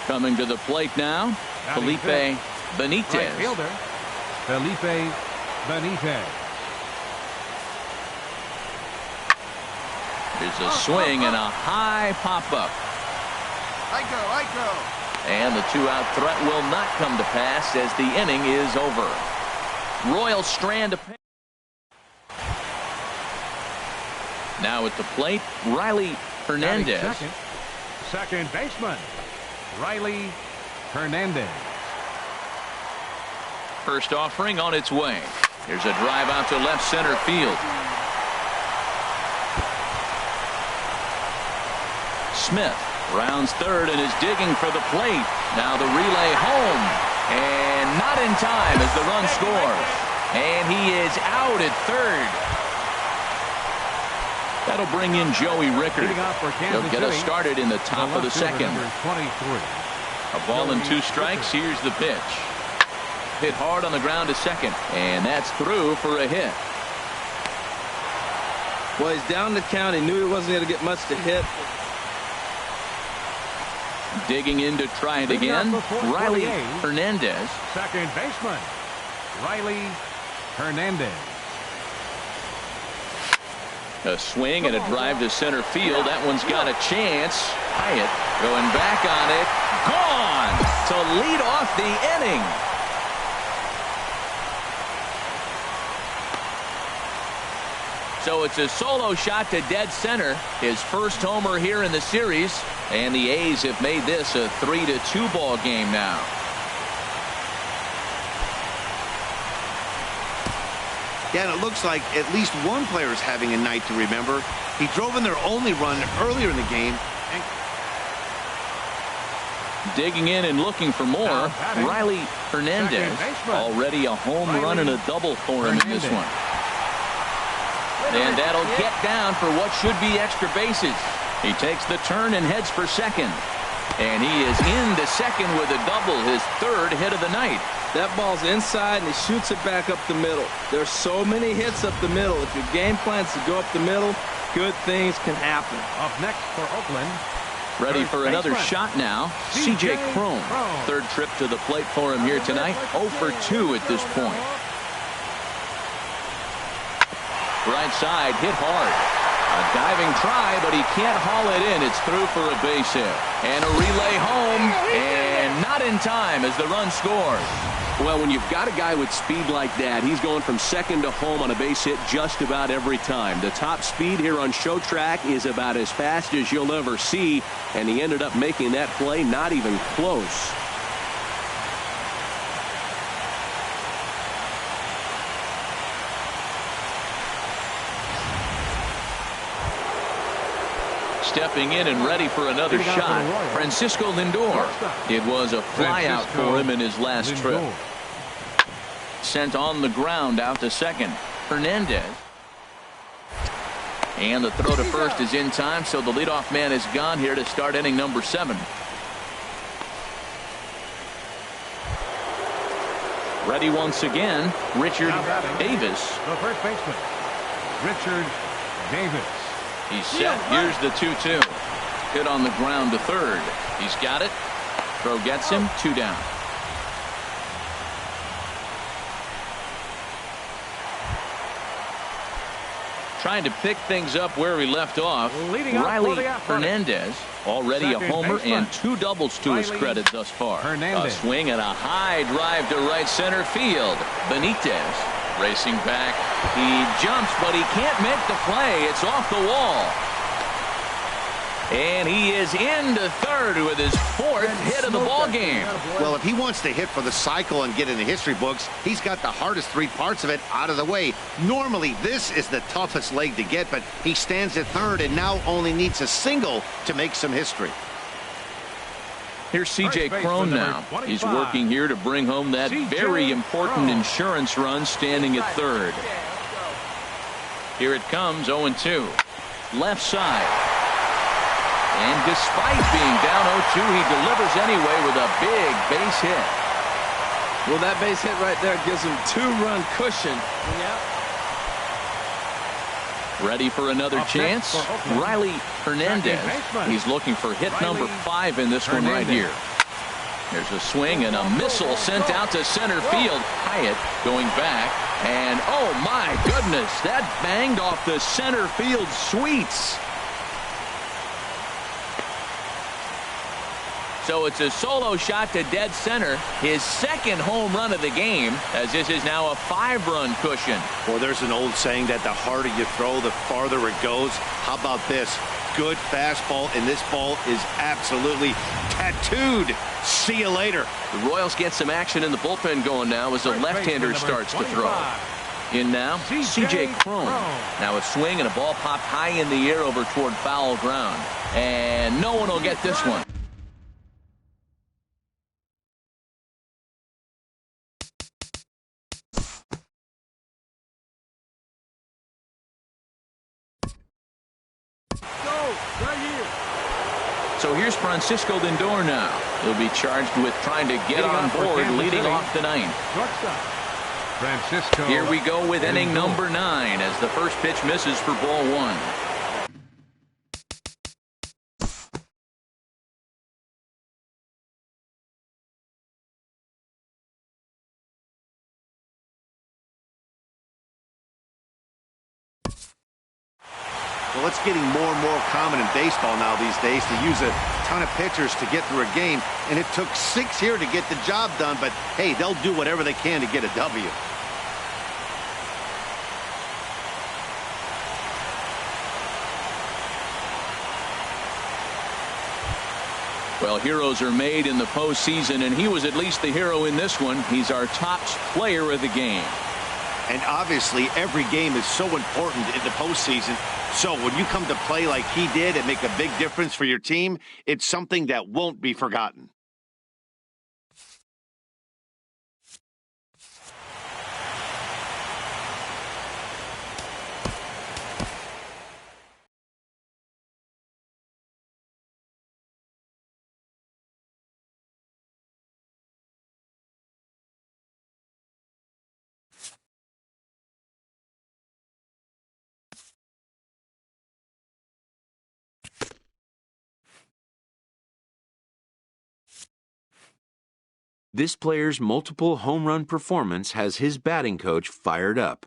Coming to the plate now, Felipe Benitez. Right fielder, Felipe Benitez. There's a swing and a high pop-up. I go. And the two-out threat will not come to pass as the inning is over. Royals strand a pitch. Now at the plate, Riley Hernandez. Second baseman, Riley Hernandez. First offering on its way. There's a drive out to left center field. Smith rounds third and is digging for the plate. Now the relay home. And not in time as the run scores. And he is out at third. That'll bring in Joey Rickard. He'll get us started in the top of the second. A ball and 2 strikes. Here's the pitch. Hit hard on the ground to second. And that's through for a hit. Well, he's down the count. He knew he wasn't going to get much to hit. Digging in to try it again. Riley Hernandez. Second baseman, Riley Hernandez. A swing and a drive to center field. That one's got a chance. Hyatt going back on it. Gone to lead off the inning. So it's a solo shot to dead center. His first homer here in the series. And the A's have made this a 3-2 ball game now. Yeah, and it looks like at least one player is having a night to remember. He drove in their only run earlier in the game. Digging in and looking for more, Riley Hernandez. Already a home run and a double for him in this one. And that'll get down for what should be extra bases. He takes the turn and heads for second. And he is into second with a double, his third hit of the night. That ball's inside, and he shoots it back up the middle. There's so many hits up the middle. If your game plan's to go up the middle, good things can happen. Up next for Oakland. Ready for another shot now, C.J. Cron. Third trip to the plate for him here tonight. 0 for 2 at this point. Right side, hit hard. A diving try, but he can't haul it in. It's through for a base hit. And a relay home, and not in time as the run scores. Well, when you've got a guy with speed like that, he's going from second to home on a base hit just about every time. The top speed here on Show Track is about as fast as you'll ever see, and he ended up making that play not even close. Stepping in and ready for another shot, Francisco Lindor. It was a flyout for him in his last trip. Sent on the ground out to second. Hernandez. And the throw to first is in time, so the leadoff man is gone here to start inning number 7. Ready once again, Richard Davis. The first baseman, Richard Davis. He's set. Here's the 2-2. Hit on the ground to third. He's got it. Throw gets him. 2 down. Trying to pick things up where he left off. Riley Hernandez. Already a homer and 2 doubles to his credit thus far. A swing and a high drive to right center field. Benitez. Racing back. He jumps, but he can't make the play. It's off the wall. And he is into third with his 4th hit of the ball game. Well, if he wants to hit for the cycle and get in the history books, he's got the hardest 3 parts of it out of the way. Normally, this is the toughest leg to get, but he stands at third and now only needs a single to make some history. Here's C.J. Cron now. He's working here to bring home that very important insurance run, standing at third. Here it comes, 0-2. Left side. And despite being down 0-2, he delivers anyway with a big base hit. Well, that base hit right there gives him 2-run cushion. Ready for another chance? Riley Hernandez. He's looking for hit number 5 in this one right here. There's a swing and a missile sent out to center field. Hyatt going back. And oh my goodness, that banged off the center field sweets. So it's a solo shot to dead center, his second home run of the game, as this is now a 5-run cushion. Well, there's an old saying that the harder you throw, the farther it goes. How about this? Good fastball, and this ball is absolutely tattooed. See you later. The Royals get some action in the bullpen going now as the left-hander starts to throw. In now, C.J. Cron. Now a swing and a ball popped high in the air over toward foul ground. And no one will get this one. So here's Francisco Lindor now. He'll be charged with trying to get on board, leading off the ninth. Francisco. Here we go with inning number 9 as the first pitch misses for ball 1. Well, it's getting more and more common in baseball now these days to use a ton of pitchers to get through a game. And it took 6 here to get the job done. But, hey, they'll do whatever they can to get a W. Well, heroes are made in the postseason, and he was at least the hero in this one. He's our top player of the game. And obviously, every game is so important in the postseason. So when you come to play like he did and make a big difference for your team, it's something that won't be forgotten. This player's multiple home run performance has his batting coach fired up.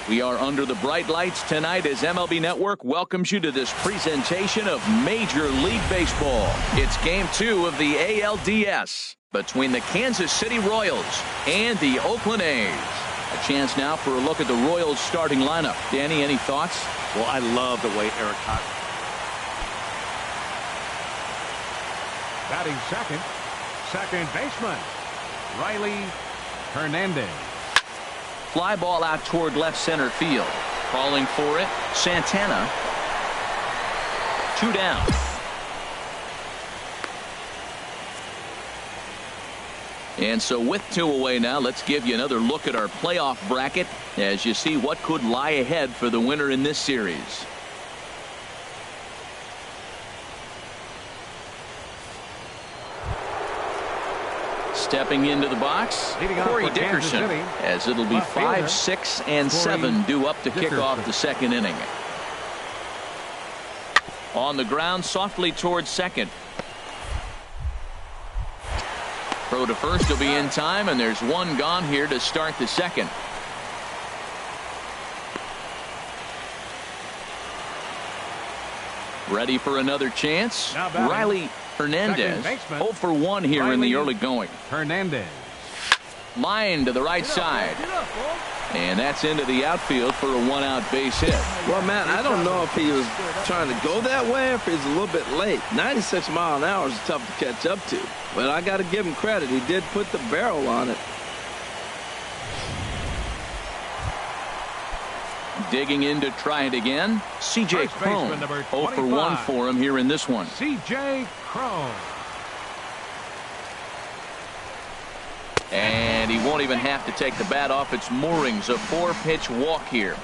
We are under the bright lights tonight as MLB Network welcomes you to this presentation of Major League Baseball. It's Game 2 of the ALDS between the Kansas City Royals and the Oakland A's. A chance now for a look at the Royals starting lineup. Danny, any thoughts? Well, I love the way Eric Hott. Batting second baseman, Riley Hernandez. Fly ball out toward left center field. Calling for it, Santana. 2 down. And so with 2 away now, let's give you another look at our playoff bracket as you see what could lie ahead for the winner in this series. Stepping into the box, Corey Dickerson, as it'll be 5, 6, and 7 due up to kick off the second inning. On the ground, softly towards second. Throw to first will be in time, and there's 1 gone here to start the second. Ready for another chance. Riley Hernandez 0 for 1 here in the early going. Hernandez. Line to the right side. And that's into the outfield for a 1-out base hit. Well, man, I don't know if he was trying to go that way or if he's a little bit late. 96 miles an hour is tough to catch up to. But I got to give him credit. He did put the barrel on it. Digging in to try it again. C.J. Cron. 0 for 1 for him here in this one. C.J. Cron. And he won't even have to take the bat off its moorings. A 4-pitch walk here.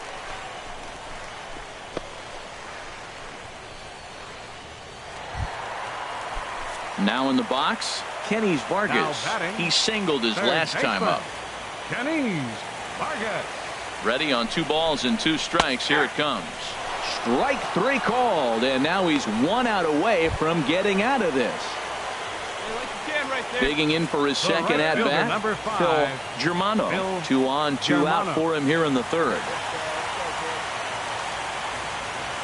Now in the box, Kenny Vargas. He singled his last time up. Kenny Vargas. Ready on 2 balls and 2 strikes. Here it comes. Strike 3 called, and now he's 1 out away from getting out of this. Digging in for his second at bat, Phil Germano. 2 on, 2 out for him here in the third.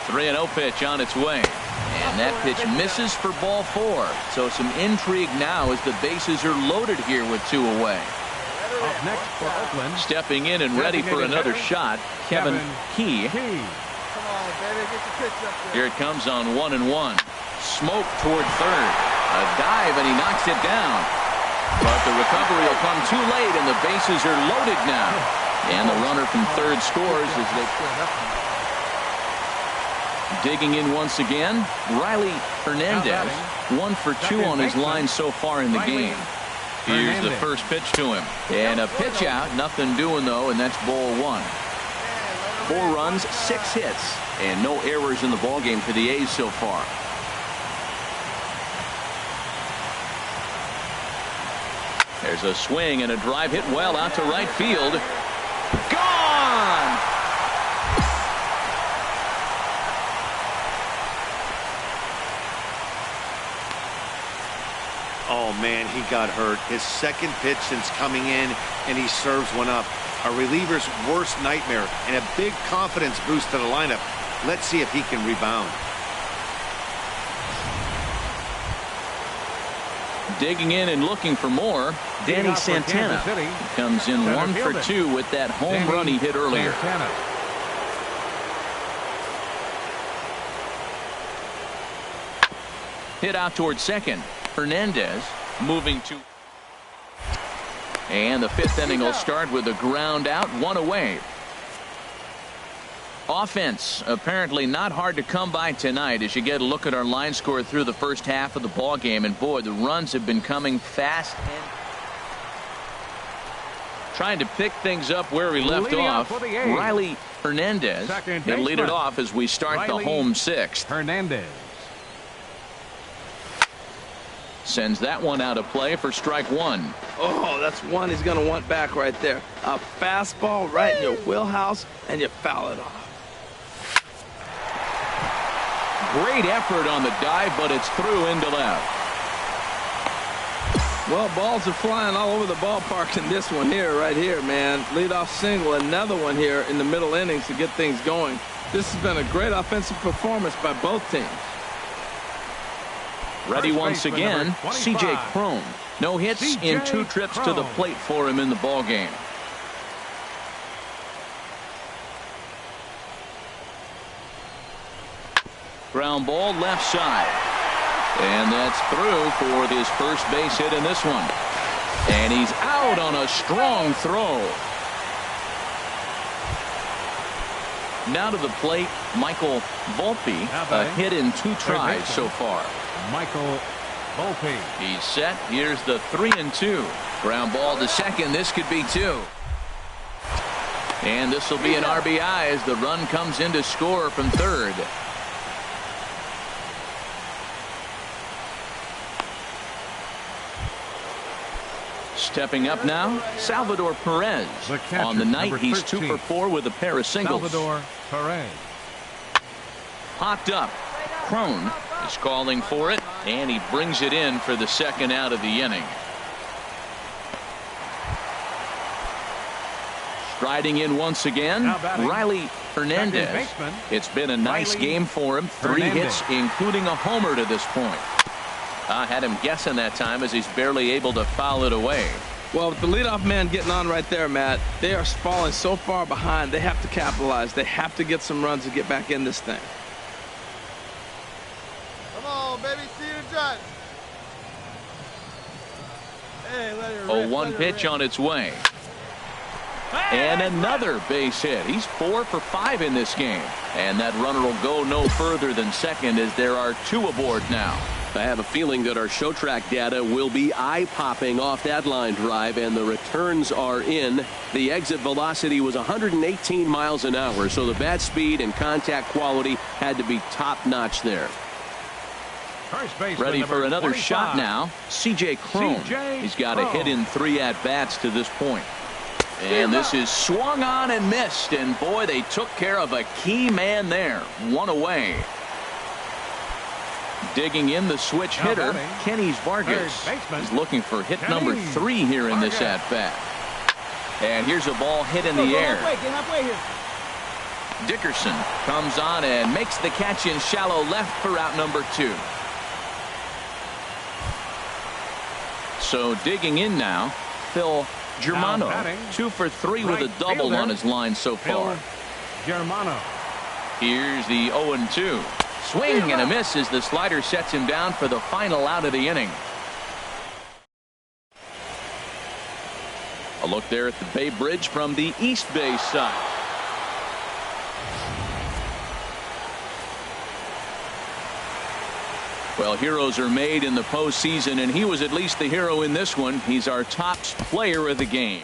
3-0 pitch on its way. And that pitch misses for ball 4. So some intrigue now as the bases are loaded here with 2 away. Up next for Oakland. Stepping in and ready for another shot, Kevin Key. Here it comes on 1-1. Smoke toward third. A dive, and he knocks it down. But the recovery will come too late, and the bases are loaded now. And the runner from third scores as they... Digging in once again, Riley Hernandez. 1 for 2 on his line so far in the game. Here's the first pitch to him. And a pitch out, nothing doing though, and that's ball 1. 4 runs, 6 hits, and no errors in the ballgame for the A's so far. There's a swing and a drive hit well out to right field. Gone! Oh, man, he got hurt. His second pitch since coming in, and he serves one up. A reliever's worst nightmare and a big confidence boost to the lineup. Let's see if he can rebound. Digging in and looking for more, Danny Santana comes in 1 for 2 with that home run he hit earlier. Hit out towards second. Hernandez moving to. And the 5th inning will start with a ground out, 1 away. Offense apparently not hard to come by tonight as you get a look at our line score through the first half of the ball game, and boy, the runs have been coming fast and trying to pick things up where we left off. Riley Hernandez will lead it off as we start the home 6th. Hernandez sends that one out of play for strike 1. Oh, that's one he's going to want back right there. A fastball right in your wheelhouse, and you foul it off. Great effort on the dive, but it's through into left. Well, balls are flying all over the ballpark in this one here, right here, man. Leadoff single, another one here in the middle innings to get things going. This has been a great offensive performance by both teams. Ready once again, C.J. Cron. No hits in 2 trips to the plate for him in the ballgame. Ground ball left side. And that's through for his first base hit in this one. And he's out on a strong throw. Now to the plate, Michael Volpe, a hit in 2 tries so far. Michael Volpe. He's set. Here's the 3-2. Ground ball to second. This could be 2. And this will be an RBI as the run comes in to score from third. Stepping up now, Salvador Perez. On the night, he's 2 for 4 with a pair of singles. Salvador Perez. Popped up. Crone is calling for it, and he brings it in for the second out of the inning. Striding in once again, Riley Hernandez. It's been a nice game for him. 3 hits, including a homer to this point. I had him guessing that time as he's barely able to foul it away. Well, with the leadoff man getting on right there, Matt, they are falling so far behind. They have to capitalize. They have to get some runs to get back in this thing. Come on, baby. See you, Judge. Hey, let her rip, 0-1 pitch on its way. And another base hit. He's 4 for 5 in this game. And that runner will go no further than second as there are 2 aboard now. I have a feeling that our show track data will be eye-popping off that line drive, and the returns are in. The exit velocity was 118 miles an hour, so the bat speed and contact quality had to be top-notch there. Ready for another shot now. C.J. Crone. He's got a hit in 3 at-bats to this point. And this is swung on and missed, and boy, they took care of a key man there. 1 away. Digging in the switch hitter, Kenny Vargas. He's looking for hit number 3 here in this at-bat. And here's a ball hit in the air. Dickerson comes on and makes the catch in shallow left for out number 2. So digging in now, Phil Germano. 2 for 3 with a double on his line so far. Germano. Here's the 0-2. Swing and a miss as the slider sets him down for the final out of the inning. A look there at the Bay Bridge from the East Bay side. Well, heroes are made in the postseason, and he was at least the hero in this one. He's our top player of the game.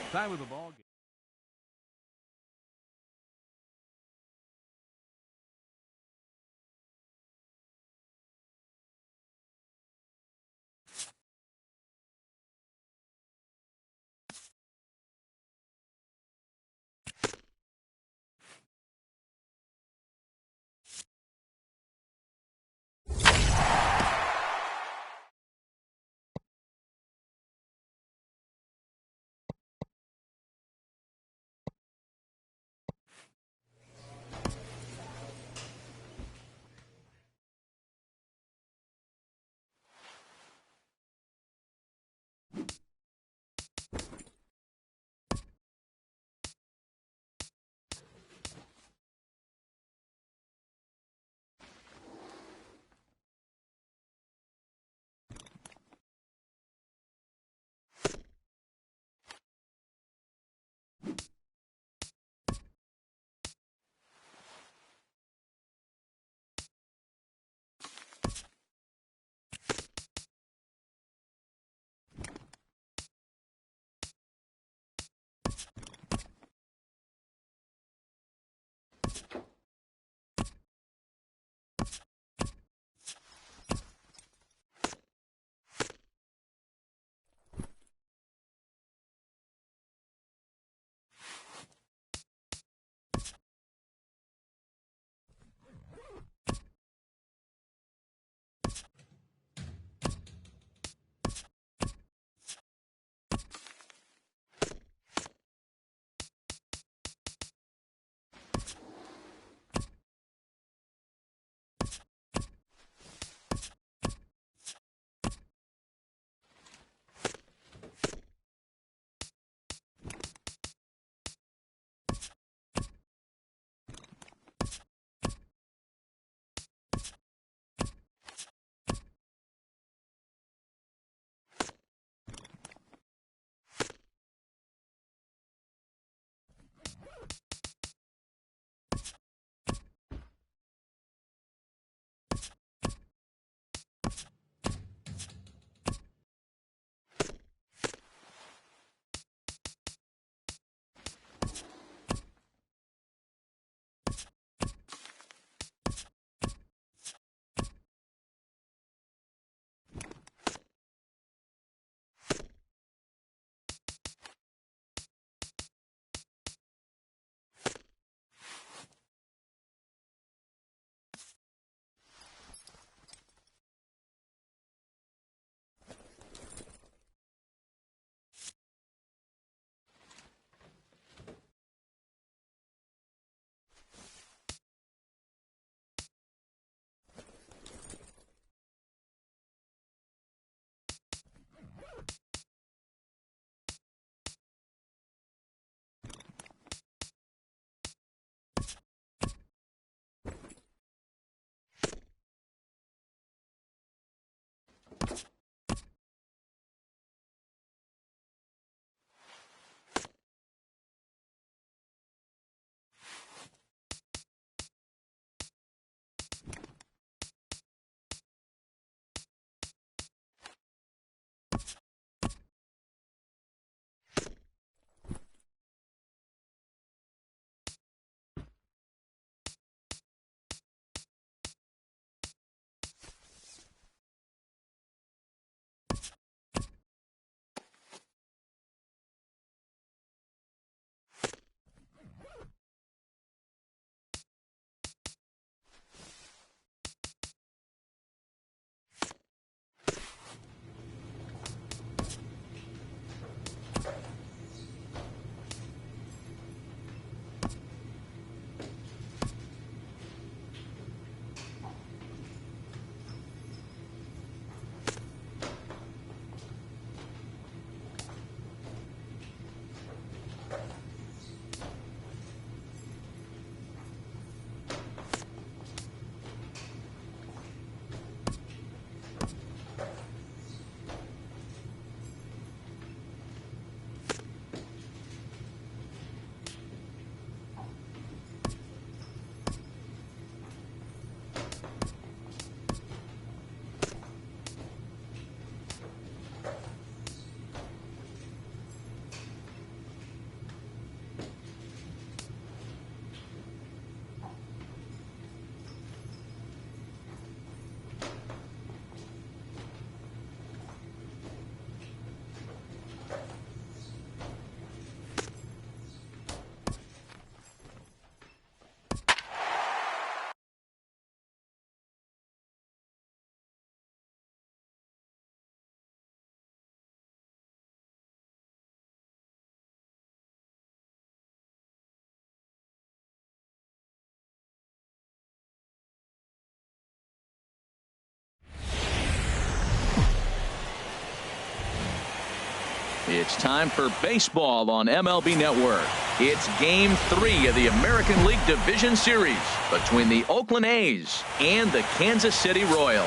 It's time for baseball on MLB Network. It's Game 3 of the American League Division Series between the Oakland A's and the Kansas City Royals.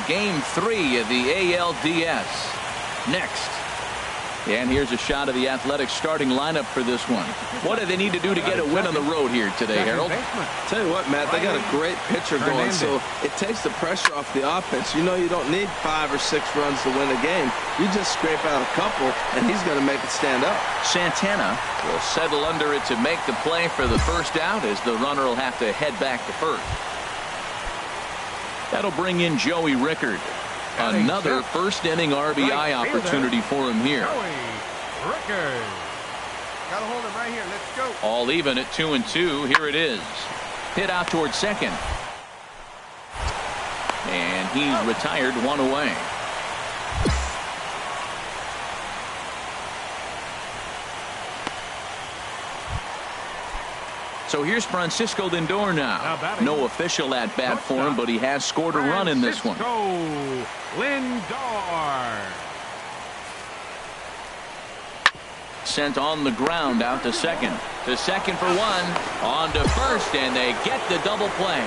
Game 3 of the ALDS. Next. And here's a shot of the Athletics starting lineup for this one. What do they need to do to get a win on the road here today, Harold? Tell you what, Matt, they got a great pitcher going, so it takes the pressure off the offense. You know you don't need 5 or 6 runs to win a game. You just scrape out a couple, and he's going to make it stand up. Santana will settle under it to make the play for the first out, as the runner will have to head back to first. That'll bring in Joey Rickard. Another first-inning RBI opportunity for him here. Rickard. Gotta hold him right here. Let's go. All even at 2-2. Here it is. Hit out towards second. And he's retired, 1 away. So here's Francisco Lindor now. No official at bat for him, but he has scored a run in this one. Lindor. Sent on the ground out to second. To second for 1. On to first, and they get the double play.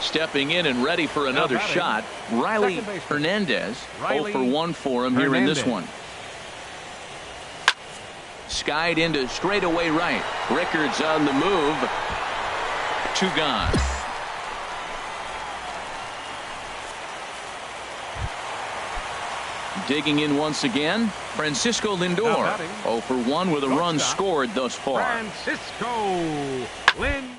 Stepping in and ready for another shot, Riley Hernandez. 0 for 1 for him here in this one. Skied into straightaway right. Rickard's on the move. 2 gone. Digging in once again, Francisco Lindor. 0 for 1 with a run scored thus far. Francisco Lindor.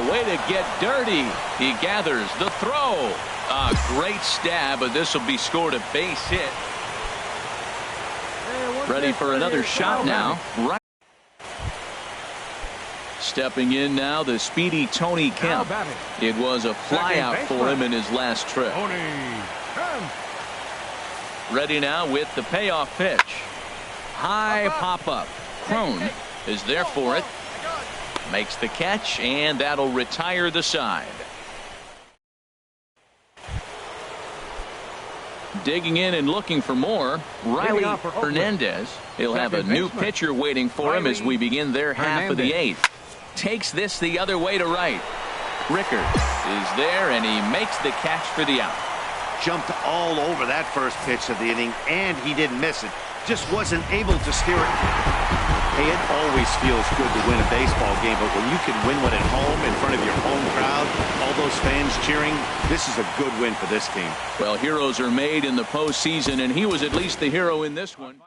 Way to get dirty. He gathers the throw. A great stab, but this will be scored a base hit. Ready for another shot now. Right. Stepping in now, the speedy Tony Kemp. It was a flyout for him in his last trip. Ready now with the payoff pitch. High pop-up. Crone is there for it. Makes the catch, and that'll retire the side. Digging in and looking for more, Riley Hernandez. He'll have a new pitcher waiting for him as we begin their half of the 8th. Takes this the other way to right. Rickard is there, and he makes the catch for the out. Jumped all over that first pitch of the inning, and he didn't miss it. Just wasn't able to steer it. Hey, it always feels good to win a baseball game, but when you can win one at home in front of your home crowd, all those fans cheering, this is a good win for this team. Well, heroes are made in the postseason, and he was at least the hero in this one.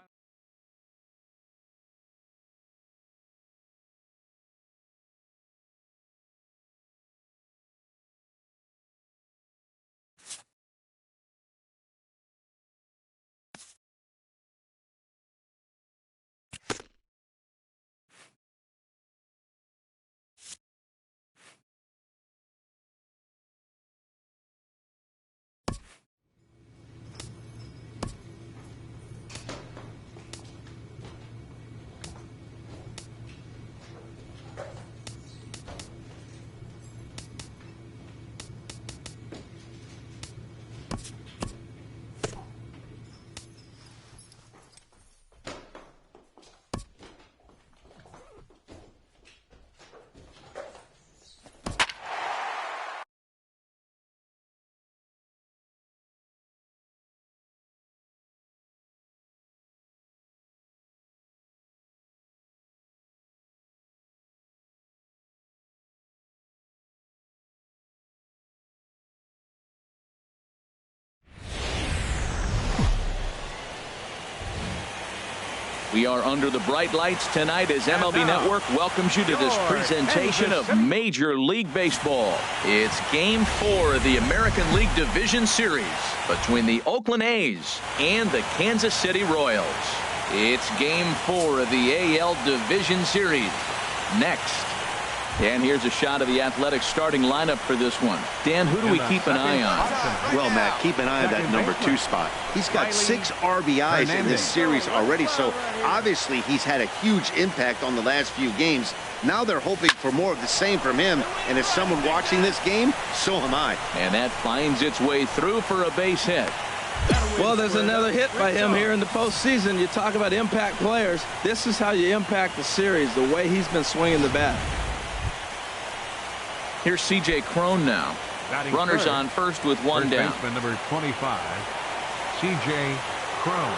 We are under the bright lights tonight as MLB Network welcomes you to this presentation of Major League Baseball. It's Game 4 of the American League Division Series between the Oakland A's and the Kansas City Royals. It's Game 4 of the AL Division Series. Next. And here's a shot of the Athletics starting lineup for this one. Dan, who do we keep an eye on? Well, Matt, keep an eye on that number 2 spot. He's got 6 RBIs in this series already, so obviously he's had a huge impact on the last few games. Now they're hoping for more of the same from him, and as someone watching this game, so am I. And that finds its way through for a base hit. Well, there's another hit by him here in the postseason. You talk about impact players. This is how you impact the series, the way he's been swinging the bat. Here's C.J. Cron now. Runners on first with one down. Baseman number 25, C.J. Cron.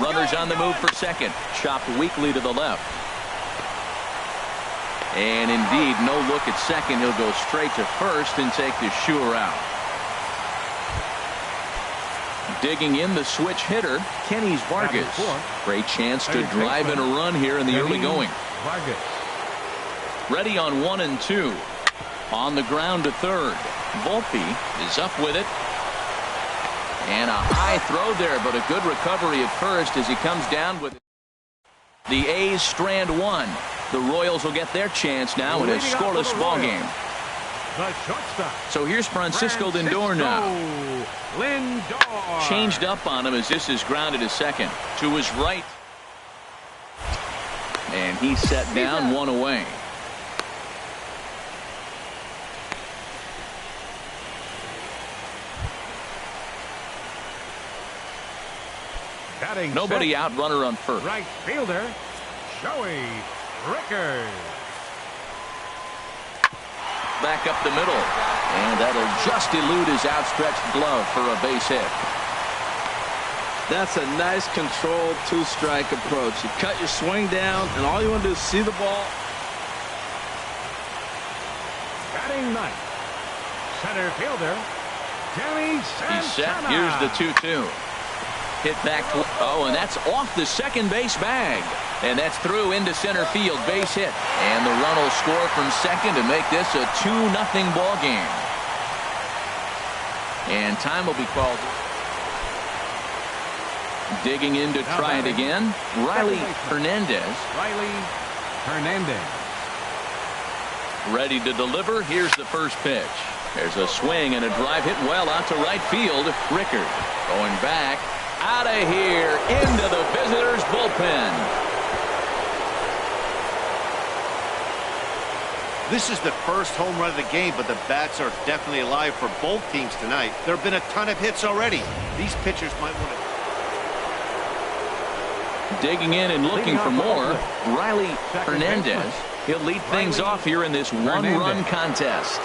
Runners on the move for second. Chopped weakly to the left. And indeed, no look at second. He'll go straight to first and take the sure out. Digging in the switch hitter, Kenny Vargas. Great chance to drive in a run here in the early going. Vargas. Ready on 1 and 2. On the ground to third. Volpe is up with it. And a high throw there, but a good recovery at first as he comes down with it. The A's strand one. The Royals will get their chance now in a scoreless ball game. The shortstop. So here's Francisco Lindor now. Lindor. Changed up on him as this is grounded to second. To his right. And he's set down, one away. Batting Nobody set. out, runner on first. Right fielder, Joey Rickard. Back up the middle. And that'll just elude his outstretched glove for a base hit. That's a nice controlled 2-strike approach. You cut your swing down, and all you want to do is see the ball. Batting ninth, center fielder, Danny Santana. He's set. Here's the 2-2. Hit back. Oh, and that's off the second base bag. And that's through into center field. Base hit. And the run will score from second to make this a 2-0 ball game. And time will be called. Digging in to try it again. Riley Hernandez. Ready to deliver. Here's the first pitch. There's a swing and a drive hit well out to right field. Rickard going back. Out of here into the visitors' bullpen. This is the first home run of the game, but the bats are definitely alive for both teams tonight. There have been a ton of hits already. These pitchers might want to. Digging in and looking for more. Riley Hernandez. He'll lead things off here in this one-run contest.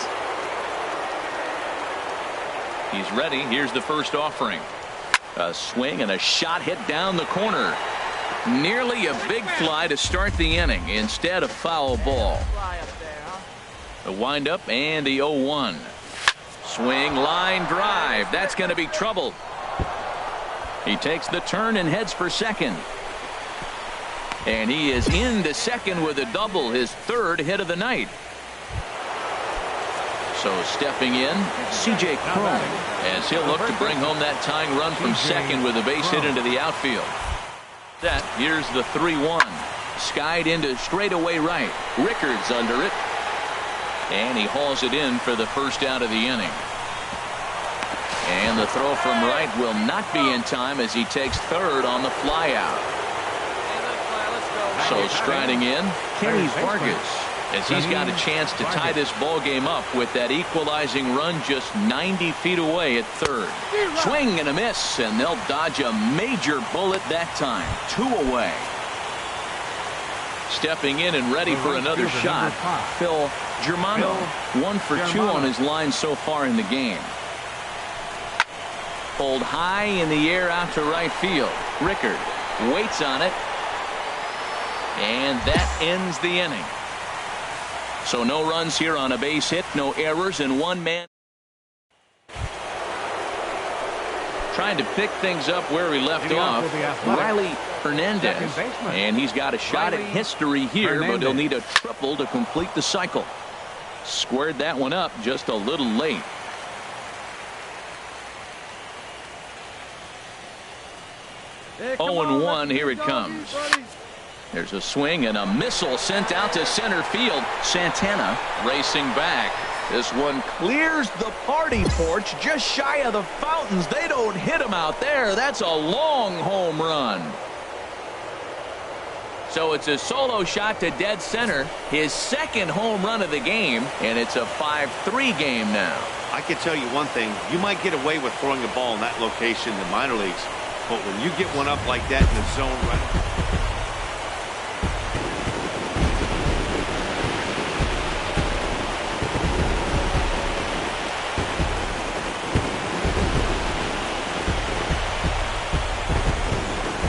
He's ready. Here's the first offering. A swing and a shot hit down the corner. Nearly a big fly to start the inning. Instead, a foul ball. The windup and the 0-1. Swing, line, drive. That's going to be trouble. He takes the turn and heads for second. And he is into second with a double, his third hit of the night. So stepping in, C.J. Cron, as he'll look to bring home that tying run from second with a base hit into the outfield. Here's the 3-1. Skied into straightaway right. Rickard's under it. And he hauls it in for the first out of the inning. And the throw from right will not be in time as he takes third on the fly out. So striding in, Kenny Vargas, as he's got a chance to tie this ball game up with that equalizing run just 90 feet away at third. Swing and a miss, and they'll dodge a major bullet that time. 2 away. Stepping in and ready for another shot, Phil Germano. 1 for 2 on his line so far in the game. Pulled high in the air out to right field. Rickard waits on it. And that ends the inning. So no runs here on a base hit, no errors, and one man. Trying to pick things up where he left off, Riley Hernandez. And he's got a shot at history here, but he'll need a triple to complete the cycle. Squared that one up just a little late. 0-1, here it comes. There's a swing and a missile sent out to center field. Santana racing back. This one clears the party porch just shy of the fountains. They don't hit him out there. That's a long home run. So it's a solo shot to dead center, his second home run of the game, and it's a 5-3 game now. I can tell you one thing. You might get away with throwing a ball in that location in the minor leagues, but when you get one up like that in the zone right...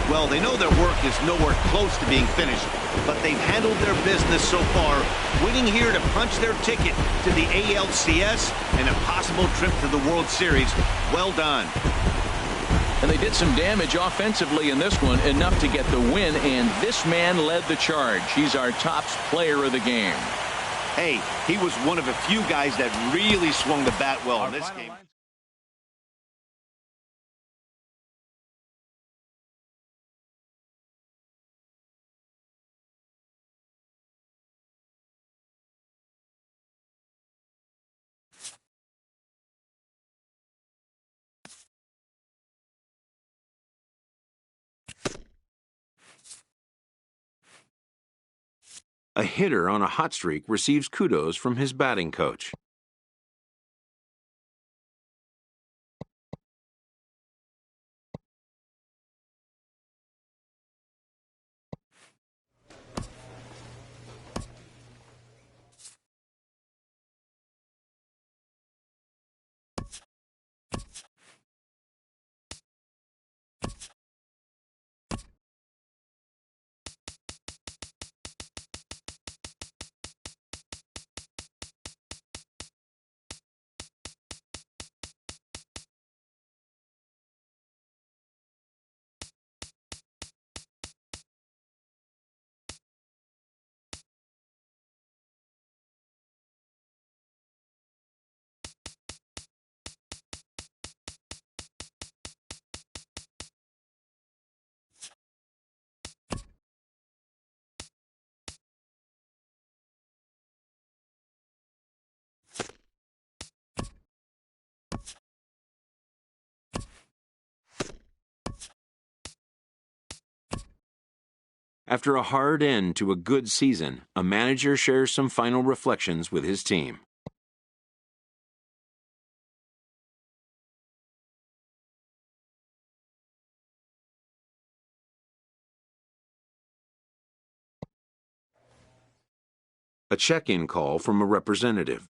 Well, they know their work is nowhere close to being finished, but they've handled their business so far, winning here to punch their ticket to the ALCS and a possible trip to the World Series. Well done. And they did some damage offensively in this one, enough to get the win, and this man led the charge. He's our top player of the game. Hey, he was one of a few guys that really swung the bat well in this game. A hitter on a hot streak receives kudos from his batting coach. After a hard end to a good season, a manager shares some final reflections with his team. A check-in call from a representative.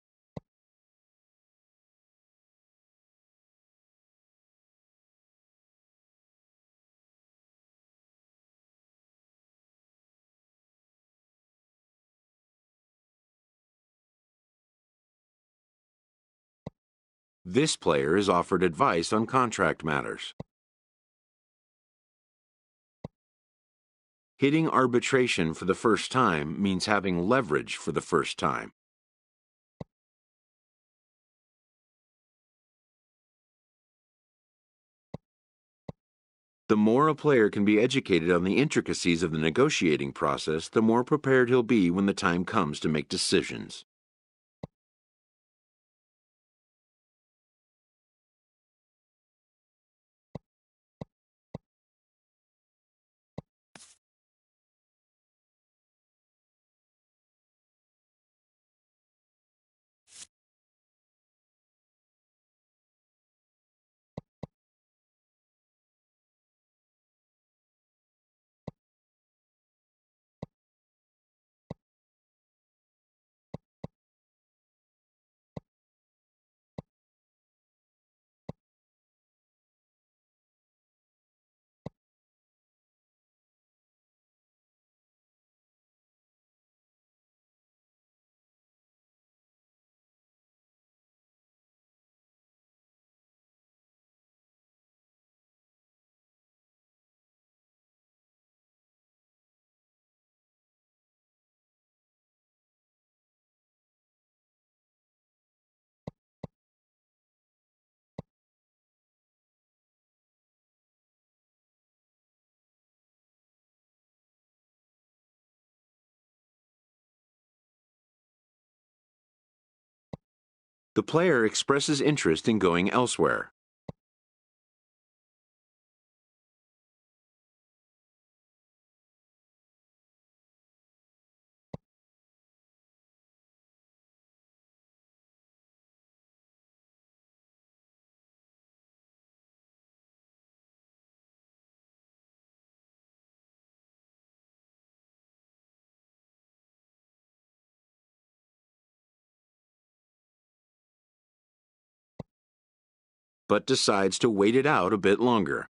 This player is offered advice on contract matters. Hitting arbitration for the first time means having leverage for the first time. The more a player can be educated on the intricacies of the negotiating process, the more prepared he'll be when the time comes to make decisions. The player expresses interest in going elsewhere. But decides to wait it out a bit longer.